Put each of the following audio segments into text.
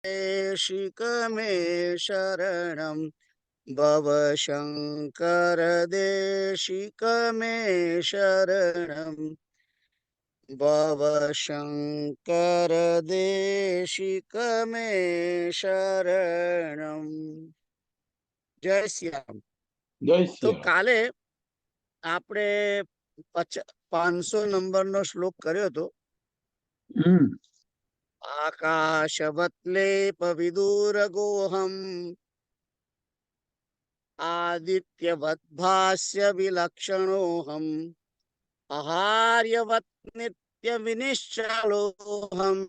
देशिक मे शरणं भव शंकर देशिक मे शरणं भव शंकर देशिक मे शरणं। जय श्री राम। જય તો શ્રી રામ. કાલે આપણે 500 નંબરનો શ્લોક કર્યો હતો. આકાશવત્લેપ વિદુરગોહમ આદિત્યવત ભાસ્ય વિલક્ષણોહમ આહાર્યવત નિત્ય વિનિશ્ચલોહમ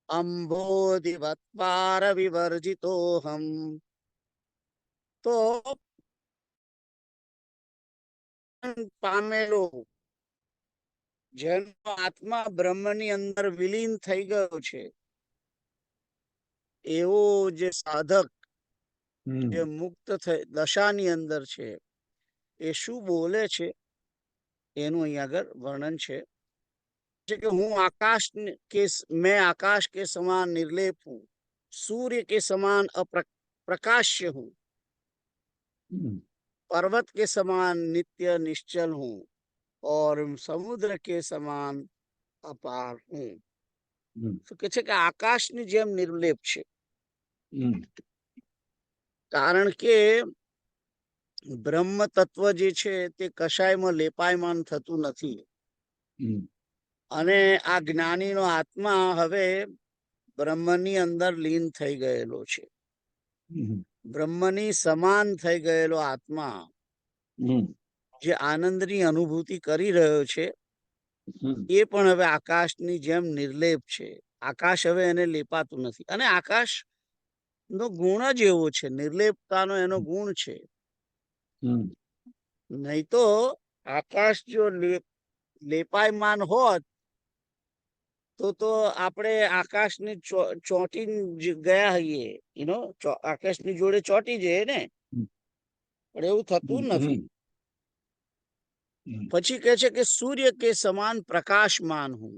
અંબોધિવત પાર વિવર્જિતોહમ. તો પામેલો જેનો આત્મા બ્રહ્મની અંદર વિલીન થઈ ગયો છે, એવો જે સાધક જે મુક્ત દશાની અંદર છે, એ શું બોલે છે એનું અહીં આગળ વર્ણન છે कि हूँ आकाश के मैं आकाश के समान निर्लेप हूँ, सूर्य के समान प्रकाश्य हूँ, पर्वत के समान नित्य निश्चल हूँ और समुद्र के समान अपार हूँ. तो કહે છે કે આકાશની જેમ નિર્લેપ છે, કારણ કે બ્રહ્મ તત્વ જે છે તે કશાયમાં લેપાયમાન થતું નથી. અને આ જ્ઞાનીનો આત્મા હવે બ્રહ્મની અંદર લીન થઈ ગયેલો છે. બ્રહ્મની સમાન થઈ ગયેલો આત્મા જે આનંદની અનુભૂતિ કરી રહ્યો છે, એ પણ હવે આકાશની જેમ નિર્લેપ છે. આકાશ હવે એને લેપાતું નથી. અને આકાશ નો ગુણ જ એવો છે, નિર્લેપતાનો એનો ગુણ છે. નહીં તો આકાશ જો લેપાયમાન હોત તો આપણે આકાશની ચોંટી ગયા હઈએ, આકાશની જોડે ચોંટી જઈએ ને, પણ એવું થતું નથી. પછી કહે છે કે સૂર્ય કે સમાન પ્રકાશમાન હું.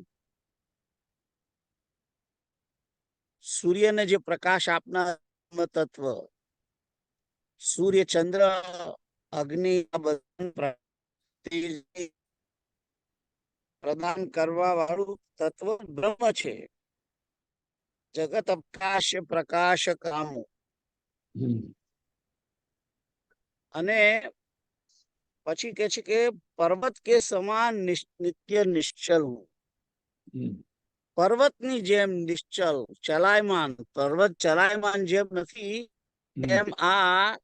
સૂર્યને જે પ્રકાશ આપનાર તત્વ, સૂર્ય ચંદ્ર અગ્નિ પ્રદાન કરવા વાળું તત્વ બ્રહ્મ છે. જગત અવકાશ પ્રકાશ કામો. અને પછી કે છે કે પર્વત કે સમાન નિત્ય નિશ્ચલ હું. પર્વતની જેમ નિશ્ચલ ચલાયમાન. પર્વત ચલાયમાન જેમ નથી, એમ આ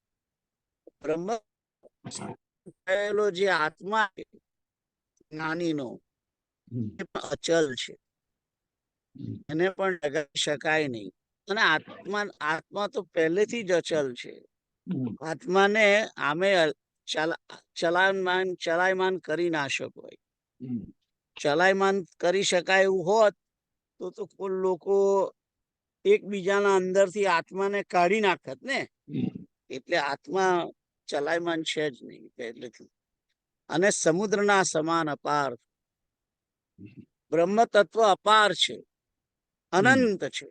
બ્રહ્મ થયેલો જે આત્મા જ્ઞાનીનો અચલ છે, એને પણ ડગાવી શકાય નહીં. અને આત્મા તો પહેલેથી જ અચલ છે. આત્માને આમે ચલાયમાન કરી ના શકાય. ચલાયમાન કરી શકાય એવું હોત તો કોઈ લોકો એકબીજાના અંદરથી આત્માને કાઢી નાખત ને. એટલે આત્મા ચલાયમાન છે જ નહીં પહેલેથી. અને સમુદ્રના સમાન અપાર. બ્રહ્મ તત્વ અપાર છે, અનંત છે.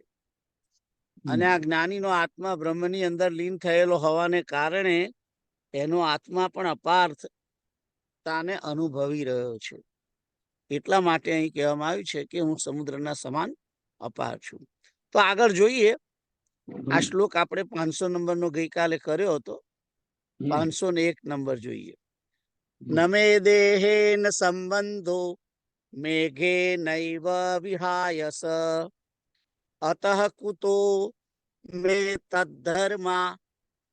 અને આ જ્ઞાનીનો આત્મા બ્રહ્મની અંદર લીન થયેલો હોવાને કારણે એનો આત્મા પણ અપારતાને અનુભવી રહ્યો છે. એટલા માટે અહીં કહેવામાં આવ્યું છે કે હું સમુદ્રના સમાન અપાર છું. તો આગળ જોઈએ. આ શ્લોક આપણે 500 નંબરનો ગઈકાલે કર્યો હતો. 501 નંબર જોઈએ. નમે દેહે ન સંબંધો મેઘે નૈવ વિહાયસ અતઃ કુતો મે તદ્ધર્મા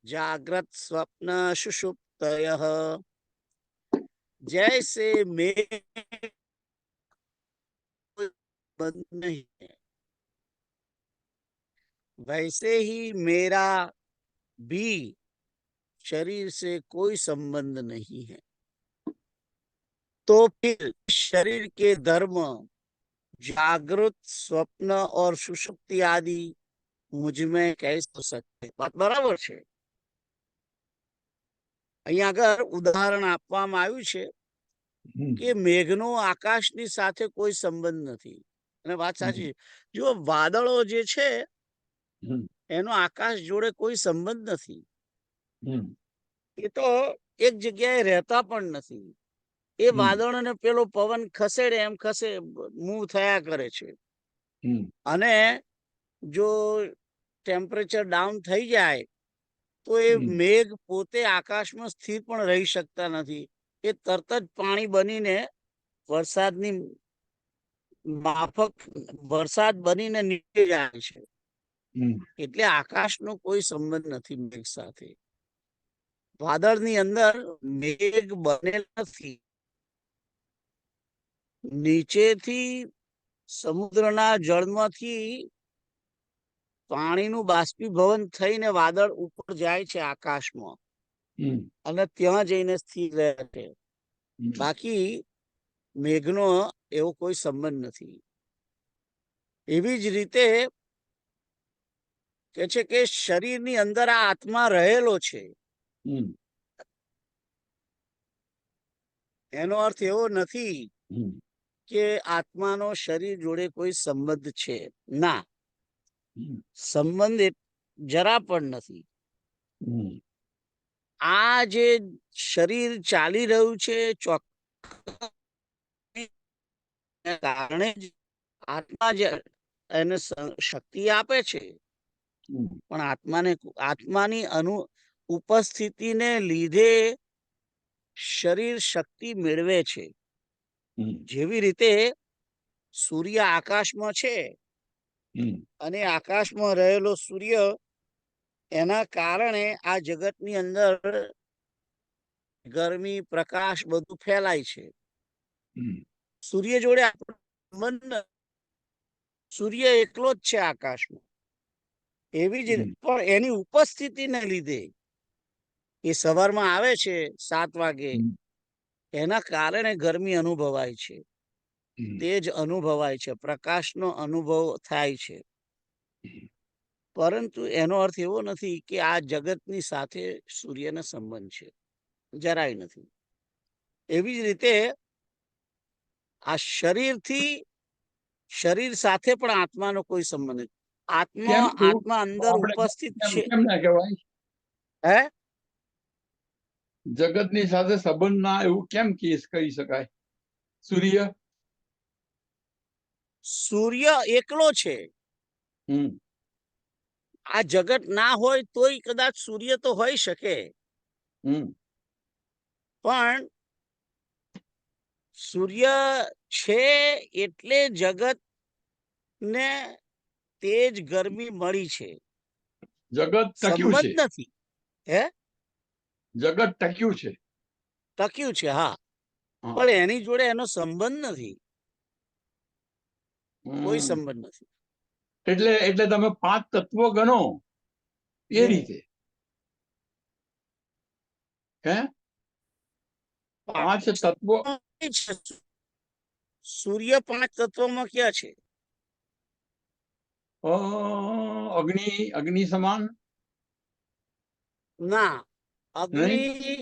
જાગ્રત સ્વપ્ન સુષુપ્તયઃ. जैसे मेघ नहीं है, वैसे ही मेरा भी शरीर से कोई संबंध नहीं है. तो फिर शरीर के धर्म जागृत स्वप्न और सुषुप्ति आदि मुझ में कैसे हो सकते. बात बराबर છે. અહીંયા આગળ ઉદાહરણ આપવામાં આવ્યું છે કે મેઘનો આકાશની સાથે કોઈ સંબંધ નથી. અને વાત સાચી છે. જો વાદળો જે છે હમ એનો આકાશ જોડે કોઈ સંબંધ નથી. હમ એ તો એક જગ્યાએ રહેતા પણ નથી. એ હમ વાદળોને પેલો પવન ખસેડે એમ મૂવ થયા કરે છે. હમ અને જો ટેમ્પરેચર ડાઉન થઈ જાય તો એ હમ મેઘ પોતે આકાશમાં સ્થિર પણ રહી શકતા નથી. એ તરત જ પાણી બનીને વરસાદની માફક વરસાદ બનીને નીચે જાય છે. હમ એટલે આકાશનો કોઈ સંબંધ નથી મેઘ સાથે. વાદળની અંદર મેઘ બનેલ નથી. નીચેથી સમુદ્રના જળમાંથી પાણીનું બાષ્પીભવન થઈને વાદળ ઉપર જાય છે આકાશમાં હમ અને ત્યાં જઈને સ્થિર રહે છે. હમ બાકી મેઘનો એવો કોઈ સંબંધ નથી. એવી જ રીતે કે છે કે શરીરની અંદર આ આત્મા રહેલો છે. હમ એનો અર્થ એવો નથી હમ કે આત્માનો શરીર જોડે કોઈ સંબંધ છે. ના, હમ સંબંધ જરા પણ નથી. હમ આ જે શરીર ચાલી રહ્યું છે કારણે જ આત્મા જે એને શક્તિ આપે છે. પણ આત્માની ઉપસ્થિતિને લીધે શરીર શક્તિ મેળવે છે. જેવી રીતે સૂર્ય આકાશમાં છે અને આકાશમાં રહેલો સૂર્ય એના કારણે આ જગતની અંદર ગરમી પ્રકાશ બધું ફેલાય છે. સૂર્ય જોડે આપણો સંબંધ, સૂર્ય એકલો જ છે આકાશમાં. એવી જ પણ એની ઉપસ્થિતિને લીધે એ સવારમાં આવે છે 7 વાગે, એના કારણે ગરમી અનુભવાય છે, તેજ અનુભવાય છે, પ્રકાશનો અનુભવ થાય છે. પરંતુ એનો અર્થ એવો નથી કે આ જગતની સાથે સૂર્યનો સંબંધ છે. જરાય નથી. એવી જ રીતે આ શરીર સાથે પણ આત્માનો કોઈ સંબંધ નથી. કેમ એવું આત્મા અંદર આપણે ઉપસ્થિત કેમ છે. કેમ ના કહેવાય? હે? જગતની સાથે સંબંધ ના એવું કેમ કહી શકાય? સૂર્ય એકલો છે. આ જગત ના હોય તોય કદાચ સૂર્ય તો હોઈ શકે. પણ સૂર્ય છે એટલે જગત ને તેજ ગરમી મળી છે. જગત ટક્યું છે. સંબંધ નથી. હે? જગત ટક્યું છે. ટક્યું છે, હા, હા. પણ એની જોડે એનો સંબંધ નથી. કોઈ સંબંધ નથી. એટલે તમે 5 તત્વો ગણો એ રીતે. હે? 5 તત્વો. સૂર્ય 5 તત્વોમાં ક્યાં છે? અગ્નિ સમાન ના, નહીં.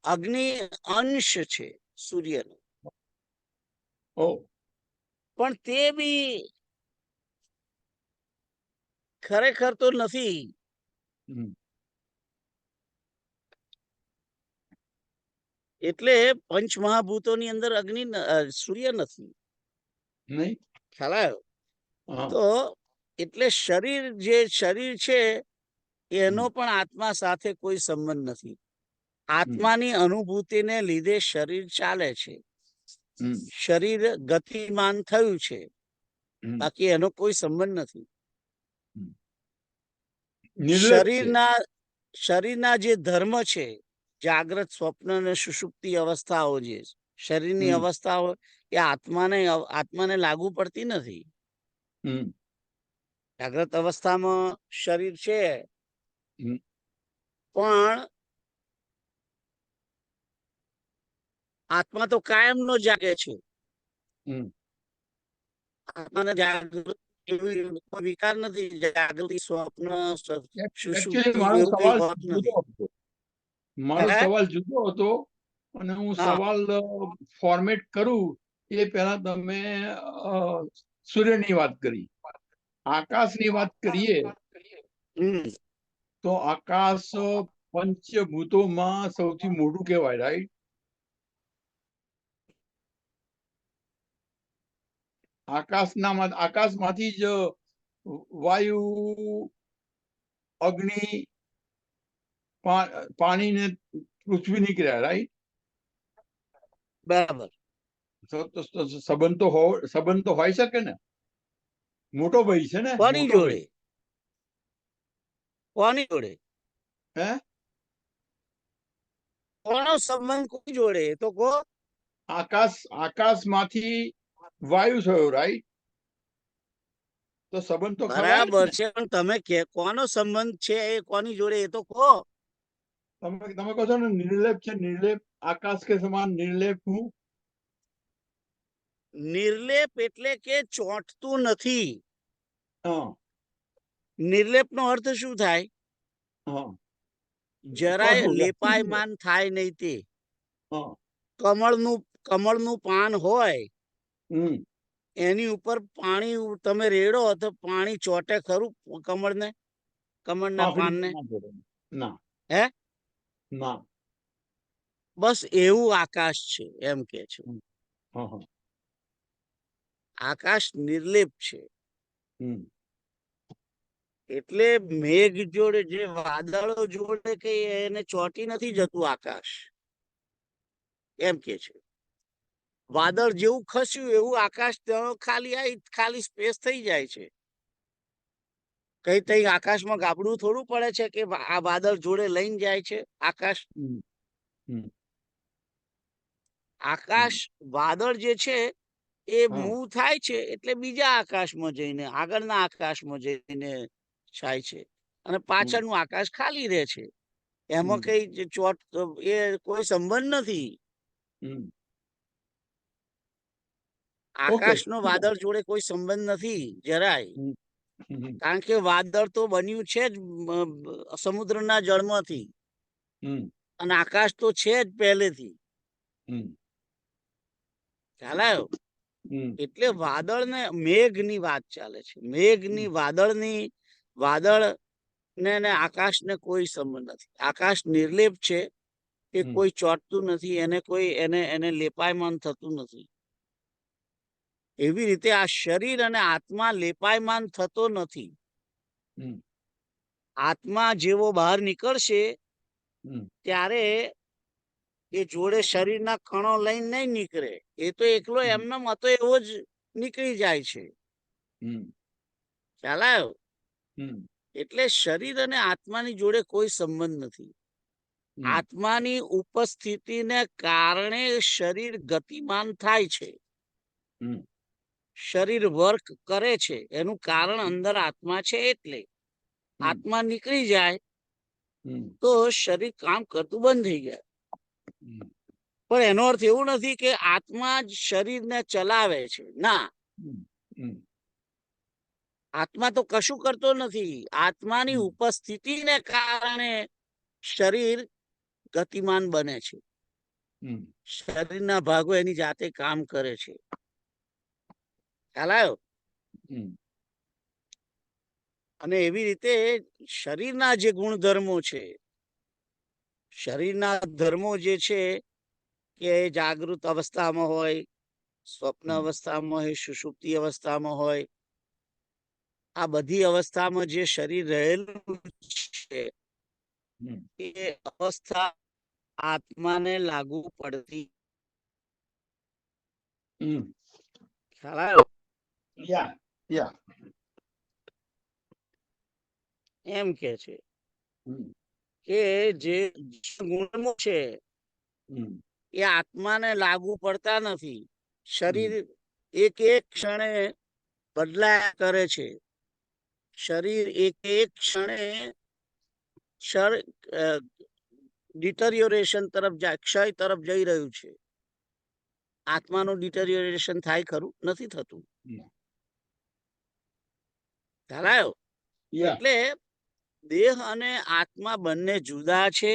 અગ્નિ અંશ છે સૂર્યનો. પણ તે બી ખરેખર તો નથી. એટલે પંચમહાભૂતોની અંદર સૂર્ય નથી. ખ્યાલ આવ્યો? તો એટલે શરીર છે એનો પણ આત્મા સાથે કોઈ સંબંધ નથી. આત્માની અનુભૂતિને લીધે શરીર ચાલે છે, શરીર ગતિમાન થયું છે, બાકી એનો કોઈ સંબંધ નથી. શરીરના જે ધર્મ છે, જાગ્રત, સ્વપ્ન અને સુષુપ્તિ અવસ્થાઓ, જે શરીરની અવસ્થાઓ, એ આત્માને લાગુ પડતી નથી. જાગ્રત અવસ્થામાં શરીર છે પણ આત્મા તો કાયમનો જાગે છે. આત્માને કોઈ વિકાર નથી. જાગૃતિ, સ્વપ્ન, સુષુપ્તિ એવું કઈ હોતું નથી. મારો સવાલ જુદો હતો અને હું સવાલ ફોર્મેટ કરું એ પહેલા તમે સૂર્યની વાત કરી. આકાશની વાત કરીએ હમ તો આકાશ પંચભૂતોમાં સૌથી મોટું કહેવાય, રાઈટ? આકાશમાંથી જ વાયુ, અગ્નિ, પાણી ને પૃથ્વી નીકળ્યા, રાઈટ? બરાબર. સંબંધ તો હોય શકે ને. મોટો ભાઈ છે ને, કોની મોટો જોડે? ભાઈ. કોની જોડે? હે? કોનો સંબંધ કોઈ જોડે એ તો કહો. આકાશમાંથી વાયુ થયો, રાઈટ? તો સંબંધ તો ખરા જ બરાબર ને. છે, પણ તમે કોનો સંબંધ છે એ કોની જોડે એ તો કહો. તમે કહો છો ને નિર્લેપ છે, નિર્લેપ. આકાશ કે સમાન નિર્લેપ હું. નિર્લેપ એટલે કે ચોંટતું નથી. હા નિર્લેપ નો અર્થ શું થાય? હા જરાય લેપાયમાન થાય નહીં તે. હા કમળનું પાન હોય હમ એની ઉપર પાણી તમે રેડો તો પાણી ચોટે ખરું કમળના પાંખડી પાનને? ના જોડે. ના હે? ના. બસ એવું આકાશ છે એમ કે છે. હા હા આકાશ નિર્લેપ છે. હમ એટલે મેઘ જોડે, જે વાદળો જોડે કે એને ચોંટી નથી જતું આકાશ, એમ કે છે. વાદળ જેવું ખસ્યું એવું આકાશ ખાલી સ્પેસ થઈ જાય છે. કઈ તઈ આકાશમાં ગાબડું થોડું પડે છે કે આ વાદળ જોડે લઈને જાય છે આકાશ. હમ આકાશ વાદળ જે છે એ હા મૂવ થાય છે એટલે બીજા આકાશમાં જઈને, આગળના આકાશમાં જઈને થાય છે, અને પાછળનું આકાશ ખાલી રહે છે. એમાં કઈ એ કોઈ સંબંધ નથી. ઓકે. આકાશનો વાદળ જોડે કોઈ સંબંધ નથી જરાય. કારણ કે વાદળ તો બન્યું છે જ સમુદ્રના જળમાંથી, અને આકાશ તો છે જ પહેલેથી. ખ્યાલ આવ્યો? એટલે વાદળ ને મેઘની વાત ચાલે છે. મેઘની વાદળ ને આકાશને કોઈ સંબંધ નથી. આકાશ નિર્લેપ છે, કે કોઈ ચોંટતું નથી, એને લેપાયમાન થતું નથી. એવી રીતે આ શરીર અને આત્મા લેપાયમાન થતો નથી. આત્મા જેવો બહાર નીકળશે ત્યારે એ જોડે શરીરના કણો લઈને નહીં નીકળે. એ તો એકલો એમનામ હતો એવો જ નીકળી જાય છે. ખ્યાલ આવ્યો? એટલે શરીર અને આત્માની જોડે કોઈ સંબંધ નથી. આત્માની ઉપસ્થિતિને કારણે શરીર ગતિમાન થાય છે. શરીર વર્ક કરે છે એનું કારણ અંદર આત્મા છે. એટલે આત્મા નીકળી જાય તો શરીર કામ કરતું બંધ થઈ જાય. પણ એનો અર્થ એવું નથી કે આત્મા જ શરીરને ચલાવે છે. ના, આત્મા તો કશું કરતો નથી. આત્માની ઉપસ્થિતિને કારણે શરીર ગતિમાન બને છે. શરીરના ભાગો એની જાતે કામ કરે છે. ખ્યાલ આવ્યો? અને એવી રીતે શરીરના જે ગુણધર્મો છે, શરીરના ધર્મો જે છે, કે જાગૃત અવસ્થામાં હોય, સ્વપ્ન અવસ્થામાં હોય, સુષુપ્તિ અવસ્થામાં હોય, આ બધી અવસ્થામાં જે શરીર રહેલું છે એ અવસ્થા આત્માને લાગુ પડતી. ખ્યાલ આવ્યો? એમ કે છે કે જે ગુણધર્મો છે એ આત્માને લાગુ પડતા નથી. શરીર એક ક્ષણે બદલાયા કરે છે. શરીર એક ક્ષણે ડિટરિયોરેશન તરફ જાય, ક્ષય તરફ જઈ રહ્યું છે. આત્માનું ડિટરિયોરેશન થાય ખરું? નથી થતું. ખ્યાલ આવ્યો? એટલે દેહ અને આત્મા બંને જુદા છે.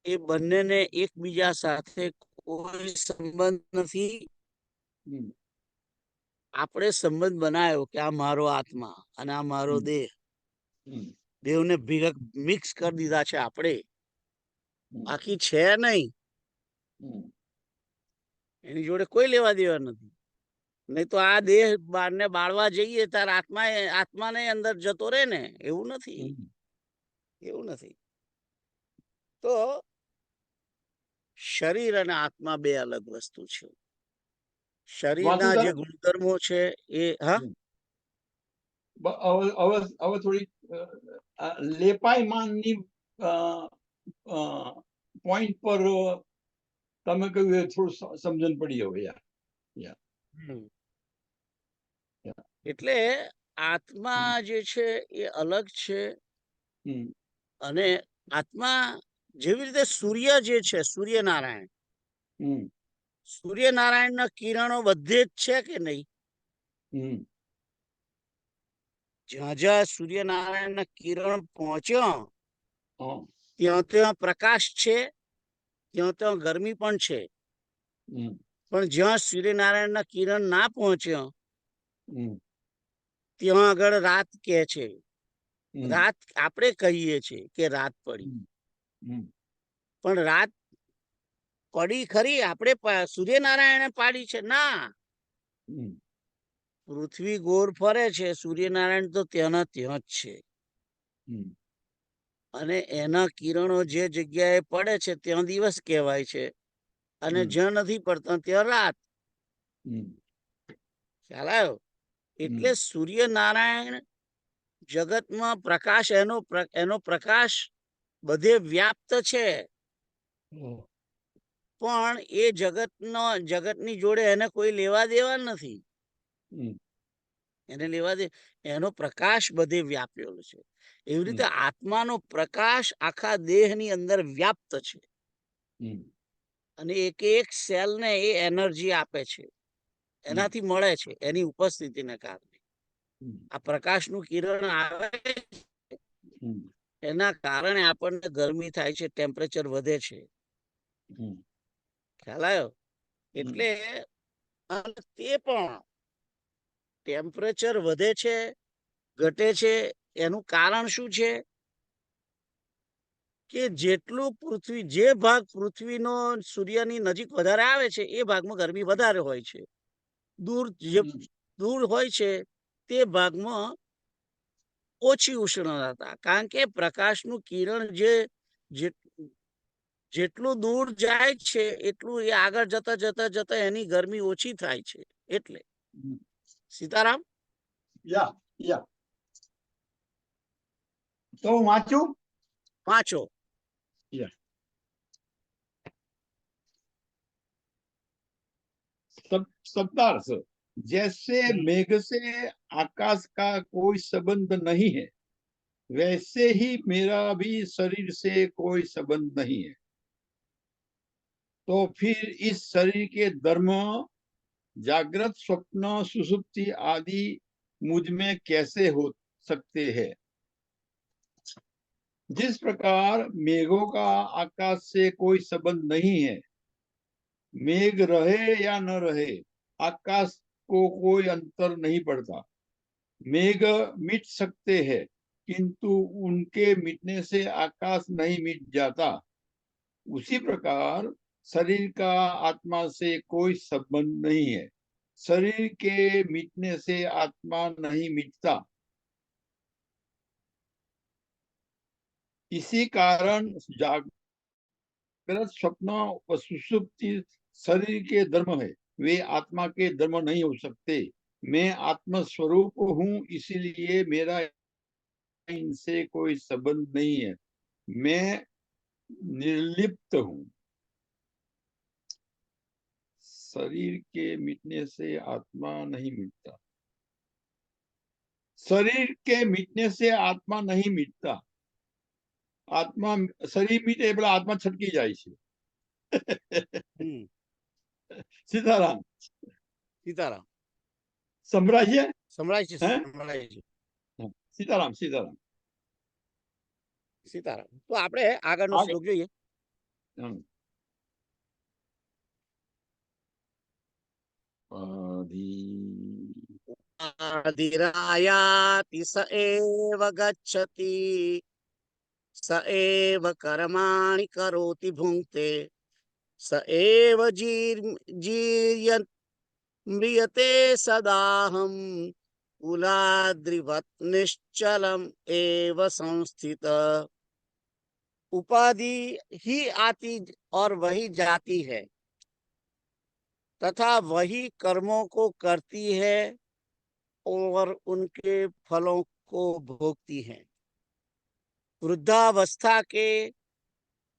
એ બંનેને એકબીજા સાથે કોઈ સંબંધ નથી. આપણે સંબંધ બનાવ્યો કે આ મારો આત્મા અને આ મારો હમ. દેહ, હમ. બેવને ભેગા મિક્સ કરી દીધા છે આપણે, હમ. બાકી છે નહીં. હમ. એની જોડે કોઈ લેવા દેવા નથી. નહીં તો આ દેહ બારને બાળવા જઈએ ત્યારે આત્માને અંદર જતો રહે ને, એવું નથી. હમ. એવું નથી. તો શરીર અને આત્મા બે અલગ વસ્તુ છે. શરીરના જે વાસુદારા, ગુણધર્મો છે એ હા હમ. હવે થોડી લેપાયમાનની પોઈન્ટ પર તમે કહ્યું એ થોડું સમજણ પડી હવે યાર. યા હમ. યા. એટલે આત્મા જે છે એ અલગ છે. હમ. અને આત્મા જેવી રીતે સૂર્ય જે છે, સૂર્યનારાયણ, હમ. સૂર્યનારાયણના કિરણો બધે જ છે કે નહીં? હમ. જ્યાં જ્યાં સૂર્યનારાયણના કિરણ પહોંચ્યો હા. ત્યાં ત્યાં પ્રકાશ છે, ત્યાં ત્યાં ગરમી પણ છે. હમ. પણ જ્યાં સૂર્યનારાયણના કિરણ ના પહોંચ્યો હમ. ત્યાં આગળ રાત કે છે. હમ. રાત આપણે કહીએ છીએ કે રાત પડી, હમ. પણ રાત પડી ખરી, આપણે સૂર્યનારાયણે પાડી છે ના. હમ. પૃથ્વી ગોળ ફરે છે, સૂર્યનારાયણ તો ત્યાંના ત્યાં જ છે. હમ. અને એના કિરણો જે જગ્યાએ પડે છે ત્યાં દિવસ કહેવાય છે, અને હમ. જ્યાં નથી પડતા ત્યાં રાત. હમ. ખ્યાલ આવ્યો? એટલે હમ. સૂર્યનારાયણ જગતમાં પ્રકાશ, એનો પ્રકાશ બધે વ્યાપ્ત છે. ઓહ. પણ એ જગતની જોડે એને કોઈ લેવા દેવા નથી. હમ. એને લેવા દે, એનો પ્રકાશ બધે વ્યાપેલો છે. એવી હમ. રીતે આત્માનો પ્રકાશ આખા દેહની અંદર વ્યાપ્ત છે. હમ. અને એક એક સેલને એ એનર્જી આપે છે, હમ. એનાથી મળે છે, એની ઉપસ્થિતિને કારણે. હમ. આ પ્રકાશનું કિરણ આવે હમ. એના કારણે આપણને ગરમી થાય છે, ટેમ્પરેચર વધે છે. હમ. ખ્યાલ આવ્યો? હમ. એટલે અને તે પણ ટેમ્પરેચર વધે છે, ઘટે છે, એનું કારણ શું છે? કે જેટલું જે ભાગ પૃથ્વીનો સૂર્યની નજીક વધારે આવે છે એ ભાગમાં ગરમી વધારે હોય છે. દૂર હોય છે તે ભાગમાં ઓછી ઉષ્ણતા, કારણ કે પ્રકાશનું કિરણ જેટલું દૂર જાય છે એટલું એ આગળ જતા જતા જતા એની ગરમી ઓછી થાય છે. એટલે સીતારામ, યા યા તો હું વાંચું. વાંચો. યા शब्दार्थ, जैसे मेघ से आकाश का कोई संबंध नहीं है, वैसे ही मेरा भी शरीर से कोई संबंध नहीं है। तो फिर इस शरीर के धर्म जागृत, स्वप्न, सुषुप्ति आदि मुझ में कैसे हो सकते हैं? जिस प्रकार मेघों का आकाश से कोई संबंध नहीं है, मेघ रहे या न रहे, आकाश को कोई अंतर नहीं पड़ता। मेघ मिट सकते हैं, किंतु उनके मिटने से आकाश नहीं मिट जाता। उसी प्रकार शरीर का आत्मा से कोई संबंध नहीं है, शरीर के मिटने से आत्मा नहीं मिटता। इसी कारण जागृत, स्वप्न व सुषुप्ति शरीर के धर्म है, वे आत्मा के धर्म नहीं हो सकते। मैं आत्म स्वरूप हूँ, इसीलिए मेरा इनसे कोई संबंध नहीं है, मैं निर्लिप्त हूँ। शरीर के मिटने से आत्मा नहीं मिटता, शरीर के मिटने से आत्मा नहीं मिटता। आत्मा शरीर मीटे પેલા આત્મા છટકી જાય છે. સીતારામ, સીતારામ. સંભળાય છે? સંભળાય છે, હે? સંભળાય છે. સીતારામ સીતારામ. સીતારામ. તો આપણે આગળનો શ્લોક જોઈએ. આધિ ધીરાયાતિ સ એવ ગચ્છતિ સ એવ કર્માણિ કરોતિ ભુંક્તે સ એવ જીર્યત મ્રિયતે સદાહમ कुलाद्रिवत् निश्चलम एव संस्थित। उपाधि ही आती और वही जाती है तथा वही कर्मों को करती है और उनके फलों को भोगती है। वृद्धावस्था के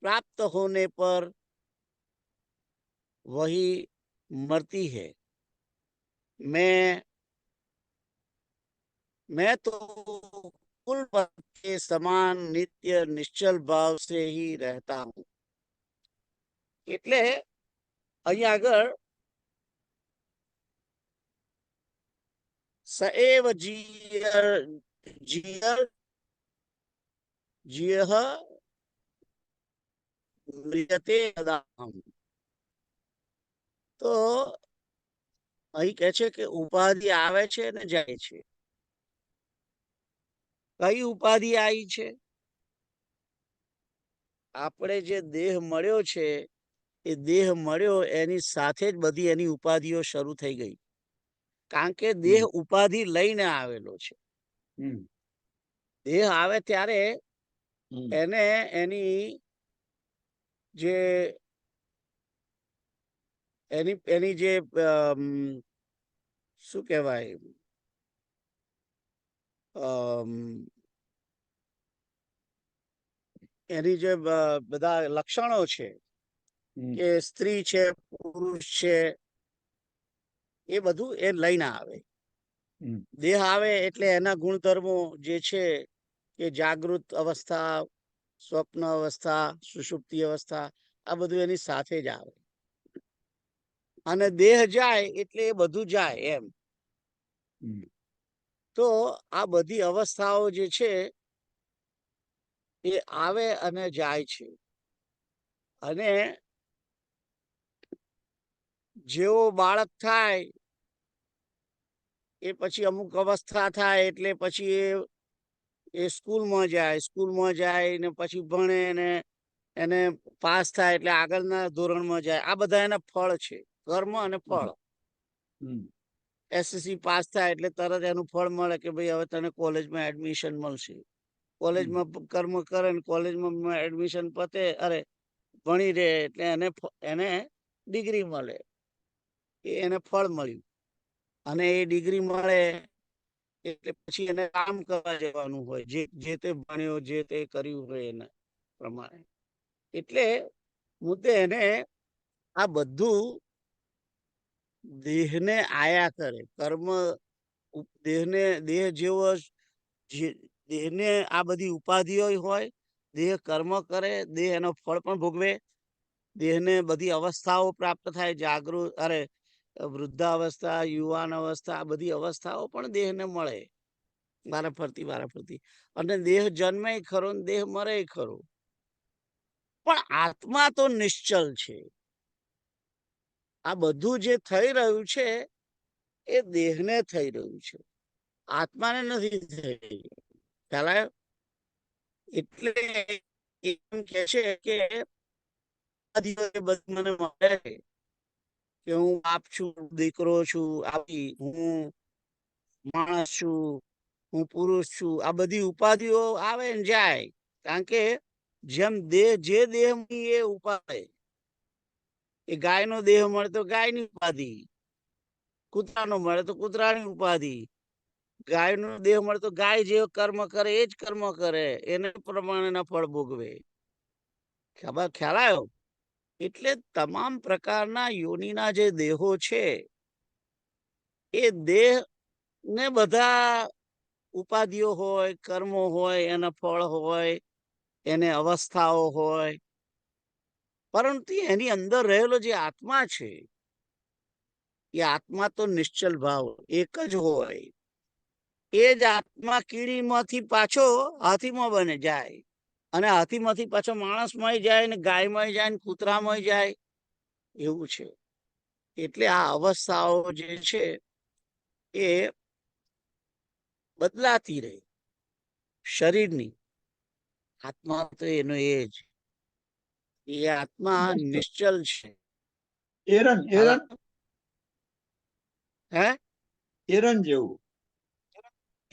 प्राप्त होने पर वही मरती है। मैं तो कुल के समान नित्य निश्चल भाव से ही रहता हूँ। એટલે અહીંયા આગળ સએવ જીયઃ મ્રિયતે સદાહમ. તો અહીં કહે છે કે ઉપાધિ આવે છે ને જાય છે. કઈ ઉપાધિ આવી છે? આપણે જે દેહ મળ્યો છે એ દેહ મળ્યો એની સાથે જ બધી એની ઉપાધિઓ શરૂ થઈ ગઈ. કારણ કે દેહ ઉપાધિ લઈને આવેલો છે. દેહ આવે ત્યારે એને એની જે એની જે શું કહેવાય એની જે બધા લક્ષણો છે કે સ્ત્રી છે, પુરુષ છે, એ બધું એ લઈને આવે. દેહ આવે એટલે એના ગુણધર્મો જે છે કે જાગૃત અવસ્થા, સ્વપ્ન અવસ્થા, સુષુપ્તિ અવસ્થા, આ બધું એની સાથે જ આવે. અને દેહ જાય એટલે એ બધું જાય એમ. તો આ બધી અવસ્થાઓ જે છે એ આવે અને જાય છે. અને જેવો બાળક થાય એ પછી અમુક અવસ્થા થાય એટલે પછી એ સ્કૂલમાં જાય ને પછી ભણે ને એને પાસ થાય એટલે આગળના ધોરણમાં જાય. આ બધા એના ફળ છે, કર્મ અને ફળ. એસએસસી પાસ થાય એટલે તરત એનું ફળ મળે કે ભાઈ હવે તને કોલેજમાં એડમિશન મળશે. કોલેજમાં કર્મ કરે ને કોલેજમાં એડમિશન પતે, અરે ભણી રહે એટલે એને ડિગ્રી મળે, એને ફળ મળ્યું. અને એ ડિગ્રી મળે એટલે પછી એને કામ કરવા જવાનું હોય, જે તે ભણ્યો, જે તે કર્યું હોય એના પ્રમાણે. એટલે મુદ્દે એને આ બધું દેહને આયા કરે. કર્મ દેહ જેવો દેહને આ બધી ઉપાધિઓ હોય, દેહ કર્મ કરે, દેહ એનો ફળ પણ ભોગવે, દેહને બધી અવસ્થાઓ પ્રાપ્ત થાય, જાગૃત વૃદ્ધાવસ્થા, યુવાન અવસ્થા, આ બધી અવસ્થાઓ પણ દેહને મળે વારાફરતી. અને દેહ જન્મે ખરો ને દેહ મરે ખરો, પણ આત્મા તો નિશ્ચલ છે. આ બધું જે થઈ રહ્યું છે એ દેહને થઈ રહ્યું છે, આત્માને નથી થઈ. ખ્યાલ આવ્યો? એટલે એમ કે છે કે મને મળે કે હું બાપ છું, દીકરો છું, હું માણસ છું, હું પુરુષ છું, આ બધી ઉપાધિઓ આવે ને જાય. કારણ કે જેમ જે દેહ એ ઉપાધિ, એ ગાયનો દેહ મળે તો ગાયની ઉપાધિ, કૂતરાનો મળે તો કૂતરાની ઉપાધિ, ગાયનો દેહ મળે તો ગાય જે કર્મ કરે એ જ કર્મ કરે, એને પ્રમાણેના ફળ ભોગવે. ખ્યાલ આવ્યો? એટલે તમામ પ્રકારના યોનિના જે દેહો છે એ દેહ ને બધા ઉપાધિઓ હોય, કર્મો હોય, એના ફળ હોય, એને અવસ્થાઓ હોય, પરંતુ એની અંદર રહેલો જે આત્મા છે એ આત્મા તો નિશ્ચલ ભાવ એક જ હોય. એ જ આત્મા કીડીમાંથી પાછો હાથીમાં બને જાય, અને હાથીમાંથી પાછો માણસમાં જાય, ને ગાયમાં જાય, ને કૂતરામાં જાય, એવું છે. એટલે આ અવસ્થાઓ જે છે એ બદલાતી રહે શરીરની, આત્મા તો એનો એ જ, એ આત્મા નિશ્ચલ છે. એરન એરન હે એરન જેવું.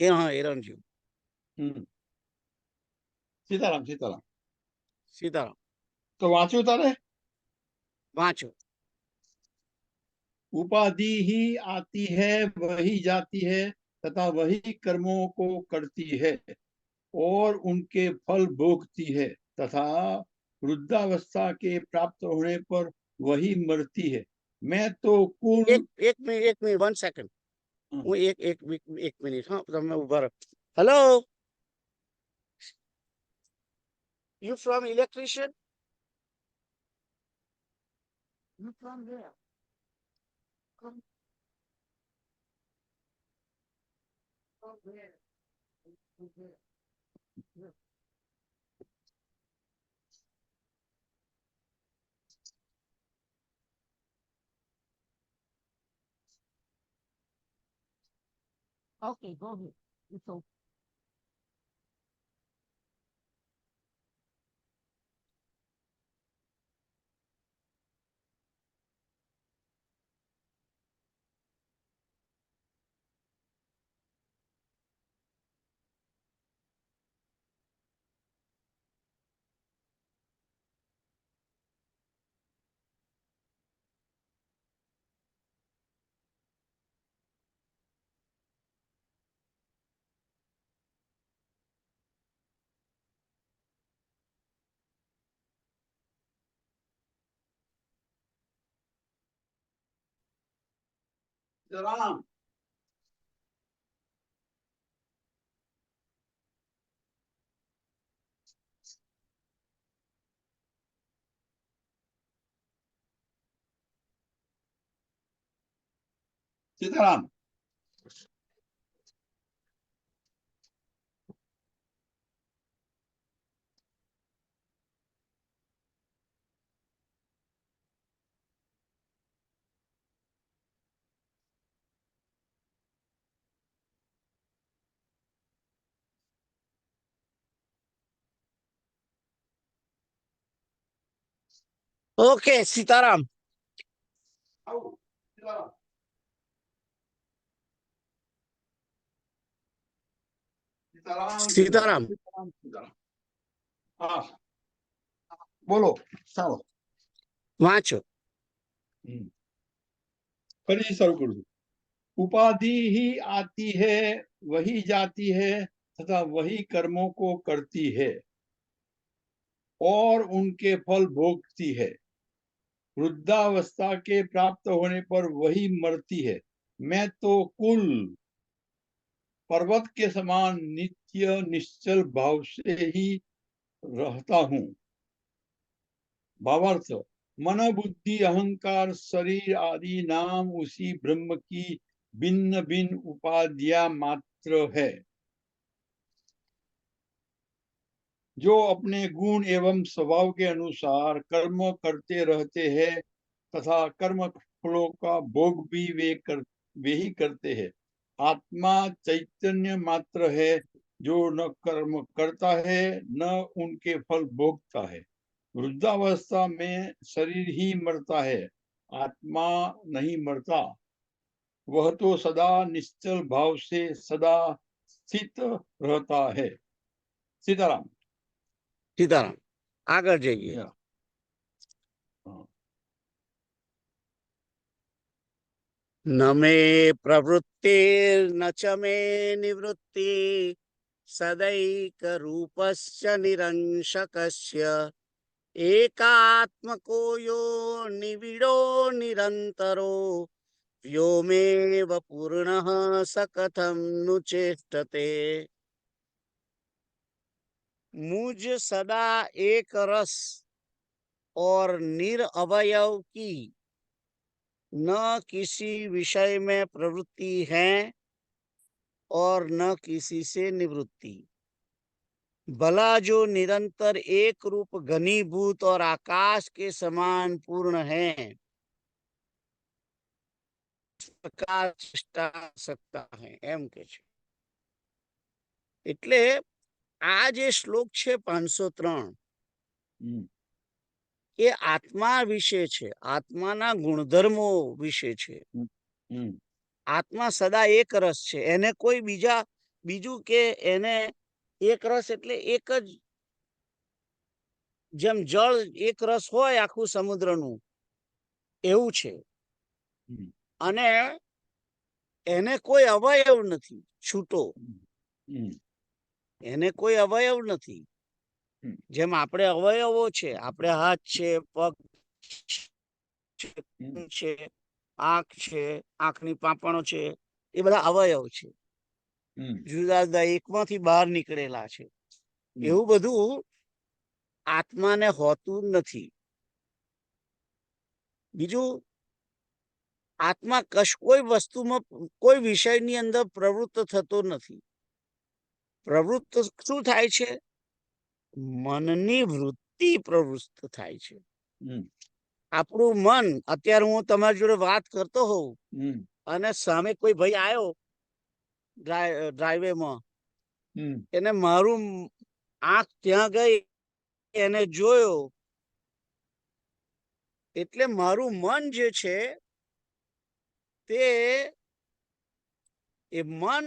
એ હા એરણ જેવું. હમ. સીતારામ સીતારામ. સીતારામ. તો વાંચ્યું તારે? વાંચો. उपाधि ही आती है वही जाती है तथा वही कर्मों को करती है और उनके फल भोगती है तथा वृद्धावस्था के प्राप्त होने पर वही मरती है. मैं तो कुल એક મિનિટ 1 સેકન્ડ. હું એક મિનિટ, હા તમે ઉભા રહો. Hello, you from electrician? You from where? From where? Okay, go ahead. It's okay. Ram Sitaram. Okay Sitaram. આવો સીતારામ. સીતારામ સીતારામ. સીતારામ સીતારામ. હા બોલો ચાલો. વાંચો. ફરી શરૂ કરું છું. उपाधि ही आती है वही जाती है तथा वही कर्मों को करती है और उनके फल भोगती है. वृद्धावस्था के प्राप्त होने पर वही मरती है. मैं तो कुल पर्वत के समान नित्य निश्चल भाव से ही रहता हूँ. भावार्थ, मन बुद्धि अहंकार शरीर आदि नाम उसी ब्रह्म की भिन्न भिन्न उपाधियां मात्र है जो अपने गुण एवं स्वभाव के अनुसार कर्म करते रहते हैं तथा कर्म फलों का भोग भी वे ही करते हैं. आत्मा चैतन्य मात्र है जो न कर्म करता है न उनके फल भोगता है. वृद्धावस्था में शरीर ही मरता है, आत्मा नहीं मरता. वह तो सदा निश्चल भाव से सदा स्थित रहता है. सीताराम. સીતારામ. આગળ જઈએ. न मे प्रवृत्तिर्न च मे निवृत्ति सदैक रूपश्च निरंशकस्य एकात्मको यो निविडो निरन्तरो व्योमेव पूर्णः स कथं नु चेष्टते. मुझ सदा एक रस और निरअवयव की न किसी विषय में प्रवृत्ति है और न किसी से निवृत्ति. भला जो निरंतर एक रूप घनीभूत और आकाश के समान पूर्ण है, प्रकाश सकता है एम के છે. એટલે આ જે શ્લોક છે 503 હમ એ આત્મા વિશે છે, આત્માના ગુણધર્મો વિશે છે. હમ આત્મા સદા એક રસ છે, એને કોઈ બીજું કે એને એક રસ એટલે એક જ, જેમ જળ એક રસ હોય આખું સમુદ્રનું એવું છે. હમ અને એને કોઈ અવયવ નથી છૂટો, હમ એને કોઈ અવયવ નથી. હમ જેમ આપણે અવયવો છે, આપણે હાથ છે, પગ છે, હમ કાન છે, આંખ છે, આંખની પાંપણો છે, એ બધા અવયવ છે, હમ જુદા જુદા એકમાંથી બહાર નીકળેલા છે. એવું બધું આત્માને હોતું નથી. બીજું, આત્મા કોઈ વસ્તુમાં કોઈ વિષયની અંદર પ્રવૃત્ત થતો નથી. પ્રવૃત્ત શું થાય છે? મનની વૃત્તિ પ્રવૃત્ત થાય છે. હમ આપણું મન, અત્યારે હું તમારી જોડે વાત કરતો હોઉં હમ અને સામે કોઈ ભાઈ આવ્યો ડ્રાઈવેમાં, હમ એને મારું આંખ ત્યાં ગઈ, એને જોયો, એટલે મારું મન જે છે તે એ મન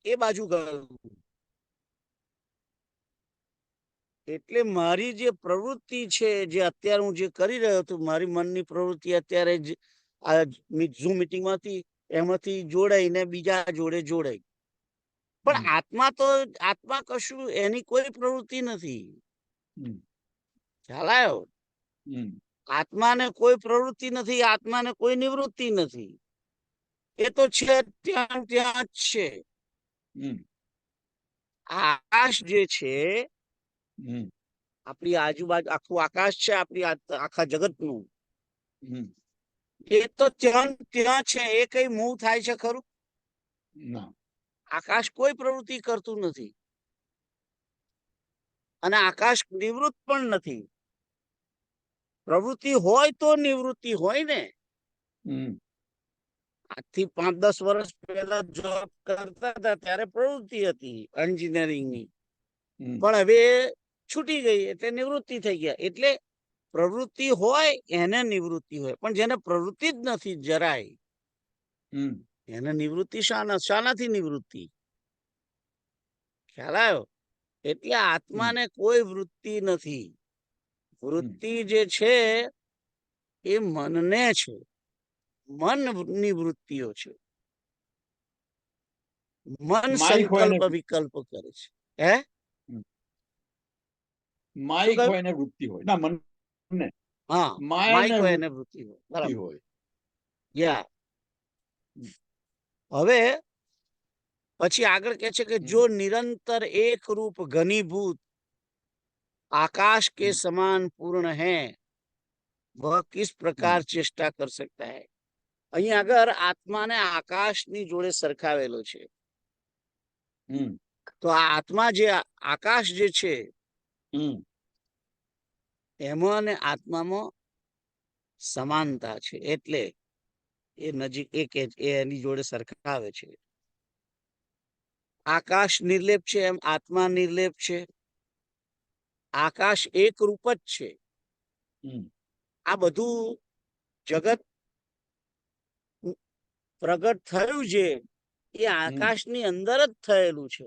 એ બાજુ ગયું. એટલે મારી જે પ્રવૃત્તિ છે, જે અત્યારે હું જે કરી રહ્યો છું, મારી મનની પ્રવૃત્તિ અત્યારે જ આ ઝૂમ મીટિંગમાંથી એમાંથી જોડાઈને બીજા જોડે જોડાઈ. પણ આત્મા કશું એની કોઈ પ્રવૃત્તિ નથી. ખ્યાલ આવ્યો? આત્માને કોઈ પ્રવૃત્તિ નથી, આત્માને કોઈ નિવૃત્તિ નથી. એ તો છે ત્યાં ત્યાં જ છે. આકાશ જે છે, આપણી આજુબાજુ આખું આકાશ છે, આપણી આખા જગતનું, એ તો ત્યાં ત્યાં છે. એ કઈ મૂવ થાય છે ખરું? આકાશ કોઈ પ્રવૃત્તિ કરતું નથી અને આકાશ નિવૃત્ત પણ નથી. પ્રવૃત્તિ હોય તો નિવૃત્તિ હોય ને. આજથી 5-10 વર્ષ પહેલા જોબ કરતા હતા ત્યારે પ્રવૃત્તિ હતી એન્જિનિયરિંગની, પણ હવે છૂટી ગઈ એટલે નિવૃત્તિ થઈ ગયા. એટલે પ્રવૃત્તિ હોય એને નિવૃત્તિ હોય, પણ જેને પ્રવૃત્તિ જ નથી જરાય, એને નિવૃત્તિ શાનાથી નિવૃત્તિ? ખ્યાલ આવ્યો? એટલે આત્માને કોઈ વૃત્તિ નથી. વૃત્તિ જે છે એ મનને છે, મનની વૃત્તિઓ છે. મન સંકલ્પ વિકલ્પ કરે છે. હે માઇક હોય ને વૃત્તિ હોય ના મન ને. હા, માઇક હોય અને વૃત્તિ હોય. બરાબર. યા હવે પછી આગળ કે છે કે જો નિરંतर એક રૂપ ઘनीभूत आकाश के समान पूर्ण है, वह किस प्रकार चेष्टा कर सकता है? અહીં આગળ આત્માને આકાશની જોડે સરખાવેલો છે. તો આ આત્મા જે આકાશ જે છે એમાં અને આત્મામાં સમાનતા છે, એટલે એ નજીક એની જોડે સરખાવે છે. આકાશ નિર્લેપ છે એમ આત્મા નિર્લેપ છે. આકાશ એક રૂપ જ છે. આ બધું જગત પ્રગટ થયું છે એ આકાશની અંદર જ થયેલું છે,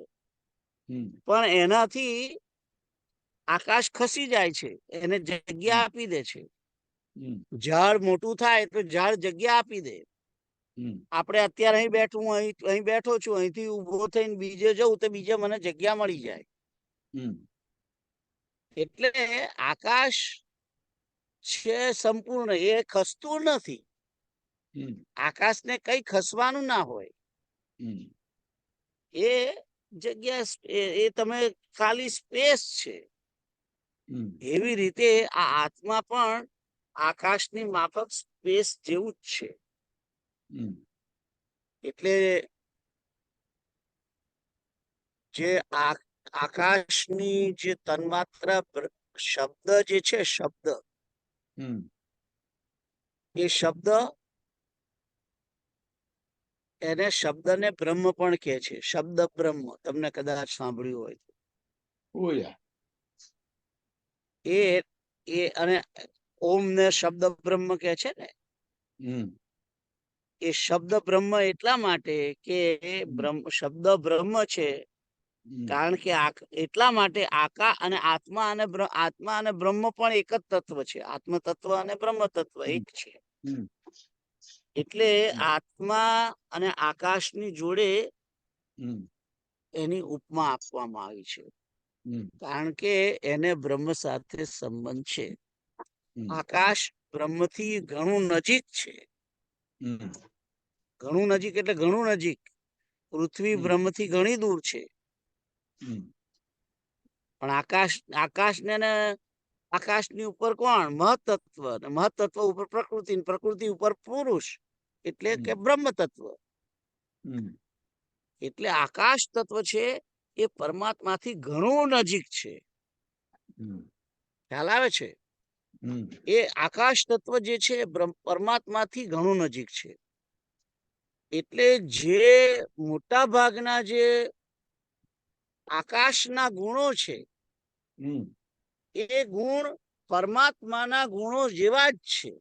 પણ એનાથી આકાશ ખસી જાય છે, એને જગ્યા આપી દે છે. ઝાડ મોટું થાય તો ઝાડ જગ્યા આપી દે. આપણે અત્યારે અહીં બેઠો છું, અહીંથી ઉભો થઈને બીજે જવું તો બીજે મને જગ્યા મળી જાય. એટલે આકાશ છે સંપૂર્ણ, એ ખસતું નથી. આકાશને કઈ ખસવાનું ના હોય. એ જગ્યા એ તમે ખાલી સ્પેસ છે. એવી રીતે આ આત્મા પણ આકાશની માફક સ્પેસ જેવું જ છે. એટલે જે આકાશની જે તન્માત્ર શબ્દ જે છે, શબ્દ એ શબ્દ એને શબ્દને બ્રહ્મ પણ કહે છે. શબ્દ બ્રહ્મ તમને કદાચ સાંભળ્યું હોય ઓ યા એ અને ઓમ ને શબ્દ બ્રહ્મ કહે છે ને, હમ એ શબ્દ બ્રહ્મ એટલા માટે કે શબ્દ બ્રહ્મ છે. કારણ કે એટલા માટે આત્મા અને બ્રહ્મ પણ એક જ તત્વ છે. આત્મ તત્વ અને બ્રહ્મ તત્વ એક છે. એટલે આત્મા અને આકાશની જોડે એની ઉપમા આપવામાં આવી છે. કારણ કે એને બ્રહ્મ સાથે સંબંધ છે. આકાશ બ્રહ્મથી ઘણું નજીક છે. ઘણું નજીક એટલે ઘણું નજીક. પૃથ્વી બ્રહ્મથી ઘણી દૂર છે. પણ આકાશની ઉપર કોણ? મહત્તત્વ. મહત્તત્વ ઉપર પ્રકૃતિ, પ્રકૃતિ ઉપર પુરુષ, એટલે કે બ્રહ્મ તત્વ. એટલે આકાશ તત્વ છે એ પરમાત્માથી ઘણું નજીક છે. ખ્યાલ આવે છે? એ આકાશ તત્વ જે છે પરમાત્માથી ઘણું નજીક છે. એટલે જે મોટા ભાગના જે આકાશના ગુણો છે એ ગુણ પરમાત્માના ગુણો જેવા જ છે.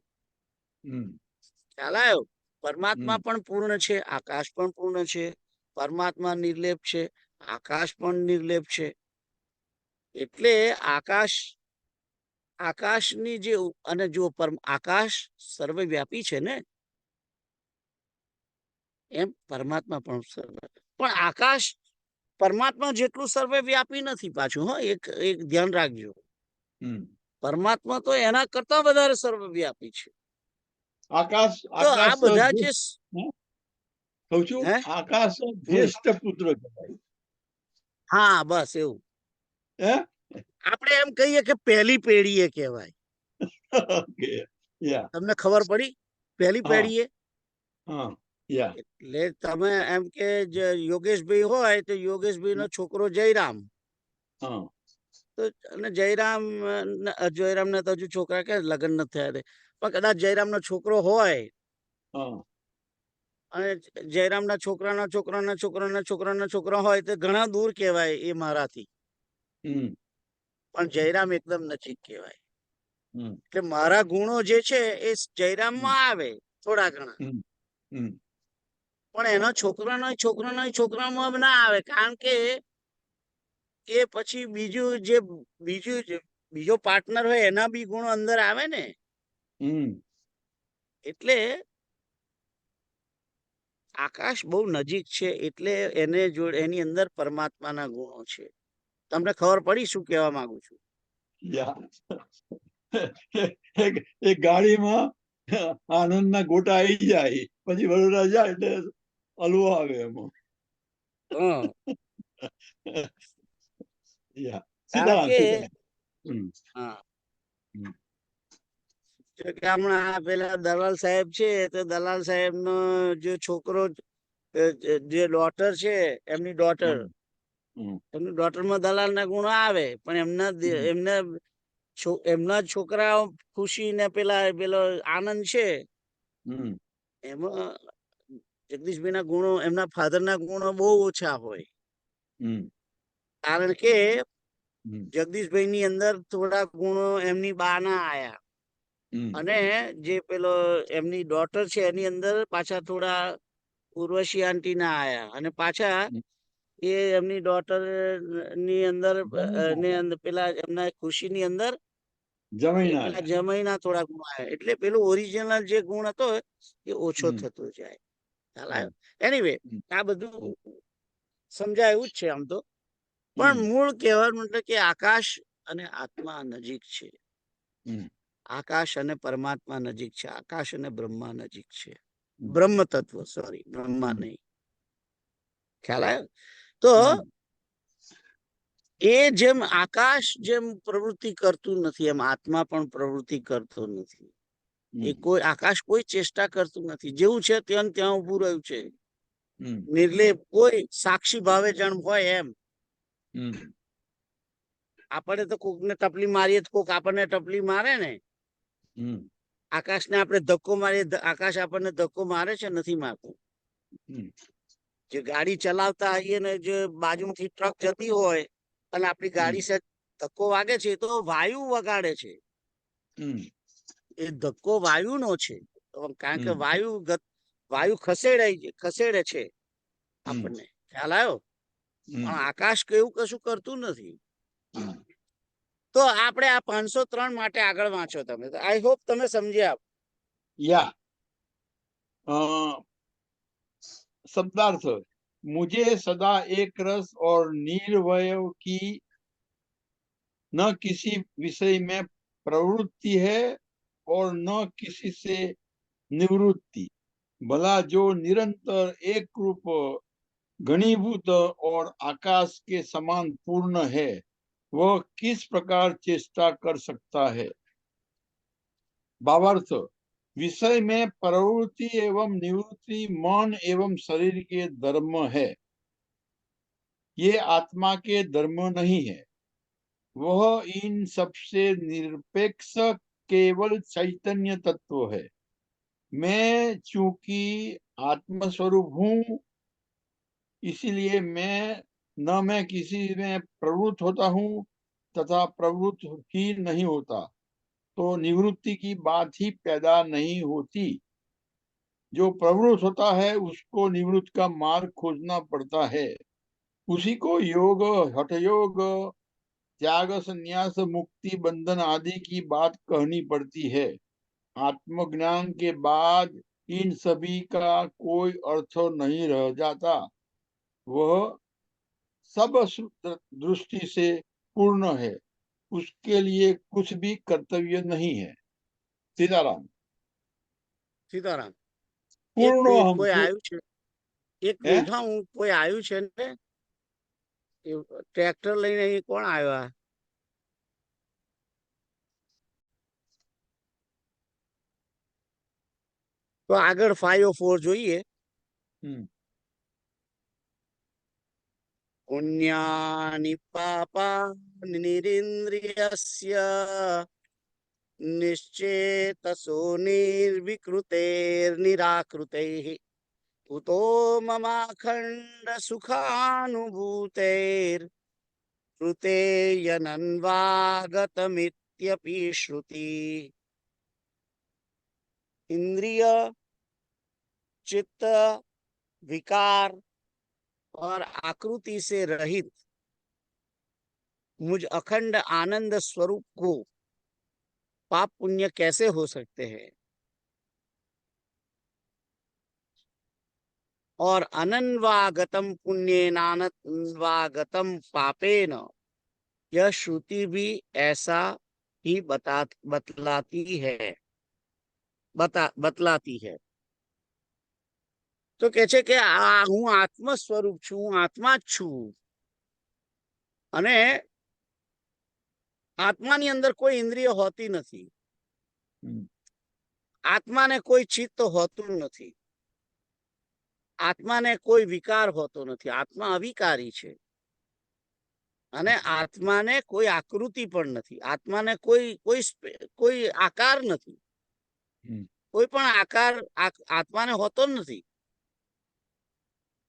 ખ્યાલ આવ્યો? પરમાત્મા પણ પૂર્ણ છે, આકાશ પણ પૂર્ણ છે. પરમાત્મા નિર્લેપ છે, આકાશ પણ નિર્લેપ છે. એટલે આકાશની જે અને જો આકાશ સર્વવ્યાપી છે ને, એમ પરમાત્મા પણ પણ આકાશ પરમાત્મા જેટલું સર્વવ્યાપી નથી પાછું. એક ધ્યાન રાખજો. પરમાત્મા તો એના કરતા વધારે સર્વવ્યાપી છે. આકાશ તો આ બધા જે કહું છું, આકાશ જ્યેષ્ઠ પુત્ર કહેવાય. હા, બસ એવું. હે આપણે એમ કહીએ કે પહેલી પેઢીએ કહેવાય. તમને ખબર પડી? પહેલી પેઢીએ. એટલે તમે એમ કે યોગેશભાઈ હોય તો યોગેશભાઈ નો છોકરો જયરામ. તો જયરામ ને તો હજુ છોકરા કે લગ્ન નથી થયા, પણ કદાચ જયરામ નો છોકરો હોય અને જયરામના છોકરાના છોકરાના છોકરાના છોકરાના છોકરા હોય તો ઘણા દૂર કહેવાય એ મારાથી. પણ જયરામ એકદમ નજીક કહેવાય. એટલે મારા ગુણો જે છે એ જયરામમાં આવે થોડા ઘણા, પણ એના છોકરામાં ના આવે. કારણ કે એ પછી બીજો પાર્ટનર હોય એના બી ગુણો અંદર આવે ને. એટલે આકાશ બહુ નજીક છે, એટલે એની અંદર પરમાત્માના ગુણો છે. તમને ખબર પડી શું કહેવા માંગુ છું? એક ગાડીમાં આનંદના ગોટા આવી જાય, પછી વડોદરા જાય એટલે હલવો આવે એમાં. હમણાં પેલા દલાલ સાહેબ છે, તો દલાલ સાહેબ નો જે છોકરો, જે ડોટર છે, એમની ડોટરમાં દલાલ ના ગુણો આવે, પણ એમના છોકરાઓ ખુશી ને પેલો આનંદ છે, એમાં જગદીશભાઈ ના ગુણો, એમના ફાધર ના ગુણો બહુ ઓછા હોય. કારણ કે જગદીશભાઈ ની અંદર થોડા ગુણો એમની બા ના આયા, અને જે પેલો એમની ડોટર છે એની અંદર પાછા થોડા ઉર્વશી આંટી ના આયા, અને પાછા એ એમની ડોટર ની અંદર પેલા એમના ખુશી ની અંદર પેલા જમાઈના થોડા ગુણ આવ્યા. એટલે પેલું ઓરિજિનલ જે ગુણ હતો એ ઓછો થતો જાય. એનીવે, આ બધું સમજાય એવું જ છે આમ તો. પણ મૂળ કહેવાનું મતલબ કે આકાશ અને આત્મા નજીક છે. આકાશ અને પરમાત્મા નજીક છે. આકાશ અને બ્રહ્મા નજીક છે. બ્રહ્મ તત્વ, સોરી, બ્રહ્મા નહીં. ખ્યાલ આવ્યો? તો એ જેમ આકાશ જેમ પ્રવૃત્તિ કરતું નથી, એમ આત્મા પણ પ્રવૃત્તિ કરતો નથી. આકાશ કોઈ ચેષ્ટા કરતું નથી. જેવું છે ત્યાં ઉભું રહ્યું છે, નિર્લેપ, કોઈ સાક્ષી ભાવે જણ હોય એમ. આપણે તો કોકને ટપલી મારીએ તો કોક આપણને ટપલી મારે ને. આકાશને આપણે ધક્કો મારીએ, આકાશ આપણને ધક્કો મારે છે? નથી મારતું. હમ, જે ગાડી ચલાવતા હોઈએ ને જે બાજુથી ટ્રક જતી હોય અને આપણી ગાડી સે ધક્કો વાગે છે તો વાયુ વગાડે છે. હમ, એ ધક્કો વાયુનો છે. કારણ કે હમ, વાયુ ખસેડે છે હમ, આપણને. ખ્યાલ આવ્યો? હમ, પણ આકાશ કે એવું કશું કરતું નથી. હમ. તો આપણે આ 503 માટે આગળ વાંચો તમે. આઈ હોપ તમે સમજ્યા. या शब्दार्थ मुझे सदा एक रस और निर्वय की न किसी विषय में प्रवृत्ति है और न किसी से निवृत्ति, भला जो निरंतर एक रूप घनीभूत और आकाश के समान पूर्ण है, वह किस प्रकार चेष्टा कर सकता है। भावार्थ, विषय में प्रवृत्ति एवं निवृत्ति मन एवं शरीर के धर्म है, ये आत्मा के धर्म नहीं है। वह इन सबसे निरपेक्ष केवल चैतन्य तत्व है। मैं चूंकि आत्मस्वरूप हूँ, इसीलिए मैं किसी में प्रवृत्त होता हूँ तथा प्रवृत्त ही नहीं होता, तो निवृत्ति की बात ही पैदा नहीं होती। जो प्रवृत्त होता है उसको निवृत्त का मार्ग खोजना पड़ता है। उसी को योग, हठयोग, त्याग, संन्यास, मुक्ति, बंधन आदि की बात कहनी पड़ती है। आत्मज्ञान के बाद इन सभी का कोई अर्थ नहीं रह जाता। वह सब दृष्टि से पूर्ण है, उसके लिए कुछ भी कर्तव्य नहीं है। सीताराम। સીતારામ. એક पूर्ण મિનિટ, हम કોઈ આવ્યું છે? એક है। મિનિટ, હા, હું કોઈ આવ્યું છે ને ટ્રેક્ટર લઈને અહીં કોણ આવ્યા? તો આગળ 504 જોઈએ. પુણ્યાની પાપાની નિરિન્દ્રિયસ્ય નિશ્ચેતસો નિર્વિકૃતેર્નિરાકૃતૈઃ કુતો મમાખંડ સુખાનુભૂતૈર श्रुतेयनन्वागतमित्यपि श्रुति. इंद्रिय, चित्त, विकार और आकृति से रहित मुझ अखंड आनंद स्वरूप को पाप पुण्य कैसे हो सकते हैं? और अनन्वागतम पुण्येनानन्वागतम पापेन, यह श्रुति भी ऐसा ही बतलाती है. તો કે છે કે હું આત્મ સ્વરૂપ છું, હું આત્મા જ છું, અને આત્માની અંદર કોઈ ઇન્દ્રિય હોતી નથી. આત્માને કોઈ ચિત્ત હોતું નથી. આત્માને કોઈ વિકાર હોતો નથી. આત્મા અવિકારી છે. અને આત્માને કોઈ આકૃતિ પણ નથી. આત્માને કોઈ આકાર નથી. કોઈ પણ આકાર આત્માને હોતો નથી.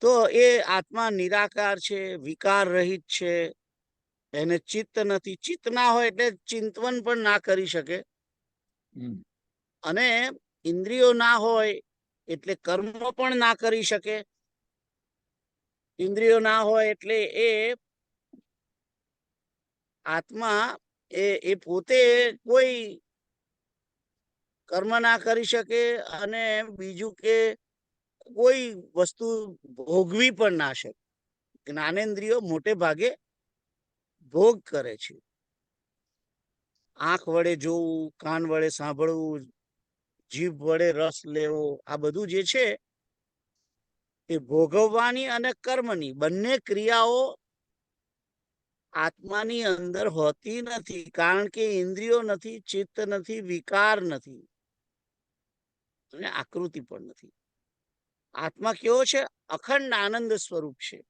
તો એ આત્મા નિરાકાર છે, વિકાર રહિત છે. એને ચિત્ત નથી. ચિત્ત ના હોય એટલે ચિંતવન પણ ના કરી શકે. અને ઇન્દ્રિયો ના હોય એટલે કર્મ પણ ના કરી શકે. ઇન્દ્રિયો ના હોય એટલે એ આત્મા એ પોતે કોઈ કર્મ ના કરી શકે, અને બીજું કે કોઈ વસ્તુ ભોગવી પણ ના શકે. જ્ઞાનેન્દ્રિયો મોટે ભાગે ભોગ કરે છે. આંખ વડે જોવું, કાન વડે સાંભળવું, જીભ વડે રસ લેવો, આ બધું જે છે એ ભોગવવાની અને કર્મની બંને ક્રિયાઓ આત્માની અંદર હોતી નથી. કારણ કે ઇન્દ્રિયો નથી, ચિત્ત નથી, વિકાર નથી, અને આકૃતિ પણ નથી. આત્મા કેવો છે? અખંડ આનંદ સ્વરૂપ છે.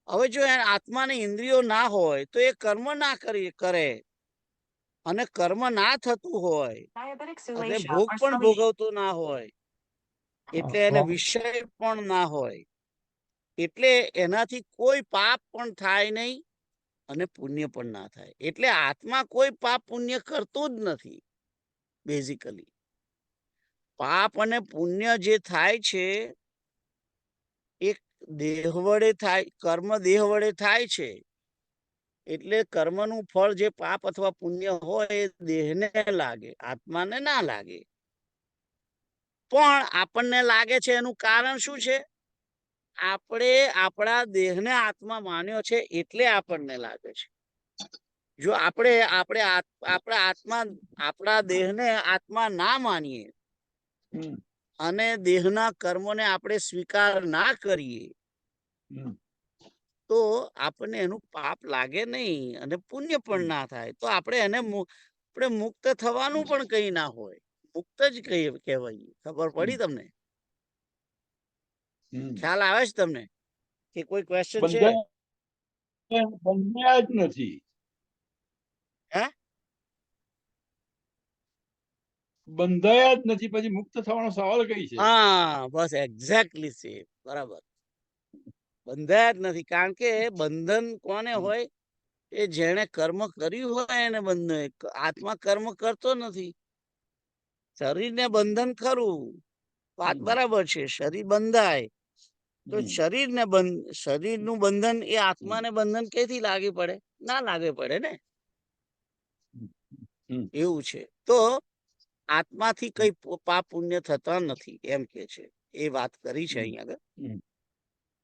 હવે જો આત્માને ઇન્દ્રિયો ના હોય તો એ કર્મ ના કરે, અને કર્મ ના થતું હોય અને ભોગ પણ ભોગવતું ના હોય, એટલે એને વિષય પણ ના હોય, એટલે એનાથી કોઈ પાપ પણ થાય નહીં અને પુણ્ય પણ ના થાય. એટલે આત્મા કોઈ પાપ પુણ્ય કરતો જ નથી. બેઝિકલી પાપ અને પુણ્ય જે થાય છે એક દેહ વડે થાય, કર્મ દેહ વડે થાય છે. એટલે કર્મનું ફળ જે પાપ અથવા પુણ્ય હોય એ દેહને લાગે, આત્માને ના લાગે. પણ આપણને લાગે છે એનું કારણ શું છે? આપણે આપણા દેહને આત્મા માન્યો છે એટલે આપણને લાગે છે. જો આપણે આપણે આપણા આત્મા આપણા દેહને આત્મા ના માનીએ અને દેહના કર્મોને આપણે સ્વીકાર ના કરીએ તો આપણને એનું પાપ લાગે નહીં અને પુણ્ય પણ ના થાય. તો આપણે એને આપણે મુક્ત થવાનું પણ કઈ ના હોય, મુક્ત જ કહેવાય. ખબર પડી તમને? ખ્યાલ આવે છે તમને કે કોઈ ક્વેશ્ચન છે? બંધાયા જ નથી. હે? બંધાયા જ નથી, પછી મુક્ત થવાનો સવાલ કઈ છે? હા, બસ એક્ઝેક્ટલી સેમ. બરાબર, બંધાયા જ નથી. કારણ કે બંધન કોને હોય? એ જેણે કર્મ કર્યું હોય એને બંધન. આત્મા કર્મ કરતો નથી. શરીરને બંધન ખરું, વાત બરાબર છે, શરીર બંધાય તો શરીરનું બંધન એ આત્માને બંધન ક્યાંથી લાગી પડે? ના લાગે પડે ને. એવું છે. તો આત્માથી કઈ પાપ પુણ્ય થતા નથી એમ કે છે. એ વાત કરી છે અહીંયા આગળ.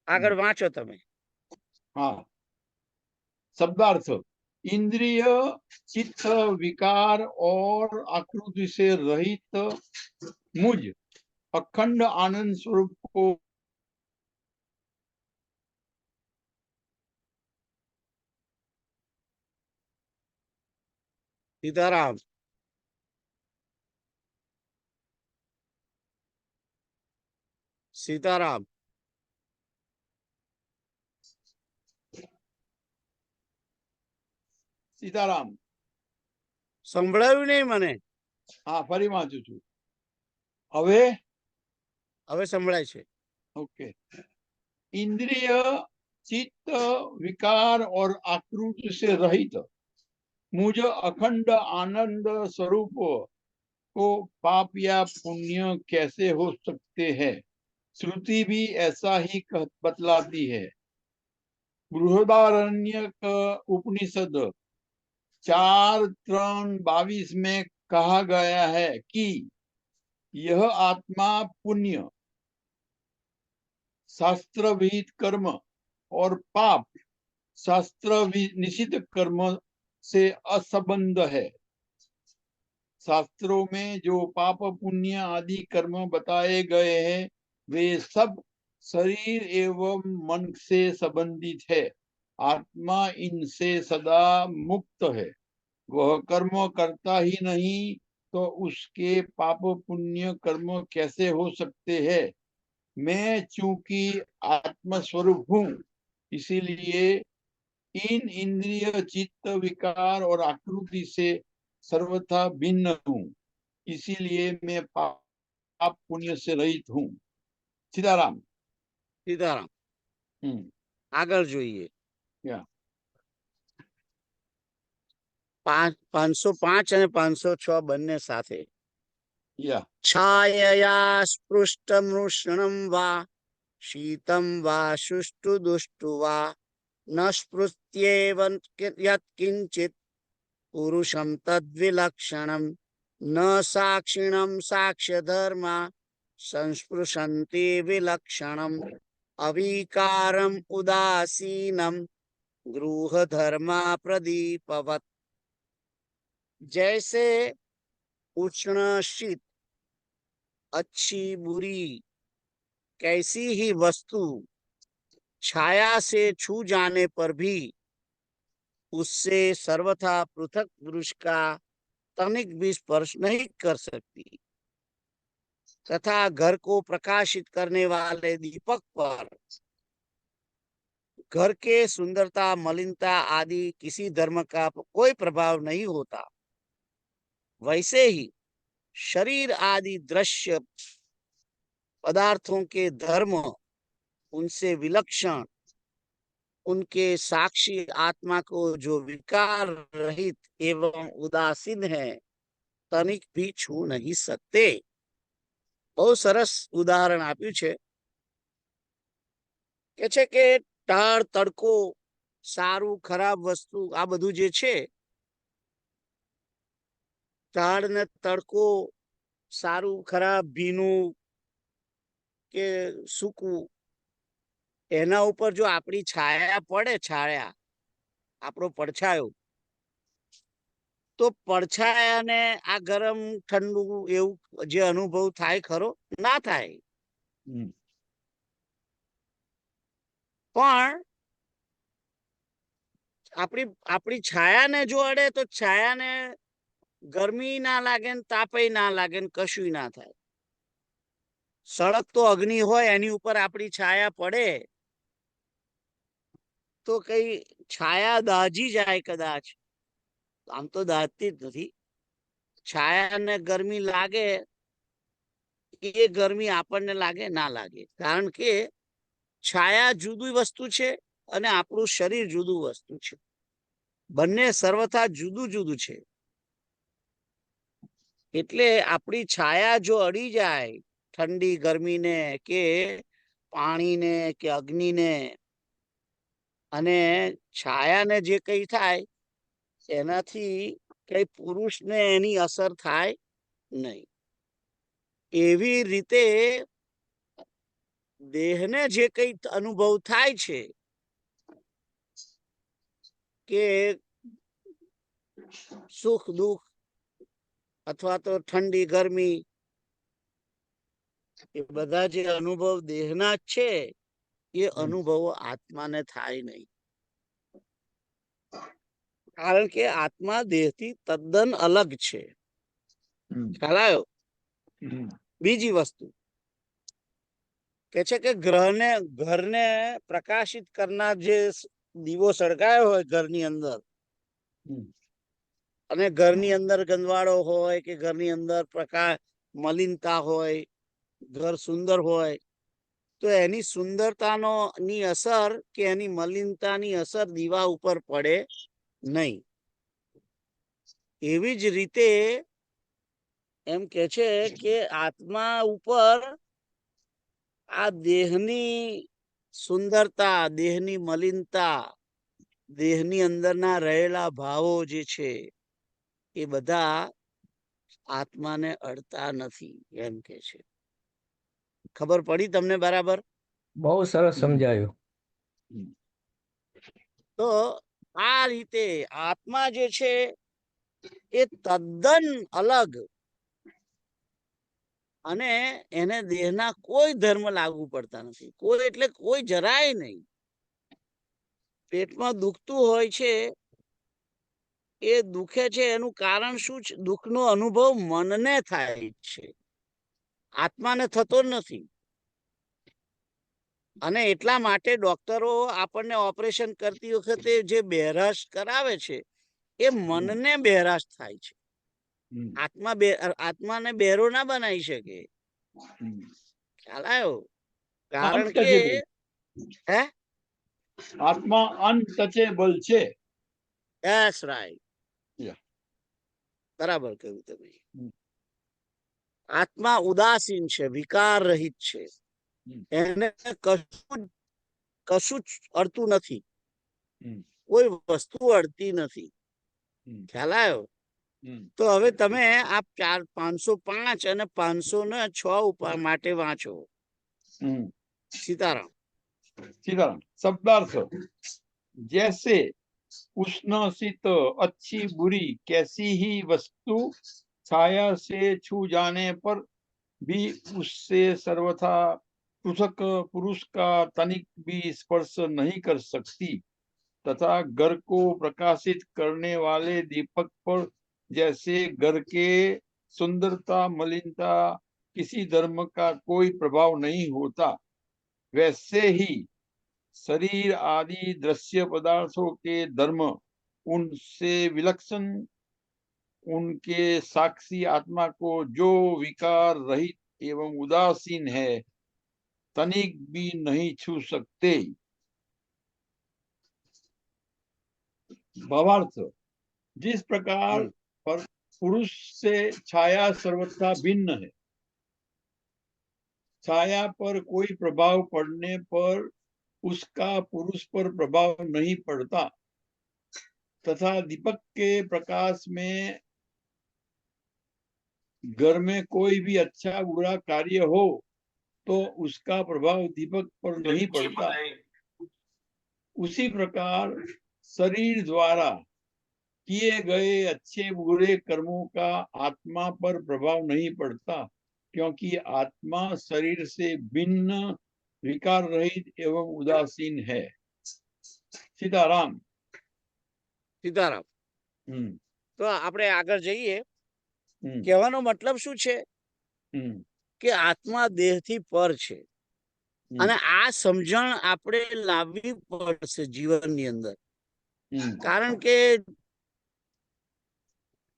આગળ વાંચો તમે. હા, शब्दार्थ इंद्रिय चित्त विकार और आकृति से रहित मुझ अखंड आनंद स्वरूप को सीताराम, सीताराम, सीताराम સંભળાયું નહીં મને. हाँ फरी वाँचું છું હવે. હવે સંભળાય છે. ओके, इंद्रिय चित्त विकार और आकृति से रहित मुझ अखंड आनंद स्वरूप को पाप या पुण्य कैसे हो सकते हैं? श्रुति भी ऐसा ही बतलाती है. बृहदारण्यक उपनिषद 4:3-22 में कहा गया है कि यह आत्मा पुण्य, शास्त्र विहित कर्म और पाप, शास्त्र निषिद्ध कर्म से असंबद्ध है. शास्त्रों में जो पाप पुण्य आदि कर्म बताए गए हैं वे सब शरीर एवं मन से संबंधित है. आत्मा इनसे सदा मुक्त है. वह कर्म करता ही नहीं तो उसके पाप पुण्य कर्म कैसे हो सकते हैं? मैं चूंकि आत्म स्वरूप हूँ इसीलिए इन इंद्रिय चित्त विकार और आकृति से सर्वथा भिन्न हूँ. इसीलिए मैं पाप पुण्य से रहित हूँ. सीताराम. सीताराम. આગળ જોઈએ. 505 અને 506 બંને સાથે. છાયયા સ્પૃષ્ટમૃષણમ વા શીતમ વા શુષ્ટુ દુષ્ટુ વા ન સ્પૃત્યેવ યત્કિંચિત પુરુષમ તદ્વિલક્ષણમ ન સાક્ષિણમ સાક્ષ્ય ધર્મા સંસ્પૃશન્તિ વિલક્ષણમ અવિકારમ ઉદાસીનમ गृह धर्मा प्रदीपवत. जैसे उष्ण शीत, अच्छी बुरी कैसी ही वस्तु छाया से छू जाने पर भी उससे सर्वथा पृथक पुरुष का तनिक भी स्पर्श नहीं कर सकती, तथा घर को प्रकाशित करने वाले दीपक पर घर के सुंदरता मलिनता आदि किसी धर्म का कोई प्रभाव नहीं होता, वैसे ही शरीर आदि दृश्य पदार्थों के धर्म उनसे विलक्षण, उनके साक्षी आत्मा को जो विकार रहित एवं उदासीन है, तनिक भी छू नहीं सकते. બહુ સરસ ઉદાહરણ આપ્યું છે. કે છે કે ટાળ, તડકો, સારું ખરાબ વસ્તુ, આ બધું જે છે, ટાળ ને તડકો, સારું ખરાબ, ભીનું કે સૂકું, એના ઉપર જો આપણી છાયા પડે, છાયા આપણો પડછાયો, તો પડછાયાને આ ગરમ ઠંડુ એવું જે અનુભવ થાય ખરો? ના થાય. પણ આપણી છાયાને જો અડે તો છાયાને ગરમી ના લાગે ને તાપય ના લાગે ને કશું ના થાય. સળગતો અગ્નિ હોય એની ઉપર આપણી છાયા પડે તો કઈ છાયા દાજી જાય કદાચ, આમ તો દાજતી જ નથી. છાયાને ગરમી લાગે, એ ગરમી આપણને લાગે ના લાગે, કારણ કે છાયા જુદી વસ્તુ છે અને આપણું શરીર જુદું વસ્તુ છે. બંને સર્વથા જુદું જુદું છે. એટલે આપણી છાયા જો અડી જાય ઠંડી ગરમીને કે પાણીને કે અગ્નિને, અને છાયાને જે કઈ થાય એનાથી કઈ પુરુષને એની અસર થાય નહીં. એવી રીતે દેહને જે કઈ અનુભવ થાય છે કે સુખ દુઃખ અથવા તો ઠંડી ગરમી, એ બધા જે અનુભવ દેહના જ છે, એ અનુભવો આત્માને થાય નહીં. કારણ કે આત્મા દેહથી તદ્દન અલગ છે. ખ્યાલ આવ્યો? બીજી વસ્તુ કે છે કે ઘરને પ્રકાશિત કરનાર જે દીવો સળગાયો હોય ઘરની અંદર, અને ઘરની અંદર ગંદવાડો હોય કે ઘરની અંદર પ્રકાશ મલિનતા હોય, ઘર સુંદર હોય, તો એની સુંદરતાનો ની અસર કે એની મલિનતાની અસર દીવા ઉપર પડે નહીં. એવી જ રીતે એમ કે છે કે આત્મા ઉપર આ દેહની સુંદરતા, દેહની મલિનતા, દેહની અંદરના રહેલા ભાવો જે છે, એ બધા આત્માને અડતા નથી, એમ કે છે. ખબર પડી તમને બરાબર? બહુ સરસ સમજાયું. તો આ રીતે આત્મા જે છે એ તદ્દન અલગ, અને એને દેહના કોઈ ધર્મ લાગુ પડતા નથી. કોઈ એટલે કોઈ જરાય નહીં. પેટમાં દુખતું હોય છે, એ દુખે છે એનું કારણ શું છે? દુઃખનો અનુભવ મનને થાય છે, આત્માને થતો નથી. અને એટલા માટે ડોક્ટરો આપણને ઓપરેશન કરતી વખતે જે બહેરાશ કરાવે છે, એ મનને બહેરાશ થાય છે. આત્માને બહેરો ના બનાવી શકે. ખ્યાલ આવ્યો? કારણ કે હે આત્મા અનટચેબલ છે. That's right. બરાબર કહ્યું તમે. આત્મા ઉદાસીન છે, વિકાર રહિત છે. એને કશું જ અડતું નથી, કોઈ વસ્તુ અડતી નથી. ખ્યાલ આવ્યો? તો હવે તમે આ 505 અને 506 માટે વાંચો. सीताराम. सीताराम शब्दार्थ जैसे उष्ण शीत अच्छी बुरी कैसी ही वस्तु छाया से छू जाने पर भी उससे सर्वथा पृथक पुरुष का तनिक भी स्पर्श नहीं कर सकती, तथा घर को प्रकाशित करने वाले दीपक पर जैसे घर के सुंदरता मलिनता किसी धर्म का कोई प्रभाव नहीं होता, वैसे ही शरीर आदि दृश्य पदार्थों के धर्म उनसे विलक्षण उनके साक्षी आत्मा को जो विकार रहित एवं उदासीन है, तनिक भी नहीं छू सकते। भावार्थ, जिस प्रकार पर पुरुष से छाया सर्वथा भिन्न है, छाया पर कोई प्रभाव पड़ने पर उसका पुरुष पर प्रभाव नहीं पड़ता, तथा दीपक के प्रकाश में घर में कोई भी अच्छा बुरा कार्य हो तो उसका प्रभाव दीपक पर नहीं पड़ता, उसी प्रकार शरीर द्वारा किए गए अच्छे बुरे कर्मों का आत्मा पर प्रभाव नहीं पड़ता, क्योंकि आत्मा शरीर से भिन्न, विकार रहित एवं उदासीन है। सीताराम। સીતારામ. તો આપણે આગળ જઈએ. કહેવાનો મતલબ શું છે કે આત્મા દેહથી પર છે અને આ સમજણ આપણે લાવવી પડશે જીવનની અંદર. કારણ કે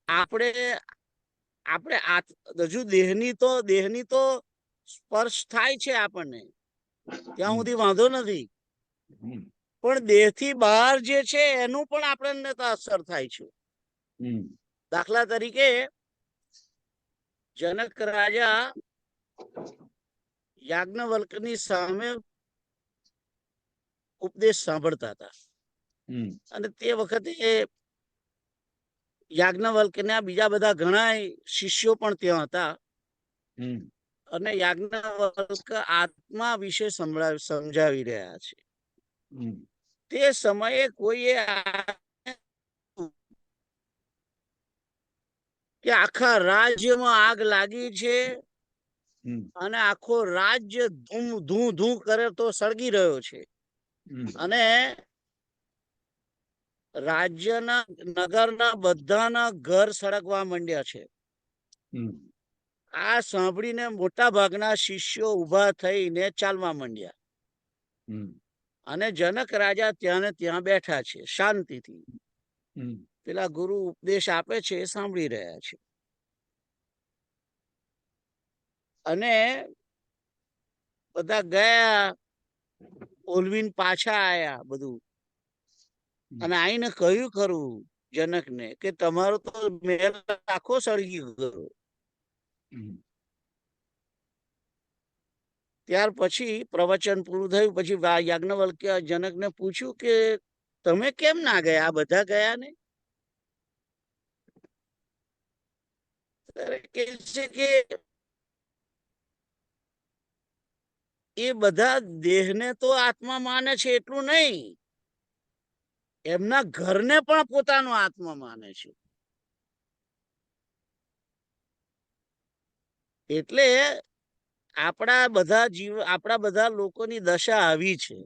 આપણે આપણે હજુ દેહની તો સ્પર્શ થાય છે આપણને, ત્યાં સુધી વાંધો નથી, પણ દેહથી બહાર જે છે એનું પણ આપણને તો અસર થાય છે. દાખલા તરીકે જનક રાજા યાજ્ઞવલ્કની સામે ઉપદેશ સાંભળતા હતા અને તે વખતે યાજ્ઞવલ્કના બીજા બધા ઘણા શિષ્યો પણ ત્યાં હતા અને યાજ્ઞવલ્ક આત્મા વિશે સમજાવી રહ્યા છે. તે સમયે કોઈએ કે આખા રાજ્યમાં આગ લાગી છે અને આખો રાજ્ય ધૂ ધૂ કરે તો સળગી રહ્યો છે અને રાજ્યના નગરના બધાના ઘર સળગવા માંડ્યા છે. આ સાંભળીને મોટા ભાગના શિષ્યો ઉભા થઈને ચાલવા માંડ્યા અને જનક રાજા ત્યાં બેઠા છે શાંતિથી. પેલા ગુરુ ઉપદેશ આપે છે એ સાંભળી રહ્યા છે અને બધા ગયા, ઓલવીને પાછા આયા બધું, અને આઈને કહ્યું ખરું જનકને કે તમારો તો મહેલ આખો સળગી ગયો. ત્યાર પછી પ્રવચન પૂરું થયું પછી યાજ્ઞવલ્ક્ય જનકને પૂછ્યું કે તમે કેમ ના ગયા, આ બધા ગયા ને? કે છે કે એ બધા દેહને તો આત્મા માને છે એટલું નહીં, એમના ઘરને પણ પોતાનો આત્મા માને છે. એટલે આપણા બધા લોકોની દશા આવી છે.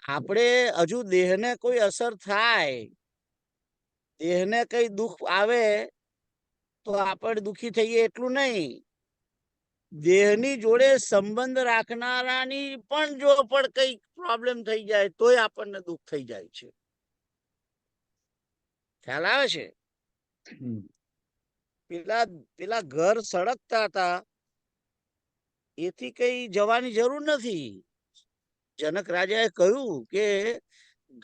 આપણે હજુ દેહને કોઈ અસર થાય, દેહને કઈ દુઃખ આવે તો આપણે દુઃખી થઈએ એટલું નહીં, દેહની જોડે સંબંધ રાખનારાની પણ જો પણ કઈ પ્રોબ્લેમ થઈ જાય તોય આપણને દુઃખ થઈ જાય છે. ખ્યાલ આવે છે? પેલા ઘર સળગતા હતા એથી કઈ જવાની જરૂર નથી. જનક રાજાએ કહ્યું કે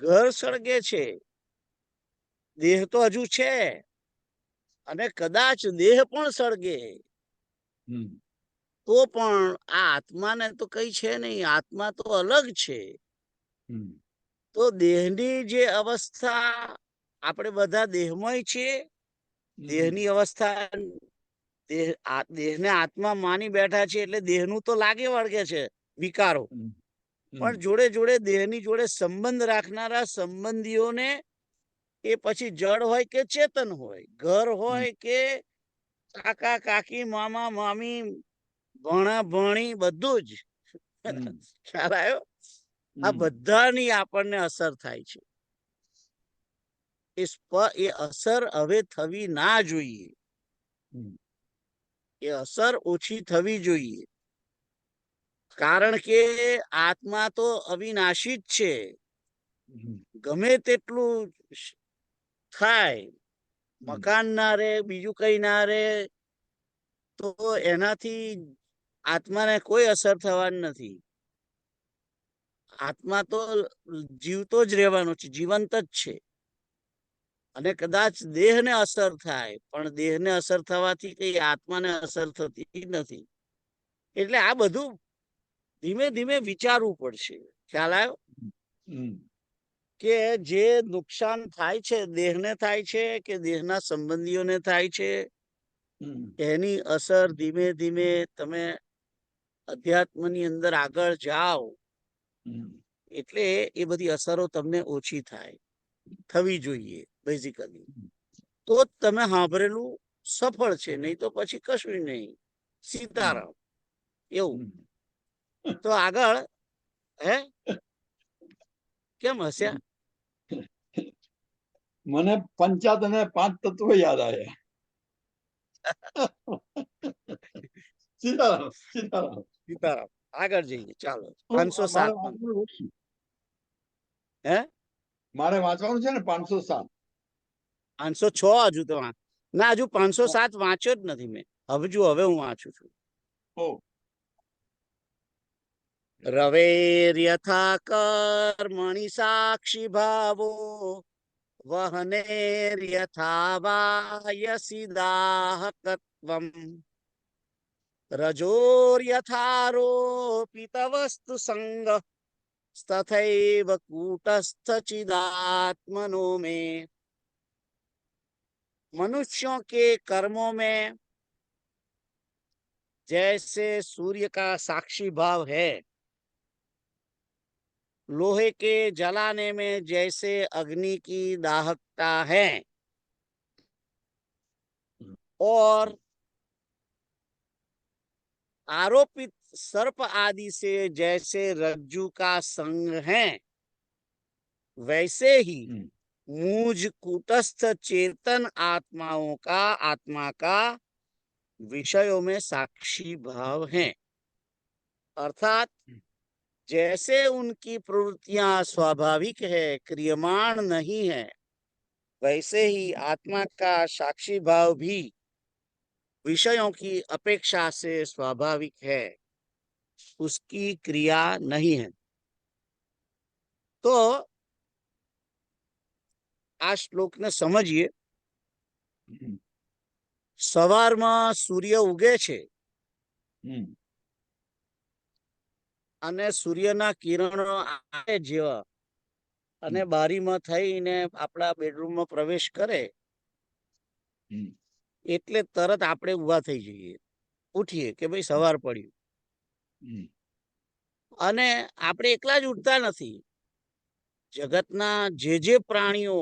ઘર સળગે છે, દેહ તો હજુ છે અને કદાચ દેહ પણ સળગે તો પણ આ આત્માને તો કઈ છે નહીં, આત્મા તો અલગ છે. તો દેહની જે અવસ્થા, આપણે બધા દેહમય છીએ, દેહની અવસ્થા દેહને આત્મા માની બેઠા છે એટલે દેહનું તો લાગે વળગે છે વિકારો, પણ જોડે જોડે દેહની જોડે સંબંધ રાખનારા સંબંધીઓને, એ પછી જળ હોય કે ચેતન હોય, ઘર હોય કે કાકા કાકી, મામા મામી, ભણા ભણી, બધું જ. ખ્યાલ આવ્યો? આ બધાની આપણને અસર થાય છે. એ અસર હવે થવી ના જોઈએ, એ અસર ઓછી થવી જોઈએ. કારણ કે આત્મા તો અવિનાશી જ છે, ગમે તેટલું થાય, મકાન ના રે, બીજું કઈ ના રે, તો એનાથી આત્માને કોઈ અસર થવાની નથી. આત્મા તો જીવતો જ રહેવાનો છે, જીવંત જ છે. અને કદાચ દેહને અસર થાય, પણ દેહને અસર થવાથી કઈ આત્માને અસર થતી નથી. એટલે આ બધું ધીમે ધીમે વિચારવું પડશે. ખ્યાલ આવ્યો? કે જે નુકસાન થાય છે, દેહને થાય છે કે દેહના સંબંધીઓને થાય છે, એની અસર ધીમે ધીમે તમે અધ્યાત્મની અંદર આગળ જાઓ એટલે એ બધી અસરો તમને ઓછી થાય, થવી જોઈએ બેઝિકલી. તો જ તમે સાંભળેલું સફળ છે, નહીં તો પછી કશું નહીં. સીતારામ. એવું. તો આગળ હે કેમ હસ્યા? મને 5 અને 5 તત્વો યાદ આવ્યા. સીતારામ સીતારામ સીતારામ. આગળ જઈએ, ચાલો. મારે 507 વાંચવાનું ઓછું. હે મારે વાંચવાનું છે ને 507. 506 હજુ તો ના, હજુ 507 વાંચ્યો જ નથી મેં. હવે હું વાંચું છું. રવેર્યથા કર્મણિ સાક્ષી ભાવો વહનેર્યથા વાયસી દાહકત્વમ રજોર્યથારોપિત વસ્તુ સંગ તથૈવ કૂટસ્થ चिदात्मनो में। मनुष्यों के कर्मों में जैसे सूर्य का साक्षी भाव है, लोहे के जलाने में जैसे अग्नि की दाहकता है, और आरोपित सर्प आदि से जैसे रज्जु का संग है, वैसे ही मुझ कूटस्थ चेतन आत्मा का विषयों में साक्षी भाव है। अर्थात जैसे उनकी प्रवृत्तियां स्वाभाविक है, क्रियमाण नहीं है, वैसे ही आत्मा का साक्षी भाव भी विषयों की अपेक्षा से स्वाभाविक है, उसकी क्रिया नहीं है। तो आ श्लोक ने समझिए. સવારમાં સૂર્ય ઉગે છે અને સૂર્યના કિરણો આવે જેવા અને બારીમાં થઈને આપણા બેડરૂમમાં પ્રવેશ કરે એટલે તરત આપણે ઊભા થઈ જઈએ, ઉઠીએ કે ભાઈ સવાર પડ્યું. અને આપણે એકલા જ ઉઠતા નથી. જગતના જે પ્રાણીઓ,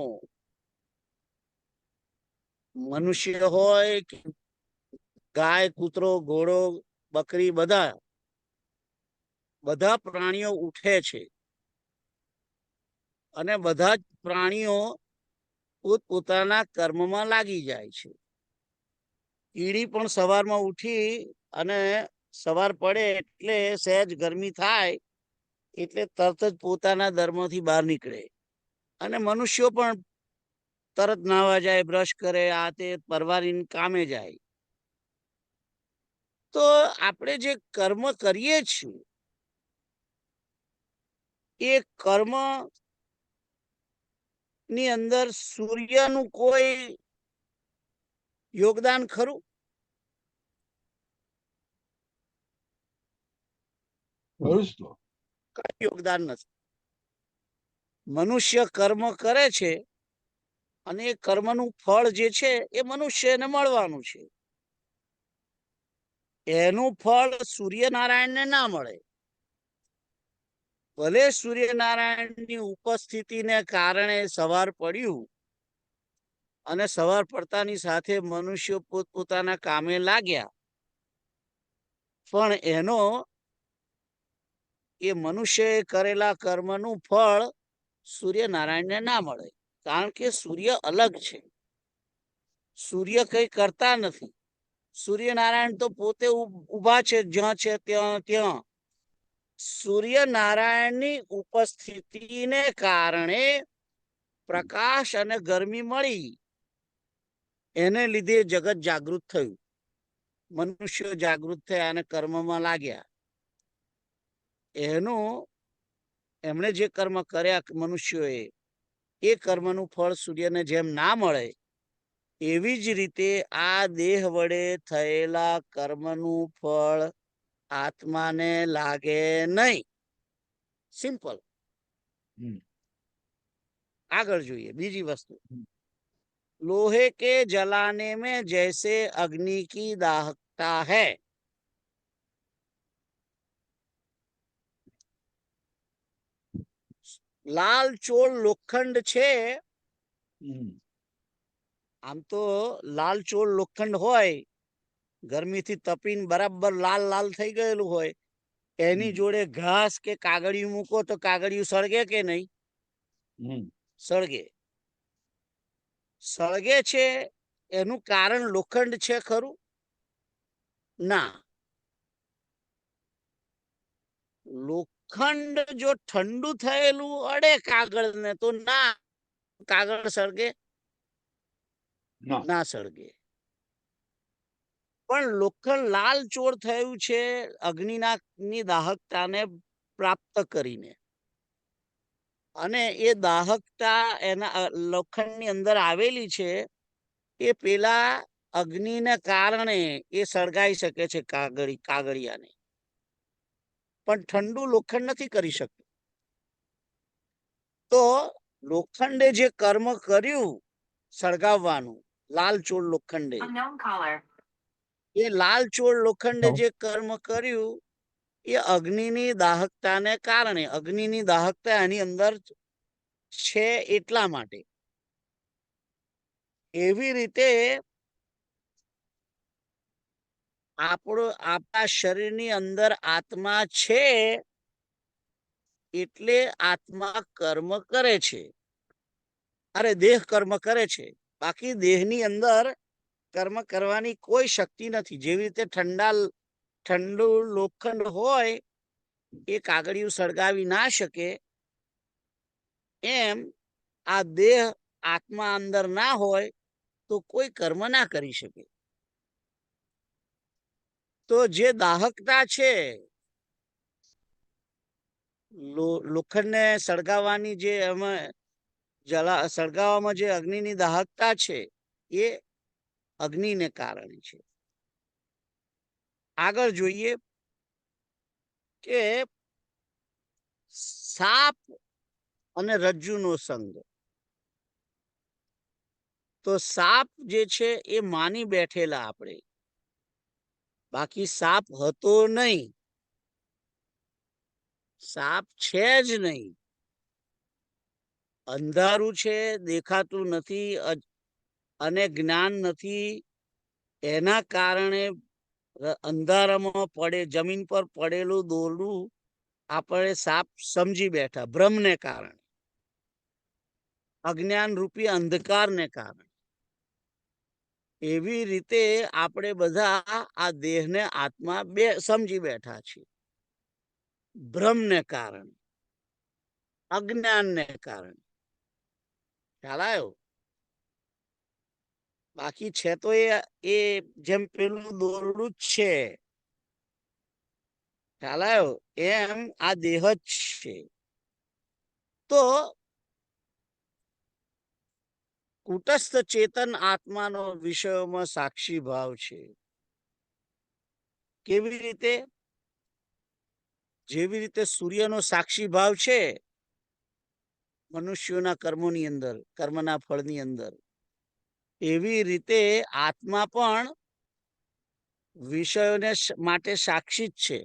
મનુષ્ય હોય કે ગાય, કૂતરો, ઘોડો, બકરી, બધા પ્રાણીઓ ઉઠે છે. અને બધા જ પ્રાણીઓ પોતપોતાના કર્મમાં લાગી જાય છે. કીડી પણ સવારમાં ઉઠી અને સવાર પડે એટલે સહેજ ગરમી થાય એટલે તરત જ પોતાના ધર્મથી બહાર નીકળે. અને મનુષ્યો પણ તરત નાવા જાય, બ્રશ કરે, આ તે પરવારીને કામે જાય. તો આપણે જે કર્મ કરીએ છીએ એ કર્મ ની અંદર સૂર્યનું કોઈ યોગદાન ખરું? કઈ યોગદાન નથી. મનુષ્ય કર્મ કરે છે અને એ કર્મનું ફળ જે છે એ મનુષ્યને મળવાનું છે. એનું ફળ સૂર્યનારાયણને ના મળે. ભલે સૂર્યનારાયણની ઉપસ્થિતિને કારણે સવાર પડ્યું અને સવાર પડતાની સાથે મનુષ્યો પોતપોતાના કામે લાગ્યા, પણ એનો એ મનુષ્યએ કરેલા કર્મનું ફળ સૂર્યનારાયણને ના મળે. કારણ કે સૂર્ય અલગ છે. સૂર્ય કઈ કરતા નથી. સૂર્યનારાયણ તો પોતે ઊભા છે, જ્યાં છે ત્યાં. સૂર્યનારાયણની ઉપસ્થિતિને કારણે પ્રકાશ અને ગરમી મળી, એને લીધે જગત જાગૃત થયું. મનુષ્યો જાગૃત થયા અને કર્મમાં લાગ્યા. એનું એમણે જે કર્મ કર્યા મનુષ્યોએ, એ કર્મનું ફળ સૂર્યને જેમ ના મળે, એવી જ રીતે આ દેહ વડે થયેલા કર્મનું ફળ આત્માને લાગે નહીં. સિમ્પલ. આગળ જોઈએ બીજી વસ્તુ. लोहे के जलाने में जैसे अग्नि की दाहकता है, લાલ ચોળ લોખંડ છે. આમ તો લાલ ચોળ લોખંડ હોય, ગરમીથી તપીને બરાબર લાલ લાલ થઈ ગયેલું હોય, એની જોડે ઘાસ કે કાગળિયું મૂકો તો કાગળિયું સળગે કે નહીં? સળગે. સળગે છે એનું કારણ લોખંડ છે ખરું? ના. લોખંડ જો ઠંડુ થયેલું અડે કાગળને તો ના કાગળ સળગે? ના સળગે. પણ લોખંડ લાલ ચોળ થયું છે અગ્નિની દાહકતાને પ્રાપ્ત કરીને, અને એ દાહકતા એના લોખંડની અંદર આવેલી છે. એ પેલા અગ્નિને કારણે એ સળગાઈ શકે છે કાગળિયાને, પણ ઠંડુ લોખંડ નથી કરી શકતું. તો લોખંડે જે કર્મ કર્યું સળગાવવાનું, લાલ ચોળ લોખંડે, એ લાલ ચોળ લોખંડે જે કર્મ કર્યું એ અગ્નિની દાહકતાને કારણે, અગ્નિની દાહકતા એની અંદર છે એટલા માટે. એવી રીતે આપણા શરીરની અંદર આત્મા છે એટલે આત્મા કર્મ કરે છે. અરે દેહ કર્મ કરે છે, બાકી દેહની અંદર કર્મ કરવાની કોઈ શક્તિ નથી. જેવી રીતે ઠંડુ લોખંડ હોય એ કાગળિયું સળગાવી ના શકે, એમ આ દેહ આત્મા અંદર ના હોય તો કોઈ કર્મ ના કરી શકે. તો જે દાહકતા છે, લોખંડને સળગાવવાની જે સળગાવવામાં જે અગ્નિની દાહકતા છે, એ અગ્નિને કારણે છે. આગળ જોઈએ કે સાપ અને રજ્જુનો સંગ. તો સાપ જે છે એ માની બેઠેલા આપણે, બાકી સાપ હતો નહીં. સાપ છે જ નહીં. અંધારું છે, દેખાતું નથી, અને જ્ઞાન નથી. એના કારણે અંધારામાં જમીન પર પડેલું દોરડું આપણે સાપ સમજી બેઠા, ભ્રમને કારણે, અજ્ઞાન રૂપી અંધકારને કારણે. એવી રીતે આપણે બધા આ દેહને આત્મા સમજી બેઠા છીએ, ભ્રમને કારણે, અજ્ઞાનને કારણે. ખ્યાલ આવ્યો? બાકી છે તો એ જેમ પેલું દોરડું જ છે, ખ્યાલ આવ્યો? એમ આ દેહ જ છે. તો કુટસ્થ ચેતન આત્માનો વિષયોમાં સાક્ષી ભાવ છે. કેવી રીતે? જેવી રીતે સૂર્યનો સાક્ષી ભાવ છે મનુષ્યોના કર્મોની અંદર, કર્મના ફળની અંદર, એવી રીતે આત્મા પણ વિષયોને માટે સાક્ષી જ છે.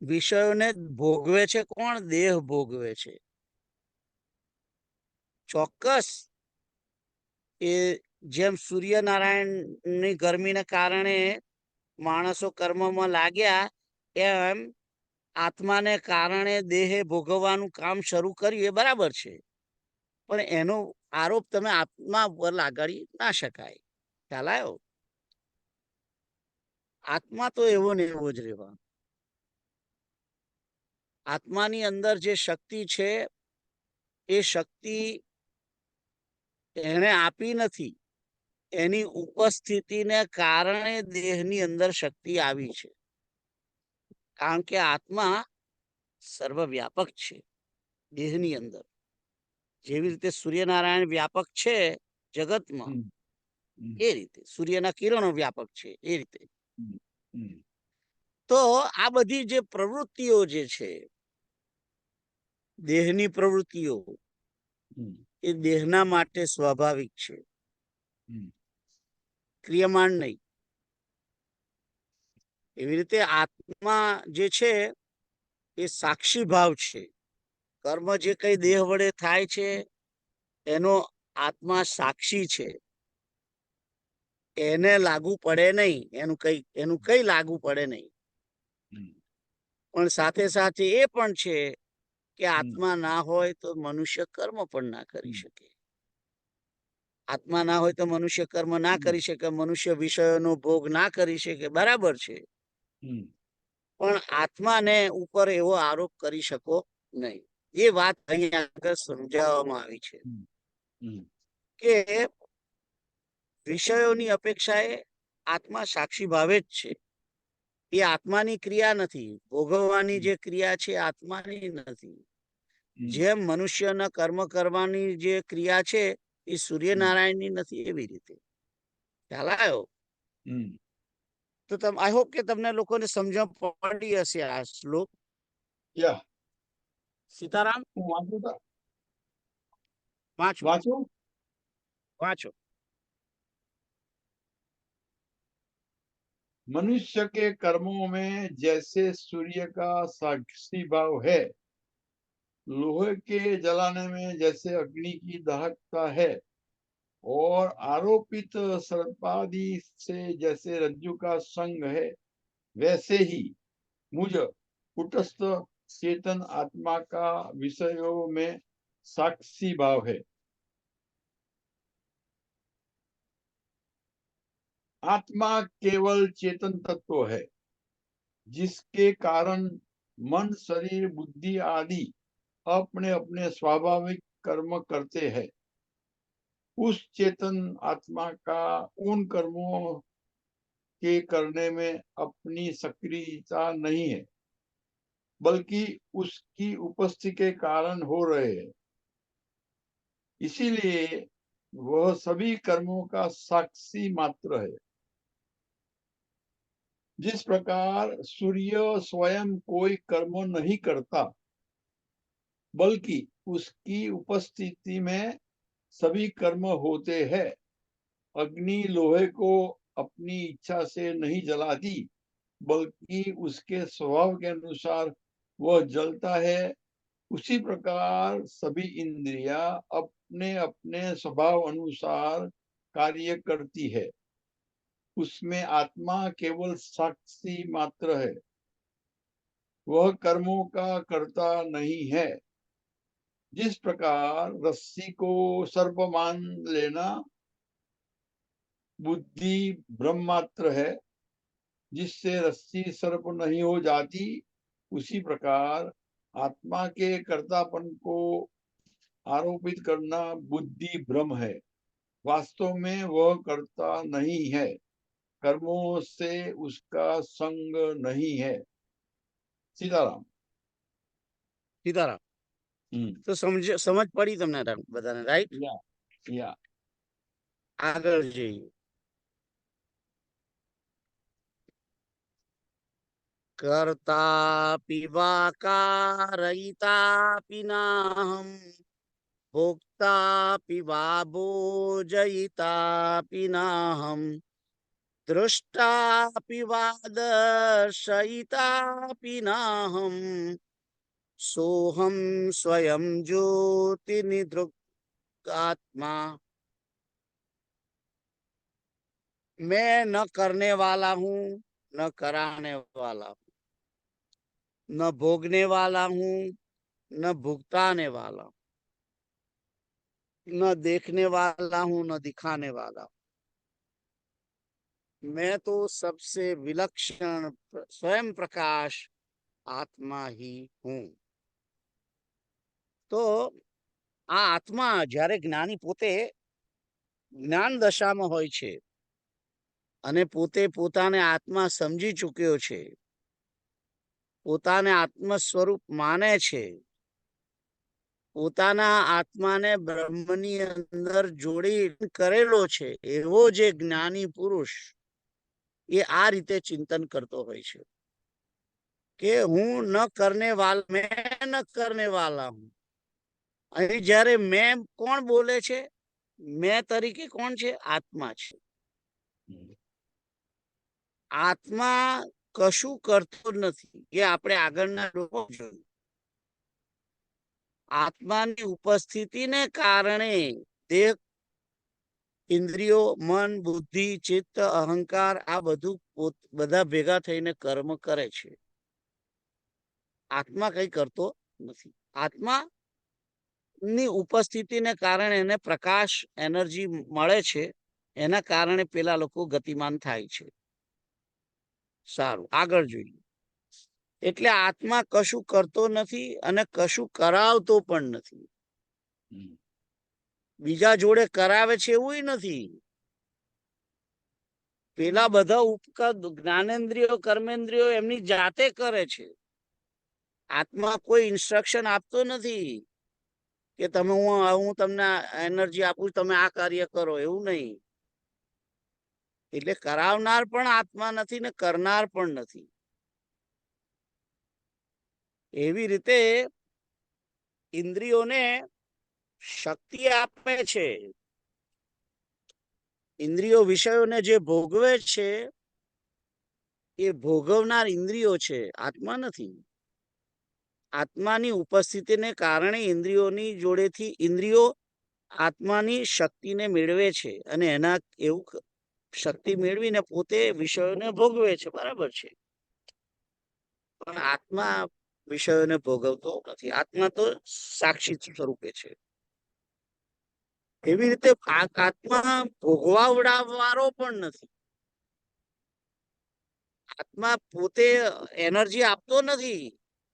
વિષયોને ભોગવે છે કોણ? દેહ ભોગવે છે. ચોક્કસ એ જેમ સૂર્યનારાયણની ગરમીને કારણે માણસો કર્મમાં લાગ્યા, એમ આત્માને કારણે દેહે ભોગવવાનું કામ શરૂ કર્યું, એ બરાબર છે. પણ એનો આરોપ તમે આત્મા પર લાગાડી ના શકાય. ખ્યાલ આવ્યો? આત્મા તો એવો ને એવો જ રહેવાનો. આત્માની અંદર જે શક્તિ છે એ શક્તિ એને આપી નથી, એની ઉપસ્થિતિને કારણે દેહની અંદર શક્તિ આવી છે. કારણ કે આત્મા સર્વવ્યાપક છે દેહની અંદર. જેવી રીતે સૂર્યનારાયણ વ્યાપક છે જગતમાં, હમ, હમ, એ રીતે સૂર્યના કિરણો વ્યાપક છે એ રીતે. હમ, હમ, તો આ બધી જે પ્રવૃત્તિઓ જે છે, દેહની પ્રવૃત્તિઓ, હમ, એ દેહના માટે સ્વાભાવિક છે, હમ, ક્રિયમાણ નહીં. એવી રીતે આત્મા જે છે એ સાક્ષી ભાવ છે. કર્મ જે કઈ દેહ વડે થાય છે એનો આત્મા સાક્ષી છે. એને લાગુ પડે નહીં, એનું કઈ લાગુ પડે નહીં. હમ, પણ સાથે સાથે એ પણ છે કે હમ, આત્મા ના હોય તો મનુષ્ય કર્મ પણ ના કરી હમ, શકે. આત્મા ના હોય તો મનુષ્ય કર્મ ના હમ, કરી શકે, મનુષ્ય વિષયોનો ભોગ ના કરી શકે, બરાબર છે. હમ, પણ આત્માને ઉપર એવો આરોપ કરી શકો નહીં. એ વાત અહીંયા આગળ સમજાવવામાં આવી છે હમ, હમ, કે વિષયોની અપેક્ષાએ આત્મા સાક્ષી ભાવે જ છે. એ આત્માની ક્રિયા નથી. ભોગવવાની જે ક્રિયા છે આત્માની નથી. હમ, જેમ મનુષ્યના કર્મ કરવાની જે ક્રિયા છે એ સૂર્યનારાયણની નથી, એવી રીતે. ખ્યાલ આવ્યો? હમ. તો આઈ હોપ કે તમને લોકોને સમજણ પડી હશે આ શ્લોક. યા સીતારામ, હું વાંચું તો વાંચો વાંચું વાંચો. मनुष्य के कर्मों में जैसे सूर्य का साक्षी भाव है, लोहे के जलाने में जैसे अग्नि की दहकता है, और आरोपित सर्पादि से जैसे रज्जु का संग है, वैसे ही मुझ कुटस्थ चेतन आत्मा का विषयों में साक्षी भाव है। आत्मा केवल चेतन तत्व है, जिसके कारण मन, शरीर, बुद्धि आदि अपने अपने स्वाभाविक कर्म करते हैं। उस चेतन आत्मा का उन कर्मों के करने में अपनी सक्रियता नहीं है, बल्कि उसकी उपस्थिति के कारण हो रहे हैं। इसीलिए वह सभी कर्मों का साक्षी मात्र है। जिस प्रकार सूर्य स्वयं कोई कर्म नहीं करता, बल्कि उसकी उपस्थिति में सभी कर्म होते हैं, अग्नि लोहे को अपनी इच्छा से नहीं जलाती, बल्कि उसके स्वभाव के अनुसार वह जलता है, उसी प्रकार सभी इंद्रियां अपने अपने स्वभाव अनुसार कार्य करती है। उसमें आत्मा केवल साक्षी मात्र है, वह कर्मों का कर्ता नहीं है। जिस प्रकार रस्सी को सर्प मान लेना बुद्धि ब्रह्म मात्र है, जिससे रस्सी सर्प नहीं हो जाती, उसी प्रकार आत्मा के कर्तापन को आरोपित करना बुद्धि भ्रम है। वास्तव में वह कर्ता नहीं है, कर्मों से उसका संग नहीं है। सीताराम। સીતારામ. તો સમજ પડી તમને બધાને, રાઈટ? या या આગળ જઈએ. કર્તાપિ વા કારયિતાપિ નાહં, ભોક્તાપિ વા ભોજયિતાપિ નાહં, દ્રષ્ટાપિ વા દર્શયિતાપિ નાહં, सोहम स्वयं ज्योति निदृक आत्मा. मैं न करने वाला हूँ, न कराने वाला हूँ, न भोगने वाला हूँ, न भुगताने वाला हूँ, न देखने वाला हूँ, न दिखाने वाला हूँ. मैं तो सबसे विलक्षण स्वयं प्रकाश आत्मा ही हूँ. तो આ આત્મા જ્યારે જ્ઞાની પોતે જ્ઞાન દશામાં હોય છે અને પોતે પોતાને આત્મા સમજી ચૂક્યો છે, પોતાને આત્મ સ્વરૂપ માને છે, પોતાના આત્માને બ્રહ્મની અંદર જોડી કરેલો છે, એવો જે જ્ઞાની પુરુષ એ આ રીતે ચિંતન કરતો હોય છે કે હું ન કરને વાલા, મેં ન કરને વાલા હું. અહીં જ્યારે મેં કોણ બોલે છે? મેં તરીકે કોણ છે? આત્મા છે. આત્મા કશું કરતો નથી, એ આપણે આગળના લોકો જોયું. આત્માની ઉપસ્થિતિને કારણે દેહ, ઇન્દ્રિયો, મન, બુદ્ધિ, ચિત્ત, અહંકાર આ બધું બધા ભેગા થઈને કર્મ કરે છે. આત્મા કઈ કરતો નથી. આત્મા ની ઉપસ્થિતિને કારણે એને પ્રકાશ, એનર્જી મળે છે, એના કારણે પેલા લોકો ગતિમાન થાય છે. સારું, આગળ જોઈએ. એટલે આત્મા કશું કરતો નથી અને કશું કરાવતો પણ નથી. બીજા જોડે કરાવે છે એવું નથી. પેલા બધા ઉપકાર જ્ઞાનેન્દ્રિયો, કર્મેન્દ્રિયો એમની જાતે કરે છે. આત્મા કોઈ ઇન્સ્ટ્રક્શન આપતો નથી કે તમે હું તમને એનર્જી આપું, તમે આ કાર્ય કરો, એવું નહીં. એટલે કરાવનાર પણ આત્મા નથી ને કરનાર પણ નથી. એવી રીતે ઇન્દ્રિયોને શક્તિ આપે છે. ઇન્દ્રિયો વિષયોને જે ભોગવે છે એ ભોગવનાર ઇન્દ્રિયો છે, આત્મા નથી. આત્માની ઉપસ્થિતિને કારણે ઇન્દ્રિયોની જોડેથી ઇન્દ્રિયો આત્માની શક્તિને મેળવે છે અને એના એવું શક્તિ મેળવીને પોતે વિષયોને ભોગવે છે. બરાબર છે, પણ આત્મા વિષયોને ભોગવતો નથી. આત્મા તો સાક્ષી સ્વરૂપે છે. એવી રીતે આત્મા ભોગવાવડાવવાળો પણ નથી. આત્મા પોતે એનર્જી આપતો નથી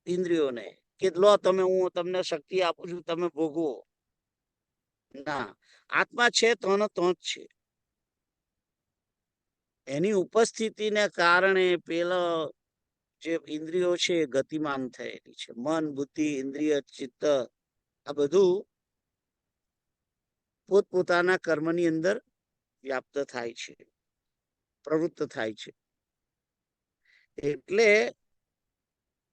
ઇન્દ્રિયોને કે લો તમે, હું તમને શક્તિ આપું છું, તમે ભોગવો. ના, આત્મા છે તો જ છે. એની ઉપસ્થિતિને કારણે પેલા જે ઇન્દ્રિયો છે એ ગતિમાન થયેલી છે. મન, બુદ્ધિ, ઇન્દ્રિય, ચિત્ત આ બધું પોતપોતાના કર્મની અંદર વ્યાપ્ત થાય છે, પ્રવૃત્ત થાય છે. એટલે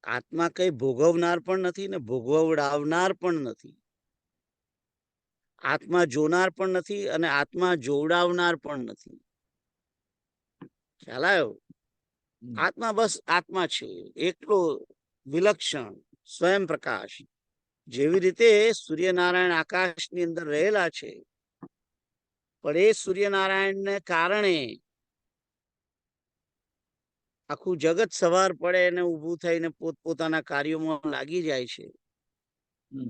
આત્મા કઈ ભોગવનાર પણ નથી ને ભોગવડાવનાર પણ નથી. આત્મા જોનાર પણ નથી અને આત્મા જોવડાવનાર પણ નથી. ખ્યાલ આવ્યો? આત્મા બસ આત્મા છે, એકલો વિલક્ષણ સ્વયં પ્રકાશ. જેવી રીતે સૂર્યનારાયણ આકાશની અંદર રહેલા છે, પણ એ સૂર્યનારાયણને કારણે આખું જગત સવાર પડે અને ઊભું થઈને પોતપોતાના કાર્યોમાં લાગી જાય છે.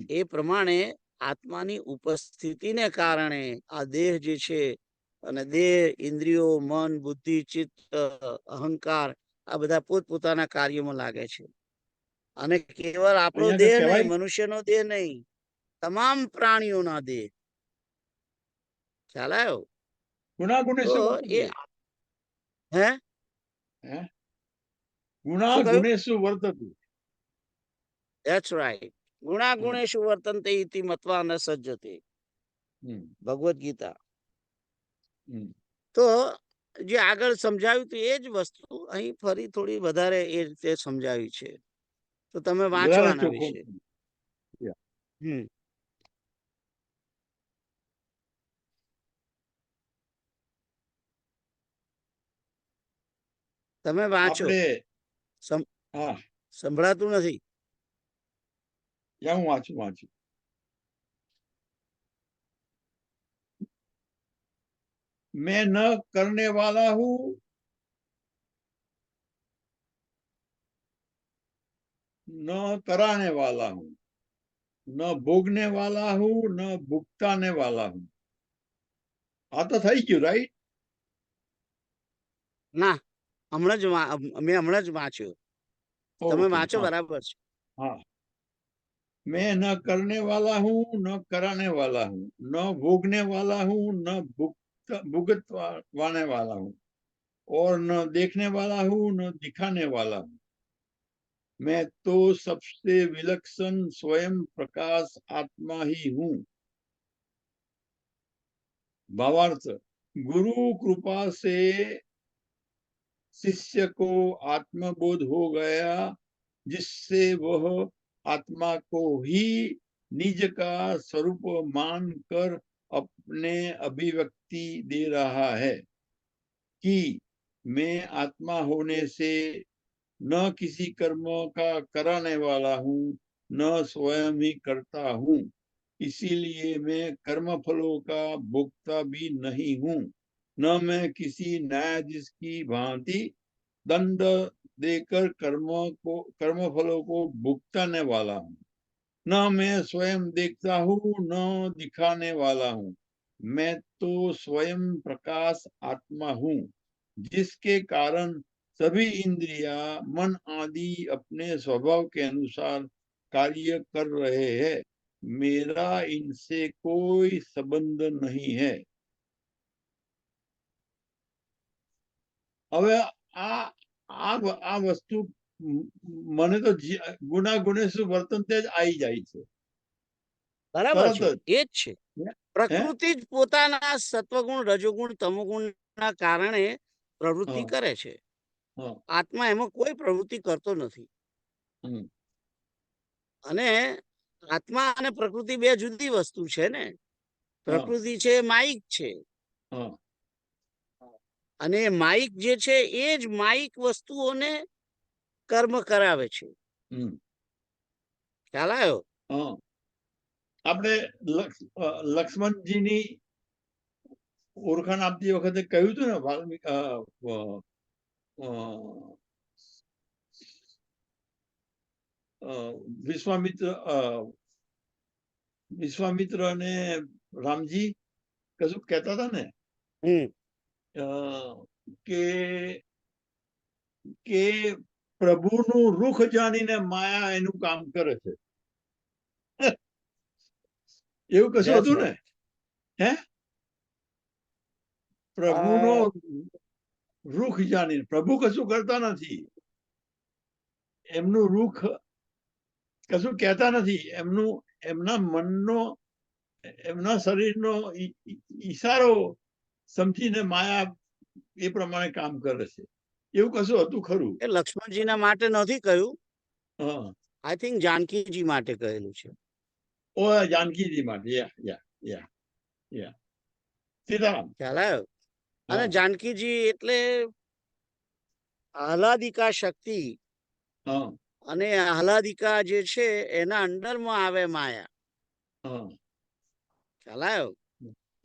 એ પ્રમાણે આત્માની ઉપસ્થિતિને કારણે આ દેહ જે છે અને દેહ, ઇન્દ્રિયો, મન, બુદ્ધિ, ચિત્ત, અહંકાર આ બધા પોતપોતાના કાર્યોમાં લાગે છે. અને કેવળ આપણો દેહ નહીં, મનુષ્યનો દેહ નહીં, તમામ પ્રાણીઓના દેહ. ખ્યાલ આવ્યો? ગુણાગુણે તો એ હે ગુણાગુણેષુ વર્તતે. That's right. ગુણાગુણેષુ વર્તન્તે ઇતિ મત્વા ન સજ્જતે. ભગવદ ગીતા. તો જે આગળ સમજાવ્યું હતું એ જ વસ્તુ અહીં ફરી થોડી વધારે એ રીતે સમજાવી છે. તો તમે વાંચવાના વિશે. તમે વાંચો. સંભળાતું નથી? હું વાંચું. मैं न करने वाला हूं, न कराने वाला हूं, न भोगने वाला हूं, न भुगताने वाला हूं. આ તો થઈ ગયું, રાઈટ? ના, મેં હમણાં જ વાંચ્યું. તમે વાંચો, બરાબર છે. हाँ, मैं न करने वाला हूं, न कराने वाला हूं, न भोगने वाला हूं, न भुगतवाने वाला हूँ और न देखने वाला हूँ न दिखाने वाला हूँ। मैं तो सबसे विलक्षण स्वयं प्रकाश आत्मा ही हूँ। भावार्थ, गुरु कृपा से शिष्य को आत्मबोध हो गया, जिससे वह आत्मा को ही निज का स्वरूप मानकर अपने अभिव्यक्ति दे रहा है कि मैं आत्मा होने से न किसी कर्म का कराने वाला हूँ, न स्वयं ही करता हूँ। इसीलिए मैं कर्म फलों का भोक्ता भी नहीं हूँ, न मैं किसी न्यायाधीश की भांति दंड देकर कर्म फलों को भुगताने वाला हूँ। न मैं स्वयं देखता हूँ न दिखाने वाला हूँ। मैं तो स्वयं प्रकाश आत्मा हूँ, जिसके कारण सभी इंद्रिया मन आदि अपने स्वभाव के अनुसार कार्य कर रहे हैं। मेरा इनसे कोई संबंध नहीं है। હવે આ વસ્તુ મને તો ગુના ગુનેશું વર્તન તે જ આવી જાય છે બરાબર તરત છે, જ એ જ છે. હે? પ્રકૃતિ જ પોતાના સત્વગુણ, રજોગુણ, તમોગુણના કારણે પ્રવૃત્તિ હા કરે છે. હા આત્મા એમાં કોઈ પ્રવૃત્તિ કરતો નથી. હમ, અને આત્મા અને પ્રકૃતિ બે જુદી વસ્તુ છે ને. હા પ્રકૃતિ છે એ માયિક છે, હા અને માયિક જે છે એ જ માયિક વસ્તુઓને કર્મ કરાવે છે. હમ ખ્યાલ આવ્યો? હા આપણે લક્ષ્મણજીની ઓળખાણ આપતી વખતે કહ્યું હતું ને વિશ્વામિત્ર વિશ્વામિત્ર અને રામજી કશું કહેતા હતા ને હમ કે કે પ્રભુનું રૂખ જાણીને માયા એનું કામ કરે છે એવું કશું That's હતું ને? right. હે, પ્રભુનો આ રૂખ જાણીને પ્રભુ કશું કરતા નથી, એમનું રૂખ કશું કહેતા નથી, એમનું એમના મનનો એમના શરીરનો ઈશારો સમજીને માયા એ પ્રમાણે કામ કરે છે. એવું કશું હતું ખરું? એ લક્ષ્મણજીના માટે નથી કહ્યું, હા, આઈ થિંક જાનકીજી માટે કહેલું છે. ઓ જાનકીજી માટે. યા યા યા યા સીતારામ. ખ્યાલ આવ્યો? અને હા જાનકીજી એટલે આહલાદિકા શક્તિ, હા અને આહલાદિકા જે છે એના અંડરમાં આવે માયા. હા ખ્યાલ આવ્યો?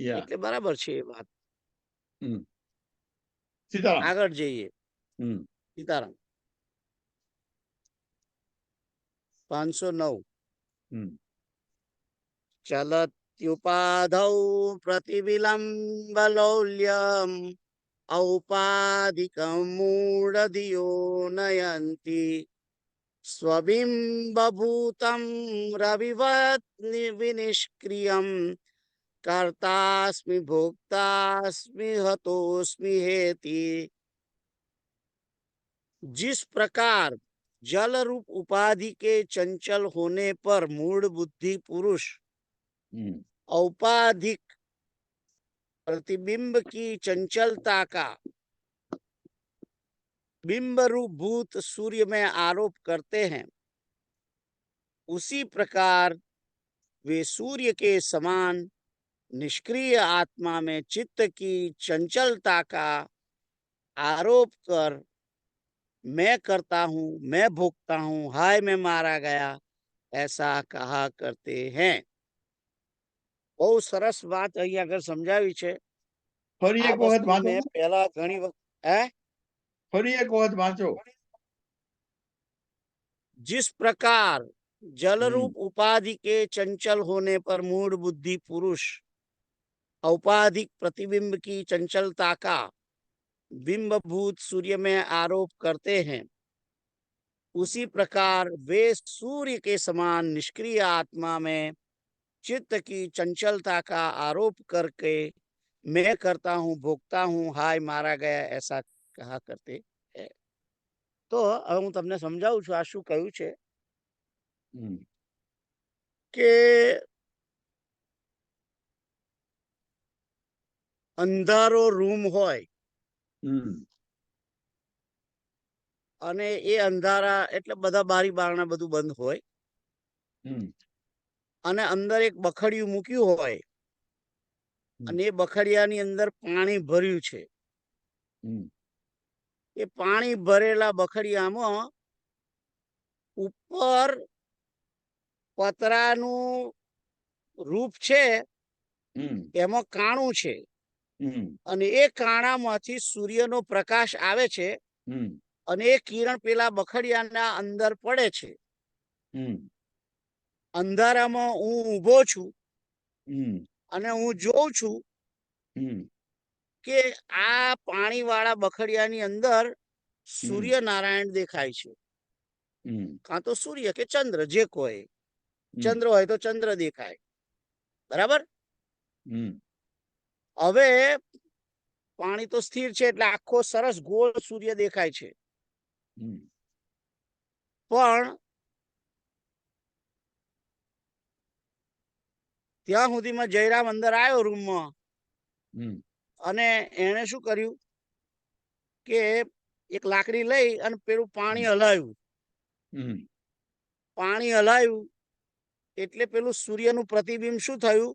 યા એટલે બરાબર છે એ વાત. હમ સીતારામ. આગળ જઈએ. હમ સીતારામ. 509. હમ ચલત્યુપાધૌ પ્રતિવિલંબ લૌલ્યમ ઔપાધિકમ મૂઢધિયો નયંતિ સ્વબિંબભૂતમ રવિવત વિનિષ્ક્રિયમ कर्तास्मि भोक्तास्मि हतोस्मि हेति. जिस प्रकार जल रूप उपाधि के चंचल होने पर मूढ़ बुद्धि पुरुष હમ औपाधिक प्रतिबिंब की चंचलता का बिंब रूप भूत सूर्य में आरोप करते हैं, उसी प्रकार वे सूर्य के समान निष्क्रिय आत्मा में चित्त की चंचलता का आरोप कर मैं करता हूं, मैं भोगता हूं, हाय मैं मारा गया, ऐसा कहा करते हैं. બહુ સરસ વાત અહીં આગળ સમજાવી છે. ફરી આ એક વખત વસ્તુ વાંચો, મેં પહેલા ઘણી વખત ફરી એક વખત વાંચો. जिस प्रकार जल હમ रूप उपाधि के चंचल होने पर मूढ़ बुद्धि पुरुष औपाधिक प्रतिबिंब की चंचलता का बिंबभूत सूर्य में आरोप करते हैं, उसी प्रकार वे सूर्य के समान निष्क्रिय आत्मा में चित्त की चंचलता का आरोप करके मैं करता हूँ, भोगता हूँ, हाय मारा गया ऐसा कहा करते हैं। તો હવે હું તમને સમજાવું છું આ શું કહ્યું છે हम्म કે અંધારો રૂમ હોય हम्म અને એ અંધારા એટલે બધા બારી બારણા બધું બંધ હોય हम्म અને અંદર એક બખડિયું મૂક્યું હોય અને એ બખડિયાની અંદર પાણી ભર્યું છે. हम्म એ પાણી ભરેલા બખડિયામાં ઉપર પતરાનું રૂપ છે, हम्म એમાં કાણું છે हम्म અને એ કાણામાંથી સૂર્યનો પ્રકાશ આવે છે हम्म અને એ કિરણ પેલા બખડિયાના અંદર પડે છે. हम्म અંધારામાં હું ઊભો છું हम्म અને હું જોઉં છું हम्म કે આ પાણીવાળા બખડિયાની અંદર સૂર્યનારાયણ દેખાય છે, हम्म કાં તો સૂર્ય કે ચંદ્ર જે કોઈ. हम्म ચંદ્ર હોય તો ચંદ્ર દેખાય, બરાબર. हम्म હવે પાણી તો સ્થિર છે એટલે આખો સરસ ગોળ સૂર્ય દેખાય છે, हम्म પણ ત્યાં સુધીમાં જયરામ અંદર આવ્યો રૂમમાં हम्म અને એણે શું કર્યું કે એક લાકડી લઈ અને પેલું પાણી હલાવ્યું. हम्म પાણી હલાવ્યું એટલે પેલું સૂર્યનું પ્રતિબિંબ શું થયું,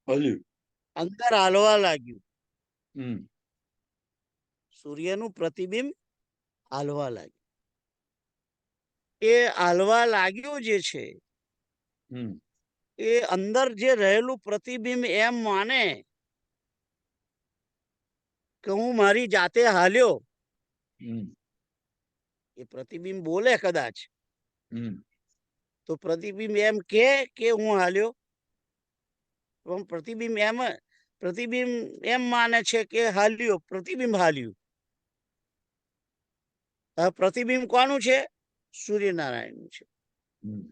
हल्यू અંદર હાલવા લાગ્યું. हम्म સૂર્યનું પ્રતિબિંબ હાલવા લાગ્યું. એ હાલવા લાગ્યું જે છે हम्म એ અંદર જે રહેલું પ્રતિબિંબ એમ માને કે હું મારી જાતે હાલ્યો. हम्म એ પ્રતિબિંબ બોલે કદાચ हम्म તો પ્રતિબિંબ એમ કે હું હાલ્યો, પણ પ્રતિબિંબ એમ માને છે કે હાલ્યો, પ્રતિબિંબ હાલ્યું. હવે પ્રતિબિંબ કોનું છે? સૂર્યનારાયણનું છે. हम्म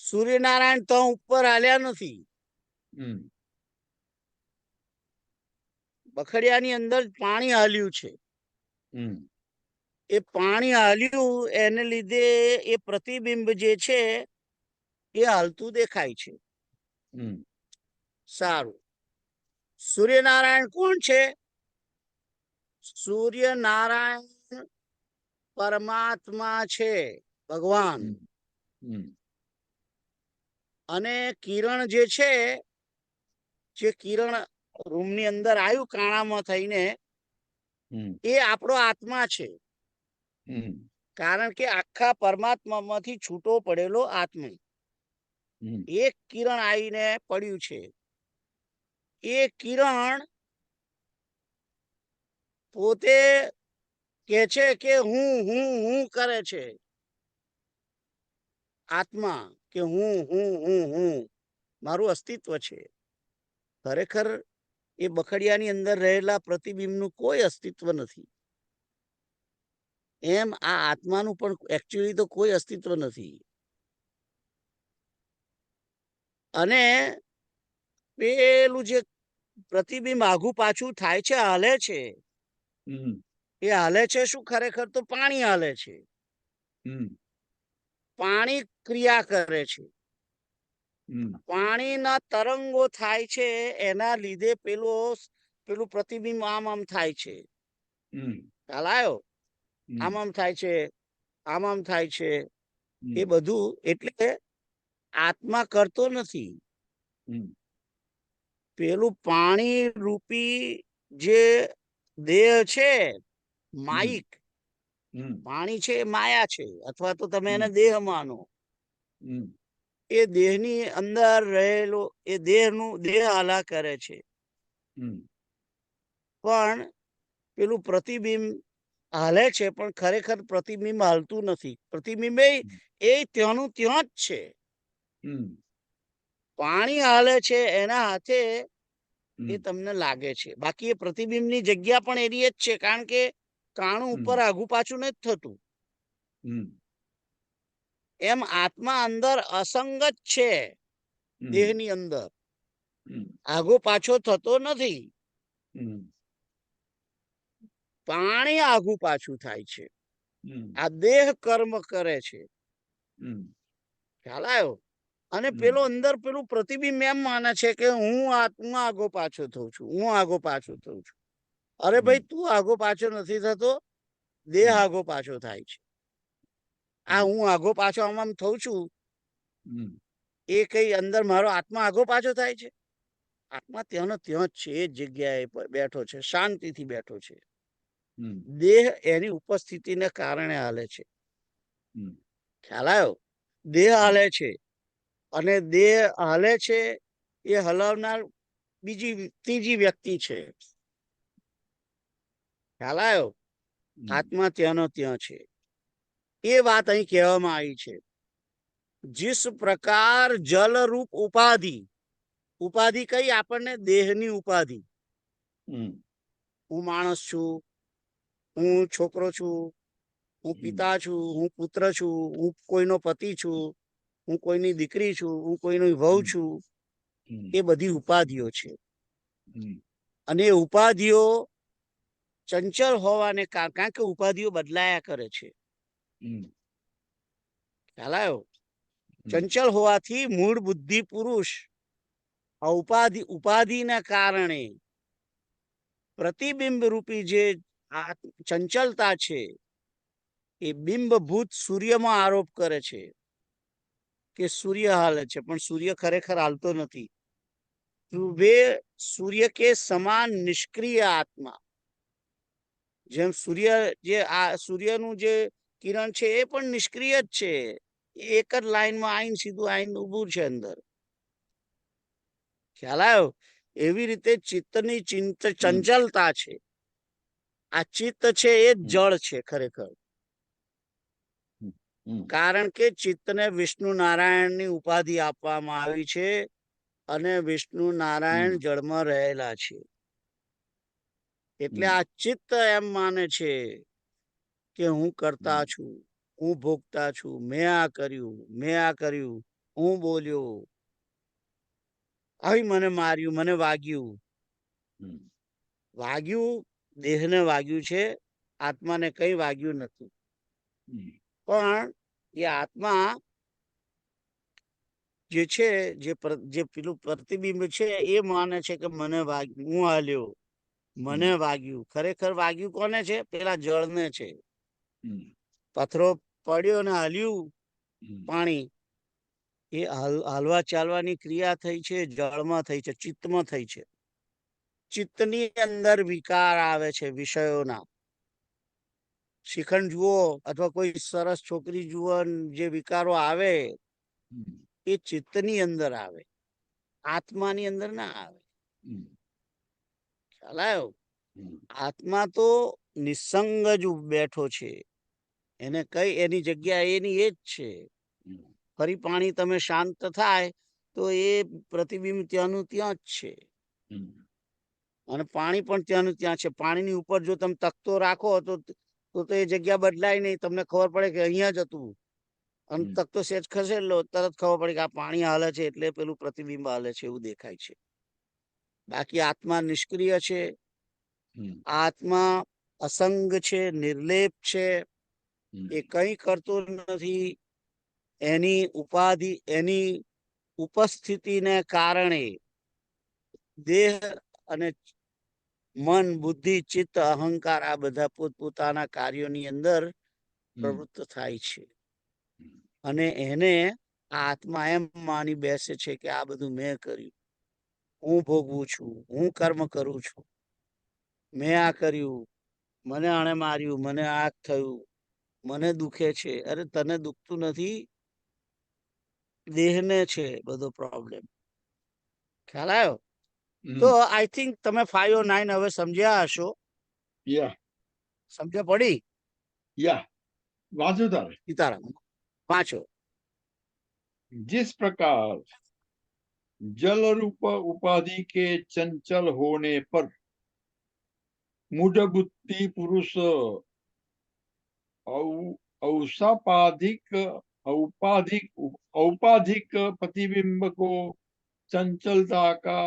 સૂર્યનારાયણ તો ઉપર હાલ્યા નથી, हम्म બખડિયાની અંદર પાણી હાલ્યું છે. हम्म એ પાણી હાલ્યું એને લીધે એ પ્રતિબિંબ જે છે એ હાલતું દેખાય છે. हम्म સારું, સૂર્યનારાયણ કોણ છે? સૂર્યનારાયણ પરમાત્મા છે, ભગવાન. हम्म અને કિરણ જે છે, જે કિરણ રૂમની અંદર આવ્યું કાણામાં થઈને, हम्म એ આપણો આત્મા છે. हम्म કારણ કે આખા પરમાત્મામાંથી છૂટો પડેલો આત્મા हम्म એક કિરણ આવીને પડ્યું છે. એ કિરણ પોતે કે છે કે હું કરે છે. આત્મા કે હું મારું અસ્તિત્વ છે. ખરેખર એ બખડિયાની અંદર રહેલા પ્રતિબિંબનું કોઈ અસ્તિત્વ નથી. એમ આ આત્માનું પણ એકચ્યુઅલી તો કોઈ અસ્તિત્વ નથી. અને પેલું જે પ્રતિબિંબ આઘું પાછું થાય છે, હાલે છે, हम्म એ હાલે છે શું? ખરેખર તો પાણી હાલે છે. हम्म પાણી ક્રિયા કરે છે. हम्म પાણીના તરંગો થાય છે, એના લીધે પેલું પ્રતિબિંબ આમ થાય છે. हम्म ખ્યાલ આવ્યો? આમ થાય છે, આમ થાય છે. એ બધું એટલે આત્મા કરતો નથી. પેલું પાણી રૂપી જે દેહ છે, માયિક પાણી છે, માયા છે, અથવા તો તમે એને દેહ માનો. એ દેહની અંદર રહેલો એ દેહ હાલા કરે છે. પણ પેલું પ્રતિબિંબ હાલે છે, પણ ખરેખર પ્રતિબિંબ હાલતું નથી. પ્રતિબિંબ એ ત્યાંનું ત્યાં જ છે. પાણી હાલે છે એના હાથે એ તમને લાગે છે, બાકી એ પ્રતિબિંબની જગ્યા પણ એની જ છે, કારણ કે કાણું ઉપર આઘું પાછું નથી થતું. એમ આત્મા અંદર અસંગત છે દેહની અંદર. હમ, આગો પાછો થતો નથી. હમ, પાણી આગું પાછું થાય છે. હમ, આ દેહ કર્મ કરે છે. હમ, ખ્યાલ આવ્યો? અને હમ, પેલો અંદર પેલું પ્રતિબિંબ એમ માને છે કે હું આગો પાછો થઉં છું, હું આગો પાછો થઉં છું. અરે હમ, ભાઈ, તું આગો પાછો નથી થતો, દેહ હમ, આગો પાછો થાય છે. આ હમ, હું આગો પાછો આમ થઉં છું, હમ, એ કઈ અંદર મારો આત્મા આગો પાછો થાય છે? આત્મા ત્યાંનો ત્યાં જ છે, એ જ જગ્યાએ બેઠો છે, શાંતિથી બેઠો છે. હમ, દેહ એની ઉપસ્થિતિને કારણે હાલે છે. હમ, ખ્યાલ આવ્યો? દેહ હમ, હાલે છે, અને દેહ હાલે છે એ હલાવનાર ત્રીજી વ્યક્તિ છે. ખ્યાલ આવ્યો? હમ, આત્મા ત્યાંનો ત્યાં છે. એ વાત અહીં કહેવામાં આવી છે. जिस प्रकार जल रूप उपाधि, ઉપાધિ કઈ? આપણને દેહની ઉપાધિ. હમ, હું માણસ છું, હું છોકરો છું, હું પિતા છું, હું પુત્ર છું, હું કોઈનો પતિ છું, હું કોઈની દીકરી છું, હું કોઈની વહુ છું. હમ, એ બધી ઉપાધિઓ છે. હમ, અને એ ઉપાધિઓ ચંચળ હોવાને કારણ કે ઉપાધિઓ બદલાયા કરે છે. હમ, ખ્યાલ આવ્યો? હમ, ચંચળ હોવાથી મૂળ બુદ્ધિ પુરુષ આ ઉપાધિના કારણે પ્રતિબિંબ રૂપી જે ચંચલતા છે, એ બિંબભૂત સૂર્યમાં આરોપ કરે છે કે સૂર્ય હાલે છે, પણ સૂર્ય ખરેખર હાલતો નથી. વે સૂર્ય કે સમાન નિષ્ક્રિય આત્મા. જેમ સૂર્યનું જે કિરણ છે એ પણ નિષ્ક્રિય જ છે. એક જ લાઈનમાં આઈને સીધું આઈને ઉભું છે અંદર. ખ્યાલ આવ્યો? એવી રીતે ચિત્તની ચંચલતા છે. આ ચિત્ત છે એ જળ છે ખરેખર. કારણ કે ચિત્તને વિષ્ણુ નારાયણની ઉપાધિ આપવામાં આવી છે, અને વિષ્ણુ નારાયણ જળમાં રહેલા છે. એટલે આ ચિત્ત એમ માને છે કે હું કરતા છું, હું ભોગતા છું, મેં આ કર્યું, મેં આ કર્યું, હું બોલ્યો, આવી મને માર્યું, મને વાગ્યું. વાગ્યું દેહને વાગ્યું છે, આત્માને કઈ વાગ્યું નથી. પણ એ આત્મા જે છે, જે પેલું પ્રતિબિંબ છે, એ માને છે કે મને વાગ્યું, હું હાલ્યો, મને વાગ્યું. ખરેખર વાગ્યું કોને છે? પેલા જળને છે. પથરો પડ્યો ને હાલ્યું પાણી, એ હાલવા ચાલવાની ક્રિયા થઈ છે, જળમાં થઈ છે, ચિત્તમાં થઈ છે. ચિત્તની અંદર વિકાર આવે છે વિષયોના. શિખંડ જુઓ અથવા કોઈ સરસ છોકરી જુઓ, જે વિકારો આવે એ ચિત્તની અંદર આવે, આત્માની અંદર ના આવે. ખ્યાલ આવ્યો? આત્મા તો નિસંગ જ બેઠો છે. એને કઈ એની જગ્યા એની એ જ છે. ફરી પાણી તમે શાંત થાય તો એ પ્રતિબિંબ ત્યાંનું ત્યાં જ છે, અને પાણી પણ ત્યાંનું ત્યાં છે. પાણીની ઉપર જો તમે તખતો રાખો તો એ જગ્યા બદલાય નહીં. તમને ખબર પડે કે અહીંયા જ હતું, અને તખતો સેજ ખસેડલો, તરત ખબર પડે કે આ પાણી હાલે છે એટલે પેલું પ્રતિબિંબ હાલે છે એવું દેખાય છે. બાકી આત્મા નિષ્ક્રિય છે, આત્મા અસંગ છે, નિર્લેપ છે. એ કઈ કરતો નથી. એની ઉપસ્થિતિને કારણે દેહ અને મન, બુદ્ધિ, ચિત્ત, અહંકાર આ બધા પોતપોતાના કાર્યોની અંદર પ્રવૃત્ત થાય છે. અને એને આત્મા એમ માની બેસે છે કે આ બધું મેં કર્યું, હું ભોગવું છું, હું કર્મ કરું છું, મેં આ કર્યું, મને આણે માર્યું, મને આ થયું, મને દુખે છે. અરે તને દુખતું નથી, દેહને છે બધો પ્રોબ્લેમ. ખ્યાલ આવ્યો? તો આઈ થિંક તમે 5 or 9 હવે સમજ્યા હશો. સમજ પડી? वासु तारे સીતારામ વાંચો. जिस प्रकार जल रूप उपाधि के चंचल होने पर मूढ़ बुद्धि पुरुष औपाधिक औपाधिक औपाधिक प्रतिबिंब को चंचलता का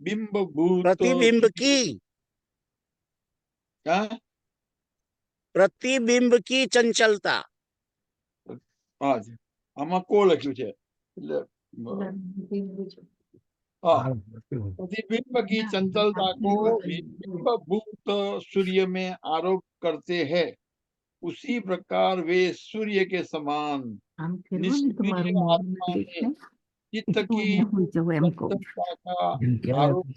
बिंब भूत प्रतिबिंब की हाँ प्रतिबिंब की चंचलता हाँ जी આમાં કો લખ્યું છે એટલે हाँ प्रतिबिंब की चंचलता को बिंब भूत सूर्य में आरोप करते हैं उसी प्रकार वे सूर्य के समान આમ ફેરવો ને निष्क्रिय તમારું મોઢું आत्मा નથી में દેખાય चित्त એટલું की અહીંયા હોઈ જવું એમ કહું છું. चंचलता का आरोप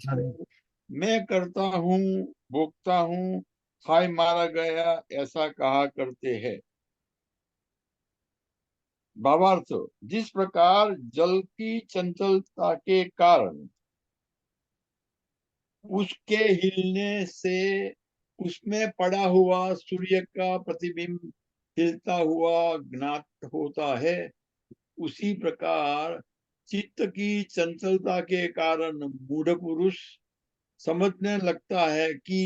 मैं करता हूँ भोगता हूँ हाय मारा गया ऐसा कहा करते हैं भावार्थ जिस प्रकार जल की चंचलता के कारण उसके हिलने से उसमें पड़ा हुआ सूर्य का प्रतिबिंब हिलता हुआ ज्ञात होता है उसी प्रकार चित्त की चंचलता के कारण मूढ़ पुरुष समझने लगता है कि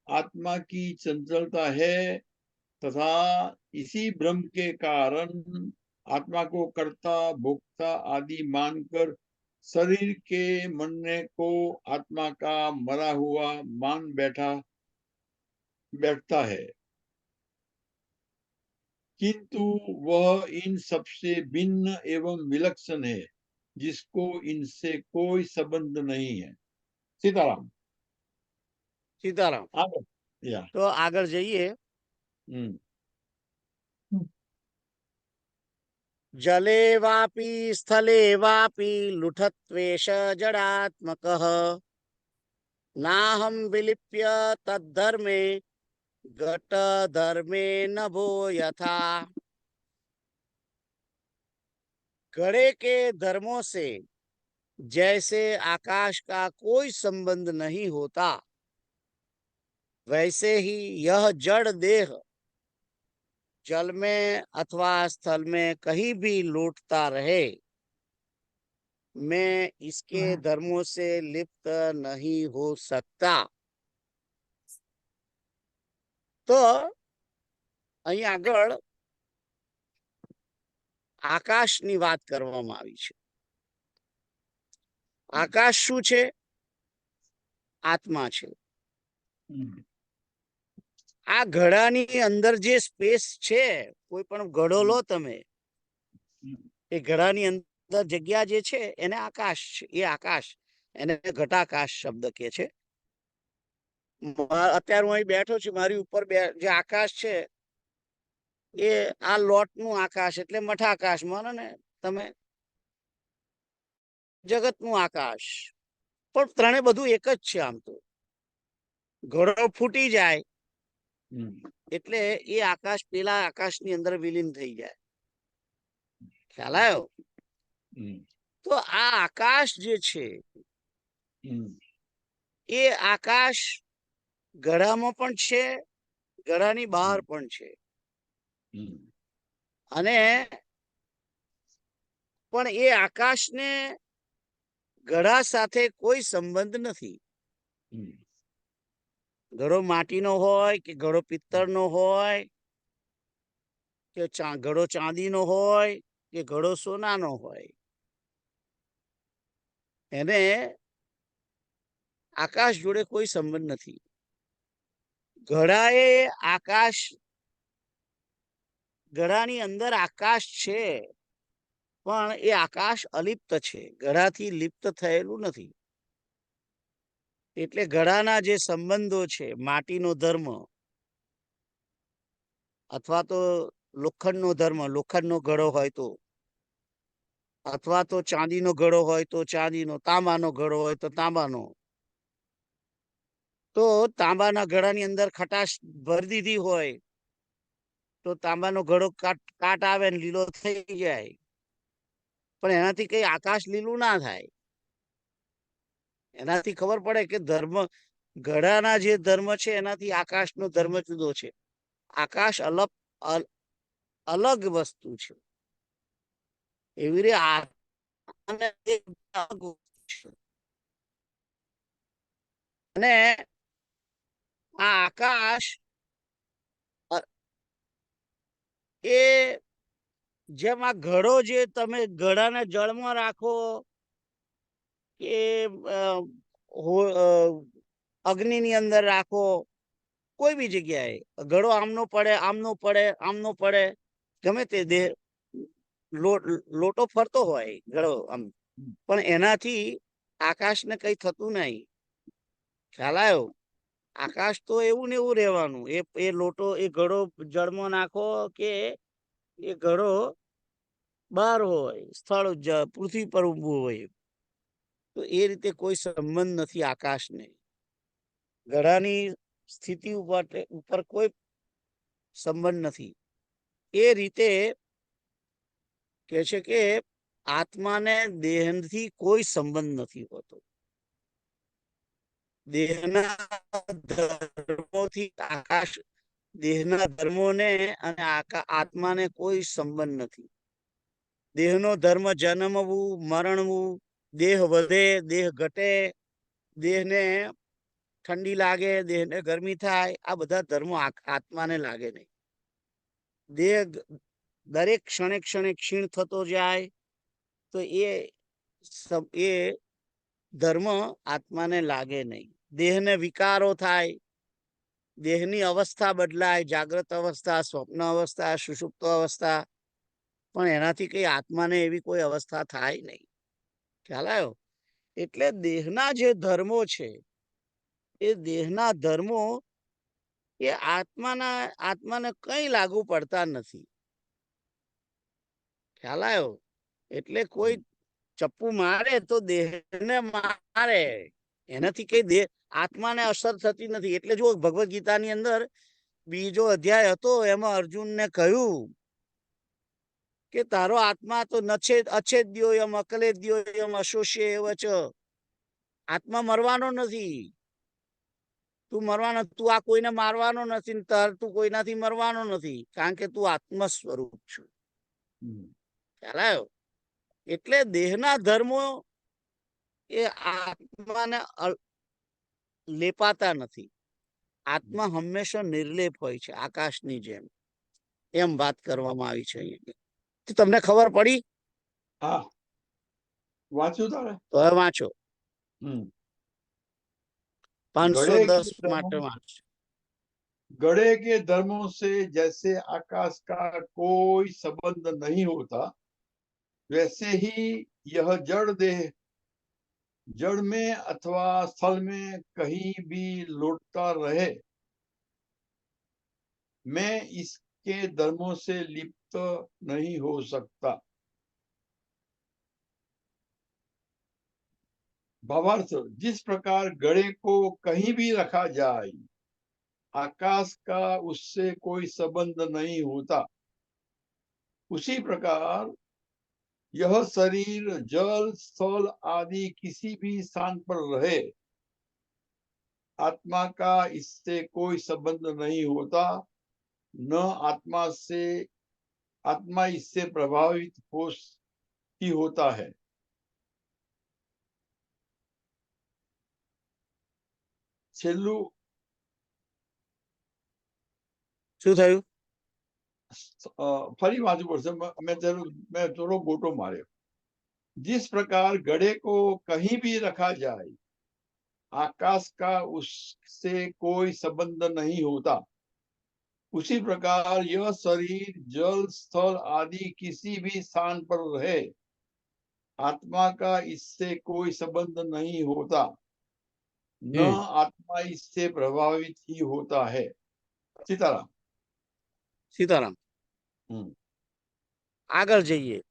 आत्मा की चंचलता है तथा इसी भ्रम के कारण आत्मा को कर्ता भोक्ता आदि मानकर शरीर के मरने को आत्मा का मरा हुआ मान बैठता है किंतु वह इन सबसे भिन्न एवं विलक्षण है जिसको इनसे कोई संबंध नहीं है सीताराम सीताराम आगे या तो આગળ જઈએ जले वापि स्थले वापि लुठत्वेष जडात्मकः नाहं विलिप्य तद्धर्मे घट धर्मे न भो यथा घड़े के धर्मों से जैसे आकाश का कोई संबंध नहीं होता वैसे ही यह जड़ देह जल में अथवा स्थल में कहीं भी लौटता रहे मैं इसके धर्मों से लिप्त नहीं हो सकता तो અહીં આગળ આકાશની વાત કરવામાં આવી છે આકાશ શું છે આત્મા છે આ ઘડાની અંદર જે સ્પેસ છે કોઈ પણ ઘડો લો તમે એ ઘડાની અંદર જગ્યા જે છે એને આકાશ છે એ આકાશ એને ઘટાકાશ શબ્દ કહે છે અત્યારે હું અહીં બેઠો છું મારી ઉપર જે આકાશ છે એ આ લોટનું આકાશ એટલે મઠાકાશ માનો ને તમે જગતનું આકાશ પણ ત્રણે બધું એક જ છે આમ તો ઘડો ફૂટી જાય એટલે એ આકાશ પેલા આકાશની અંદર વિલીન થઈ જાય ખ્યાલ આવ્યો તો આ આકાશ જે છે એ આકાશ ઘડામાં પણ છે ઘડાની બહાર પણ છે અને પણ એ આકાશને ઘડા સાથે કોઈ સંબંધ નથી ઘડો માટીનો હોય કે ઘડો પિત્તળનો હોય કે ઘડો ચાંદીનો હોય કે ઘડો સોનાનો હોય એને આકાશ જોડે કોઈ સંબંધ નથી ઘડાએ આકાશ ઘડાની અંદર આકાશ છે પણ એ આકાશ અલિપ્ત છે ઘડાથી લિપ્ત થયેલું નથી એટલે ઘડાના જે સંબંધો છે માટીનો ધર્મ અથવા તો લોખંડનો ધર્મ લોખંડનો ઘડો હોય તો અથવા તો ચાંદીનો ઘડો હોય તો ચાંદીનો તાંબાનો ઘડો હોય તો તાંબાનો તો તાંબાના ઘડાની અંદર ખટાશ ભરી દીધી હોય તો તાંબાનો ઘડો કાટ આવે ને લીલો થઈ જાય પણ એનાથી કઈ આકાશ લીલું ના થાય એનાથી ખબર પડે કે ધર્મ ઘડાના જે ધર્મ છે એનાથી આકાશનો ધર્મ જુદો છે આકાશ અલગ વસ્તુ છે એવી રીતે અને આ આકાશ એ જેમ આ ઘડો જે તમે ઘડાને જળમાં રાખો કે અગ્નિની અંદર રાખો, કોઈ બી જગ્યાએ ઘડો આમનો પડે, આમનો પડે, આમનો પડે, ગમે તે દેહ લોટો ફરતો હોય ઘડો આમ, પણ એનાથી આકાશને કઈ થતું નહીં. ખ્યાલ આવ્યો? આકાશ તો એવું ને એવું રહેવાનું. એ લોટો, એ ઘડો જળમાં નાખો કે એ ઘડો બહાર હોય, સ્થળ પૃથ્વી પર ઊભું હોય, તો એ રીતે કોઈ સંબંધ નથી આકાશને. ઘડાની સ્થિતિ ઉપર કોઈ સંબંધ નથી. એ રીતે કે છે કે આત્માને દેહથી કોઈ સંબંધ નથી હોતો. દેહના ધર્મોથી આકાશ, દેહના ધર્મોને અને આત્માને કોઈ સંબંધ નથી. દેહનો ધર્મ જન્મવું, મરણવું, દેહ વધે, દેહ ઘટે, દેહને ઠંડી લાગે, દેહને ગરમી થાય, આ બધા ધર્મો આત્માને લાગે નહીં. દેહ દરેક ક્ષણે ક્ષણે ક્ષીણ થતો જાય, તો એ ધર્મ આત્માને લાગે નહીં. દેહને વિકારો થાય, દેહની અવસ્થા બદલાય, જાગ્રત અવસ્થા, સ્વપ્ન અવસ્થા, સુષુપ્ત અવસ્થા, પણ એનાથી કઈ આત્માને એવી કોઈ અવસ્થા થાય નહીં. ખ્યાલ આવ્યો? એટલે દેહના જે ધર્મો છે, એ દેહના ધર્મો એ આત્માને કઈ લાગુ પડતા નથી. ખ્યાલ આવ્યો? એટલે કોઈ ચપ્પુ મારે તો દેહને મારે, એનાથી કઈ દેહ આત્માને અસર થતી નથી. એટલે જો ભગવદ્ ગીતાની અંદર બીજો અધ્યાય હતો, એમાં અર્જુનને કહ્યું કે તારો આત્મા તો અછેદ્યો એમ, અકલેદ્યો એમ, અશોષ્ય એવ છે. આત્મા મરવાનો નથી. તું મરવાનો, તું આ કોઈને મારવાનો નથી, તું કોઈનાથી મરવાનો નથી, કારણ કે તું આત્મ સ્વરૂપ છું. ખ્યાલ આવ્યો? એટલે દેહના ધર્મો એ આત્માને લેપાતા નથી. આત્મા હંમેશા નિર્લેપ હોય છે, આકાશની જેમ. એમ વાત કરવામાં આવી છે અહીંયા. તમને ખબર પડી? હા, વાંચ્યું તારે? તો હવે વાંચો. 510 માટે વાંચો. गड़े के धर्मों से जैसे आकाश का कोई संबंध नहीं होता, वैसे ही यह जड़ देह जड़ में अथवा स्थल में कहीं भी लौटता रहे, मैं इसके धर्मों से लिप्त नहीं हो सकता. भावार्थ, जिस प्रकार घड़े को कहीं भी रखा जाए, आकाश का उससे कोई संबंध नहीं होता, उसी प्रकार यह शरीर जल स्थल आदि किसी भी स्थान पर रहे, आत्मा का इससे कोई संबंध नहीं होता, न आत्मा इससे प्रभावित ही होता है. છેલ્લું શું થયું? ફરી વાંચવું પડશે, मैं થોડો ગોટો માર્યો. जिस प्रकार घड़े को कहीं भी रखा जाए, आकाश का उससे कोई संबंध नहीं होता, उसी प्रकार यह शरीर जल स्थल आदि किसी भी स्थान पर रहे, आत्मा का इससे कोई संबंध नहीं होता, न आत्मा इससे प्रभावित ही होता है. सीताराम. સીતારામ. આગળ જઈએ.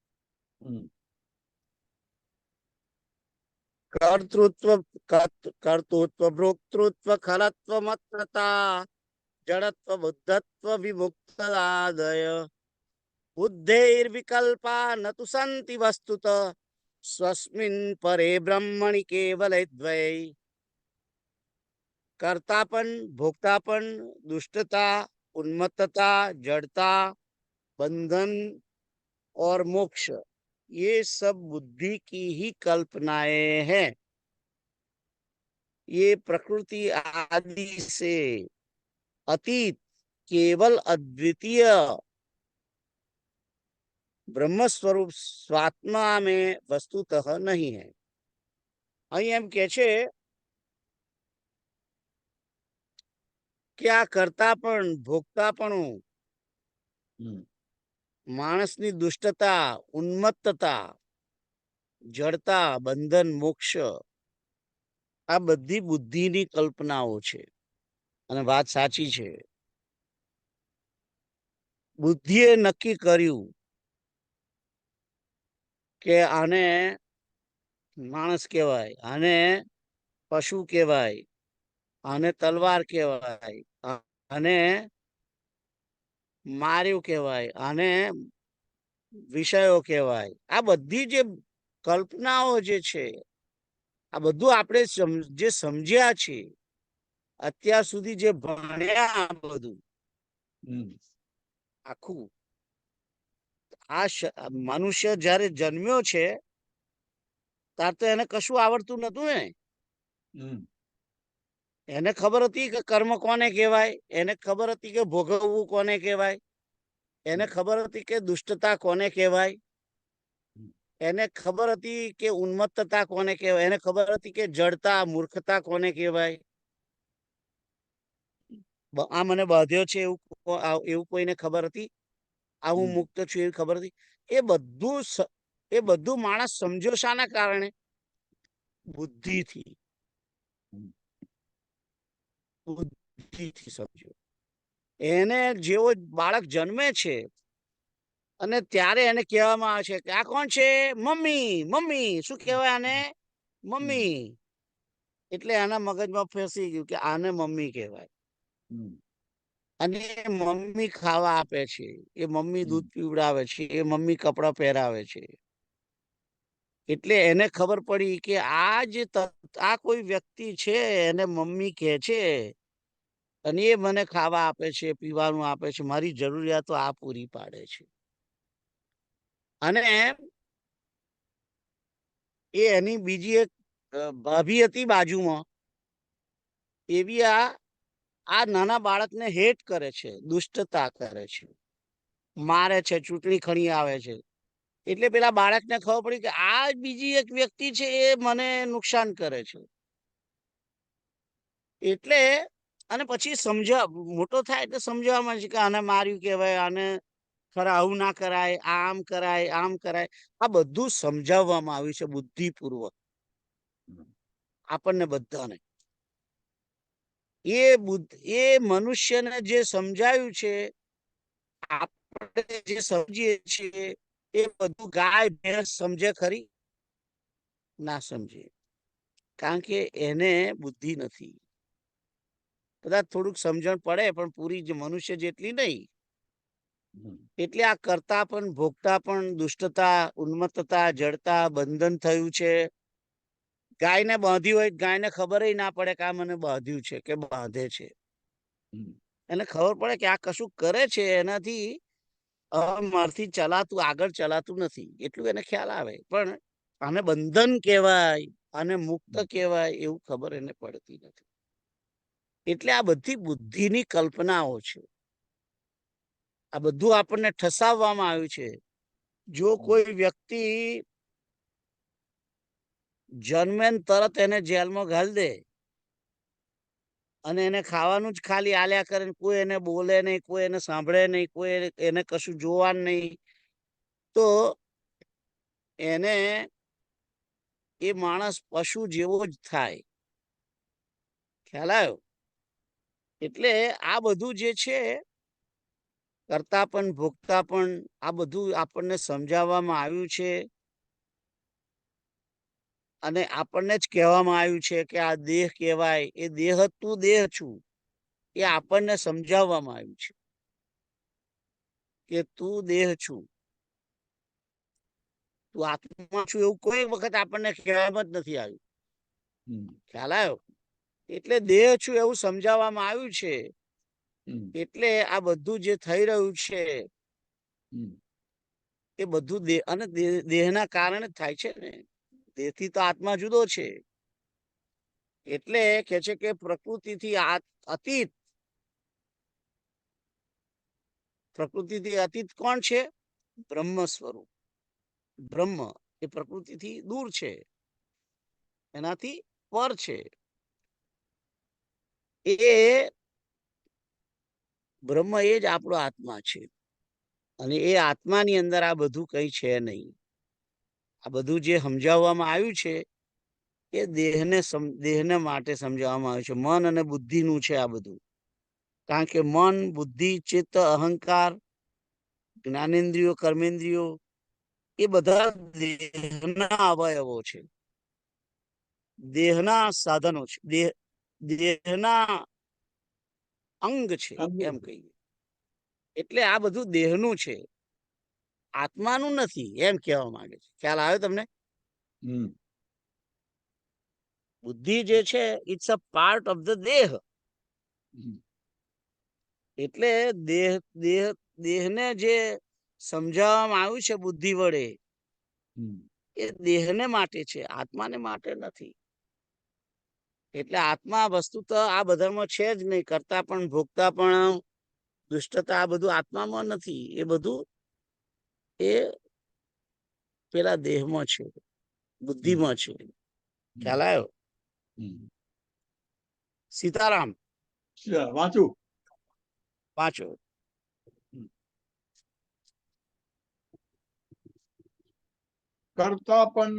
કર્તૃત્વ ભોક્તૃત્વ ખરત્વ મત્રતા જડત્વ બુદ્ધત્વ વિમુક્તાદય બુદ્ધૈર્વિકલ્પા ન તુ સંતિ વસ્તુત સ્વસ્મિન પરે બ્રહ્મણિ કેવલે દ્વય. कर्तापन, भोक्तापन, दुष्टता, उन्मत्तता, जड़ता, बंधन और मोक्ष, ये सब बुद्धि की ही कल्पनाएं हैं. ये प्रकृति आदि से अतीत केवल अद्वितीय ब्रह्म स्वरूप स्वात्मा में वस्तुतः नहीं है. અહીં એમ કે છે કે આ કરતા પણ ભોગતાપણું, હમ, માણસની દુષ્ટતા, ઉન્મત્તતા, જડતા, બંધન, મોક્ષ, આ બધી બુદ્ધિની કલ્પનાઓ છે. અને વાત સાચી છે. બુદ્ધિએ નક્કી કર્યું કે આને માણસ કહેવાય, આને પશુ કહેવાય, આને તલવાર કહેવાય, આને માર્યું કહેવાય, આને વિષયો કહેવાય. આ બધી જે કલ્પનાઓ જે છે, આ બધું આપણે જે સમજ્યા છે અત્યાર સુધી, જે ભણ્યા, આ બધું હમ, આખું આ મનુષ્ય જ્યારે જન્મ્યો છે ત્યાર તો એને કશું આવડતું નતું ને. હમ, એને ખબર હતી કે કર્મ કોને કહેવાય, એને ખબર હતી કે ભોગવવું કોને કહેવાય, એને ખબર હતી કે દુષ્ટતા કોને કહેવાય, એને ખબર હતી કે ઉન્મત્તતા કોને કહેવાય, એને ખબર હતી કે જડતા, મૂર્ખતા કોને કહેવાય. આ મને બાંધ્યો છે એવું કોઈને ખબર હતી? આ હું મુક્ત છું એવી ખબર હતી? એ બધું માણસ સમજ્યો શાના કારણે? બુદ્ધિથી. બુદ્ધિથી સમજ્યો. એને જેવો બાળક જન્મે છે અને ત્યારે એને કહેવામાં આવે છે કે આ કોણ છે? મમ્મી. મમ્મી શું કહેવાય આને? મમ્મી. એટલે આના મગજમાં ફેસી ગયું કે આને મમ્મી કહેવાય. અને મમ્મી ખાવા આપે છે, એ મમ્મી દૂધ પીવડાવે છે, એ મમ્મી કપડાં પહેરાવે છે. એટલે એને ખબર પડી કે આ કોઈ વ્યક્તિ છે, એને મમ્મી કહે છે, અને એ મને ખાવા આપે છે, પીવાનું આપે છે, મારી જરૂરિયાતો આ પૂરી પાડે છે. અને એ એની બીજી એક ભાભી હતી બાજુમાં, એવી આ નાના બાળકને હેટ કરે છે, દુષ્ટતા કરે છે, મારે છે, ચૂંટણી ખણી આવે છે. એટલે પેલા બાળકને ખબર પડી કે આ બીજી એક વ્યક્તિ છે, એ મને નુકસાન કરે છે. એટલે અને પછી મોટો થાય એટલે સમજાવવામાં છે કે આને માર્યું કહેવાય, આને ખરા આવું ના કરાય, આમ કરાય, આમ કરાય. આ બધું સમજાવવામાં આવ્યું છે બુદ્ધિપૂર્વક આપણને બધાને. એ મનુષ્યને જે સમજાયું છે, આપણે જે સમજીએ છીએ એ બધું ગાય ભેંસ સમજે ખરી? ના સમજે, કારણ કે એને બુદ્ધિ નથી. કદાચ થોડુંક સમજણ પડે પણ પૂરી મનુષ્ય જેટલી નહીં. એટલે આ કરતા પણ ભોગતા પણ દુષ્ટતા, ઉન્મત્તતા, જડતા, બંધન થયું છે. ગાયને બાંધી હોય, ગાયને ખબર ના પડે કે આ મને બાંધ્યું છે કે બાંધે છે. એને ખબર પડે કે આ કશું કરે છે, એનાથી મારથી આગળ ચલાતું નથી, એટલું એને ખ્યાલ આવે. પણ આને બંધન કહેવાય, આને મુક્ત કહેવાય, એવું ખબર એને પડતી નથી. એટલે આ બધી બુદ્ધિની કલ્પનાઓ છે. આ બધું આપણને ઠસાવવામાં આવ્યું છે. જો કોઈ વ્યક્તિ જન્મે તરત એને જેલમાં ઘાલી દે અને એને ખાવાનું જ ખાલી આલ્યા કરે, કોઈ એને બોલે નહીં, કોઈ એને સાંભળે નહીં, કોઈ એને કશું જોવાનું નહીં, તો એને એ માણસ પશુ જેવો જ થાય. ખ્યાલ આવ્યો? એટલે આ બધું જે છે, કરતા પણ ભોગતા પણ, આ બધું આપણને સમજાવવામાં આવ્યું છે. અને આપણને જ કહેવામાં આવ્યું છે કે આ દેહ કહેવાય, એ દેહ તું દેહ છું, એ આપણને સમજાવવામાં આવ્યું છે કે તું દેહ છું, તું આત્મા છું, એવું કોઈ વખત આપણને કહેવામાં જ નથી આવ્યું. ખ્યાલ આવ્યો? એટલે દેહ છું એવું સમજાવવામાં આવ્યું છે. એટલે આ બધું જે થઈ રહ્યું છે એ બધું અને દેહના કારણે થાય છે ને. દેહથી તો આત્મા જુદો છે. એટલે કે છે કે પ્રકૃતિથી અતીત, પ્રકૃતિથી અતીત કોણ છે? બ્રહ્મ સ્વરૂપ. બ્રહ્મ એ પ્રકૃતિથી દૂર છે. એનાથી પર છે. એ બ્રહ્મ એ જ આપણો આત્મા છે. અને એ આત્માની અંદર આ બધું કંઈ છે નહીં. આ બધું જે સમજાવવામાં આવ્યું છે એ દેહને માટે સમજાવવામાં આવ્યું છે. મન અને બુદ્ધિનું છે આ બધું. કારણ કે મન, બુદ્ધિ, ચિત્ત, અહંકાર, જ્ઞાનેન્દ્રિયો, કર્મેન્દ્રિયો એ બધા દેહના અવયવો છે, દેહના સાધનો છે, દેહના અંગ છે એમ કહીએ. એટલે આ બધું દેહનું છે, આત્માનું નથી એમ કહેવા માંગે છે. ખ્યાલ આવ્યો તમને? બુદ્ધિ જે છે it's a part of the દેહ. એટલે દેહને જે સમજાવવામાં આવ્યું છે બુદ્ધિ વડે એ દેહને માટે છે, આત્માને માટે નથી. એટલે આત્મા વસ્તુ તો આ બધામાં છે જ નહીં. કરતા પણ, ભોગતા પણ, દુષ્ટતા આ બધું આત્મામાં નથી. એ બધું એ પેલા દેહમાં છે, બુદ્ધિમાં છે. ખ્યાલ આવ્યો? સીતારામ વાંચું. વાંચો. कर्तापन,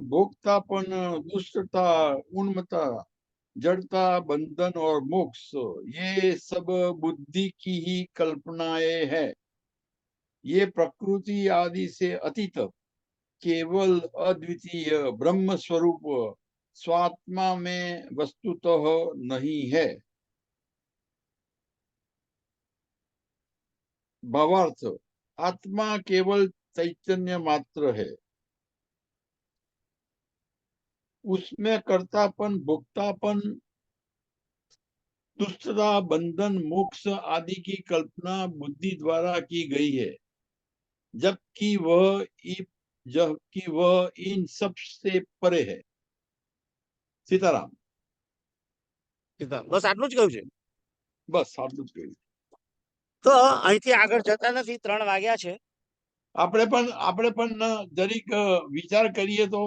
भोक्तापन, दुष्टता, उन्मत्ता, जड़ता, बंधन और मोक्ष, ये सब बुद्धि की ही कल्पनाएं है. ये प्रकृति आदि से अतीत केवल अद्वितीय ब्रह्म स्वरूप स्वात्मा में वस्तुतः नहीं है. भावार्थ, आत्मा केवल चैतन्य मात्र है. उसमें कर्तापन, भोक्तापन, दुष्टता, बंधन, मोक्ष आदि की कल्पना बुद्धि द्वारा की गई है, जबकि वह इन सब से परे है. सीताराम. બસ આટલું જ કહ્યું છે. બસ આટલું જ કહ્યું. તો અહીંથી આગળ જતા નથી. 3 વાગ્યા છે. આપણે પણ જરીક વિચાર કરીએ તો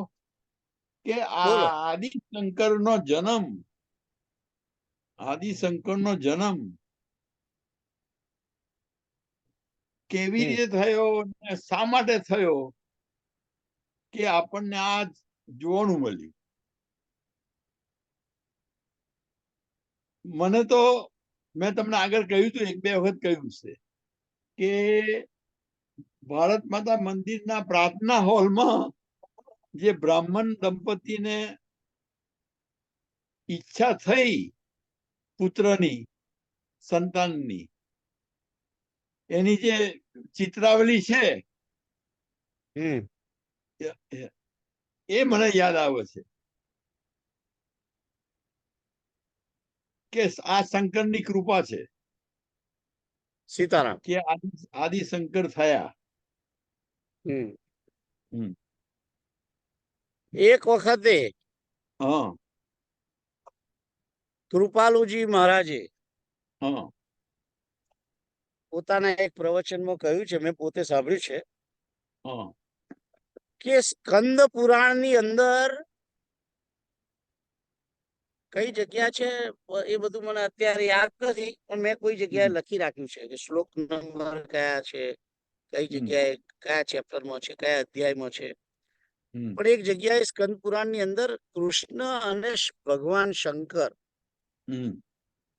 કે બોલો. આદિશંકરનો જન્મ કેવી રીતે થયો અને શા માટે થયો કે આપણને આ જોવાનું મળ્યું. મને તો મેં તમને આગળ કહ્યું હતું, 1-2 વખત કહ્યું છે કે ભારત માતા મંદિરના પ્રાર્થના હોલમાં જે બ્રાહ્મણ દંપતીને ઈચ્છા થઈ પુત્રની, સંતાનની, એની જે ચિત્રાવલી છે એ મને યાદ આવે છે કે આ શંકરની કૃપા છે. સીતારામ. કે આદિશંકર થયા. એક વખતે કૃપાલુજી મહારાજે પોતાના એક પ્રવચનમાં કહ્યું છે, મેં પોતે સાંભળ્યું છે, કે સ્કંદ પુરાણની અંદર કઈ જગ્યા છે એ બધું મને અત્યારે યાદ નથી, પણ મેં કોઈ જગ્યાએ લખી રાખ્યું છે કે શ્લોક નંબર કયા છે, કઈ જગ્યાએ કયા ચેપ્ટરમાં છે, કયા અધ્યાયમાં છે. પણ એક જગ્યાએ સ્કંદ પુરાણની અંદર કૃષ્ણ અને ભગવાન શંકર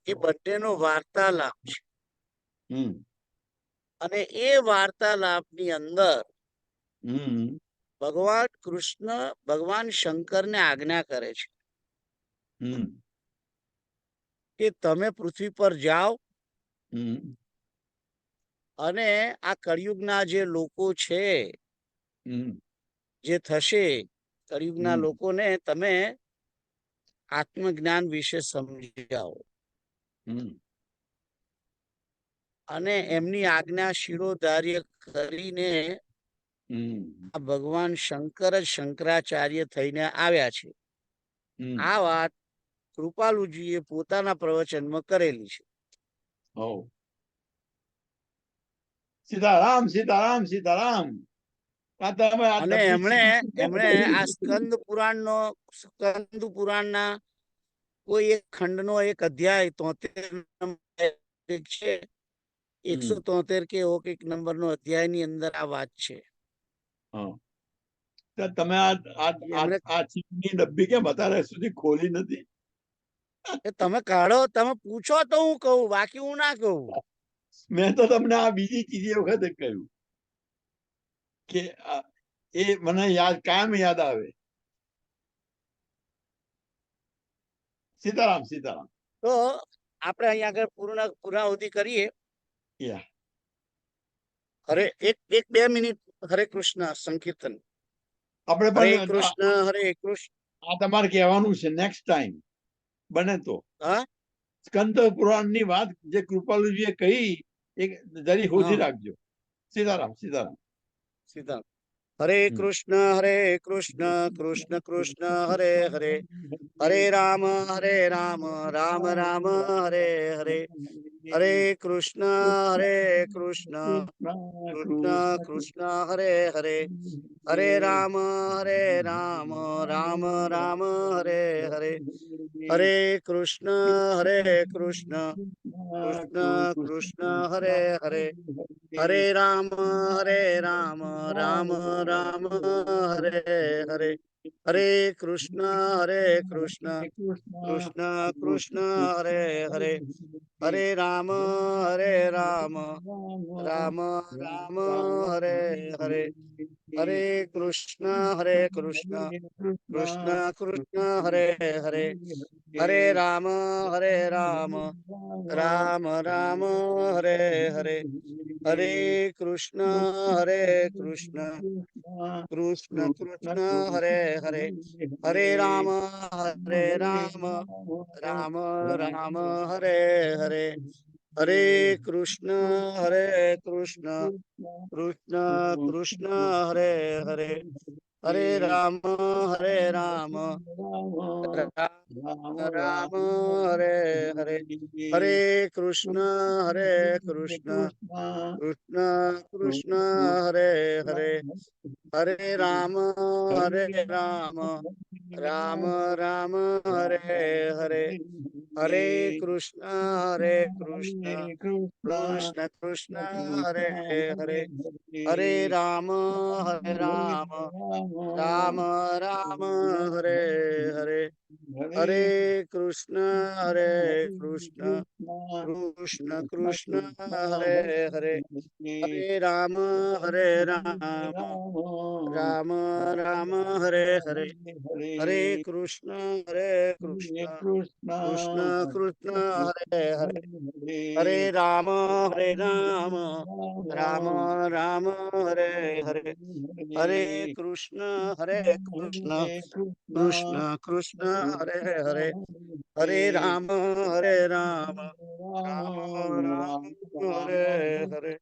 એ બંનેનો વાર્તાલાપ છે. અને એ વાર્તાલાપની અંદર ભગવાન કૃષ્ણ ભગવાન શંકરને આજ્ઞા કરે છે કે તમે પૃથ્વી પર જાઓ અને આ કળિયુગના જે લોકો છે, જે થશે, કળિયુગના લોકોને તમે આત્મજ્ઞાન વિશે સમજાવો અને એમની આજ્ઞા શિરોધાર્ય કરીને આ ભગવાન શંકર જ શંકરાચાર્ય થઈને આવ્યા છે. આ વાત કૃપાલુજીએ પોતાના પ્રવચનમાં કરેલી છે. સીતારામ, સીતારામ, સીતારામ. આ તમે આ અને એમણે WCC આ સ્કંદ પુરાણના કોઈ એક ખંડનો એક અધ્યાય 73 છે, 173 કે એવો કંઈક નંબરનો અધ્યાયની અંદર આ વાત છે. હા. તો તમે એમણે આ ચીજની ડબ્બી કેમ અત્યારે સુધી ખોલી નથી? તમે કાઢો, તમે પૂછો તો હું કહું, બાકી હું ના કહું. મેં તો તમને આ બીજી ત્રીજી વખતે કહ્યું કે એ મને કાયમ યાદ આવે. સીતારામ સીતારામ. તો આપણે અહીંયા આગળ પૂર્ણાહુતિ કરીએ. યા એક બે મિનિટ હરે કૃષ્ણ સંકીર્તન. આપણે હરે પણ કૃષ્ણ હરે કૃષ્ણ. આ તમારે કહેવાનું છે નેક્સ્ટ ટાઈમ બને તો. હા, સ્કંદ પુરાણ ની વાત જે કૃપાલુજીએ કહી એ જરી શોધી રાખજો. સીતારામ સીતારામ. સીધા હરે કૃષ્ણ કૃષ્ણ કૃષ્ણ હરે હરે, હરે રામ રામ રામ હરે હરે, હરે કૃષ્ણ કૃષ્ણ કૃષ્ણ હરે હરે, હરે રામ રામ રામ હરે હરે, હરે કૃષ્ણ કૃષ્ણ કૃષ્ણ હરે હરે, હરે રામ રામ રામ હરે હરે, હરે કૃષ્ણ કૃષ્ણ હરે હરે, હરે રામ રામ રામ હરે હરે, હરે કૃષ્ણ કૃષ્ણ હરે હરે, હરે રામ રામ હરે હરે, હરે કૃષ્ણ કૃષ્ણ હરે હરે, હરે રામ રામ હરે હરે, હરે કૃષ્ણ કૃષ્ણ હરે હરે, હરે રામ રામ રામ હરે હરે, હરે કૃષ્ણ કૃષ્ણ હરે હરે, હરે રામ રામ હરે હરે, હરે કૃષ્ણ કૃષ્ણ હરે હરે, હરે રામ રામ હરે હરે, હરે કૃષ્ણ કૃષ્ણ હરે હરે, હરે રામ રામ હરે હરે, હરે કૃષ્ણ કૃષ્ણ હરે હરે, હરે રામ રામ હરે હરે, હરે કૃષ્ણ કૃષ્ણ હરે હરે, હરે રામ રામ રામ હરે હરે.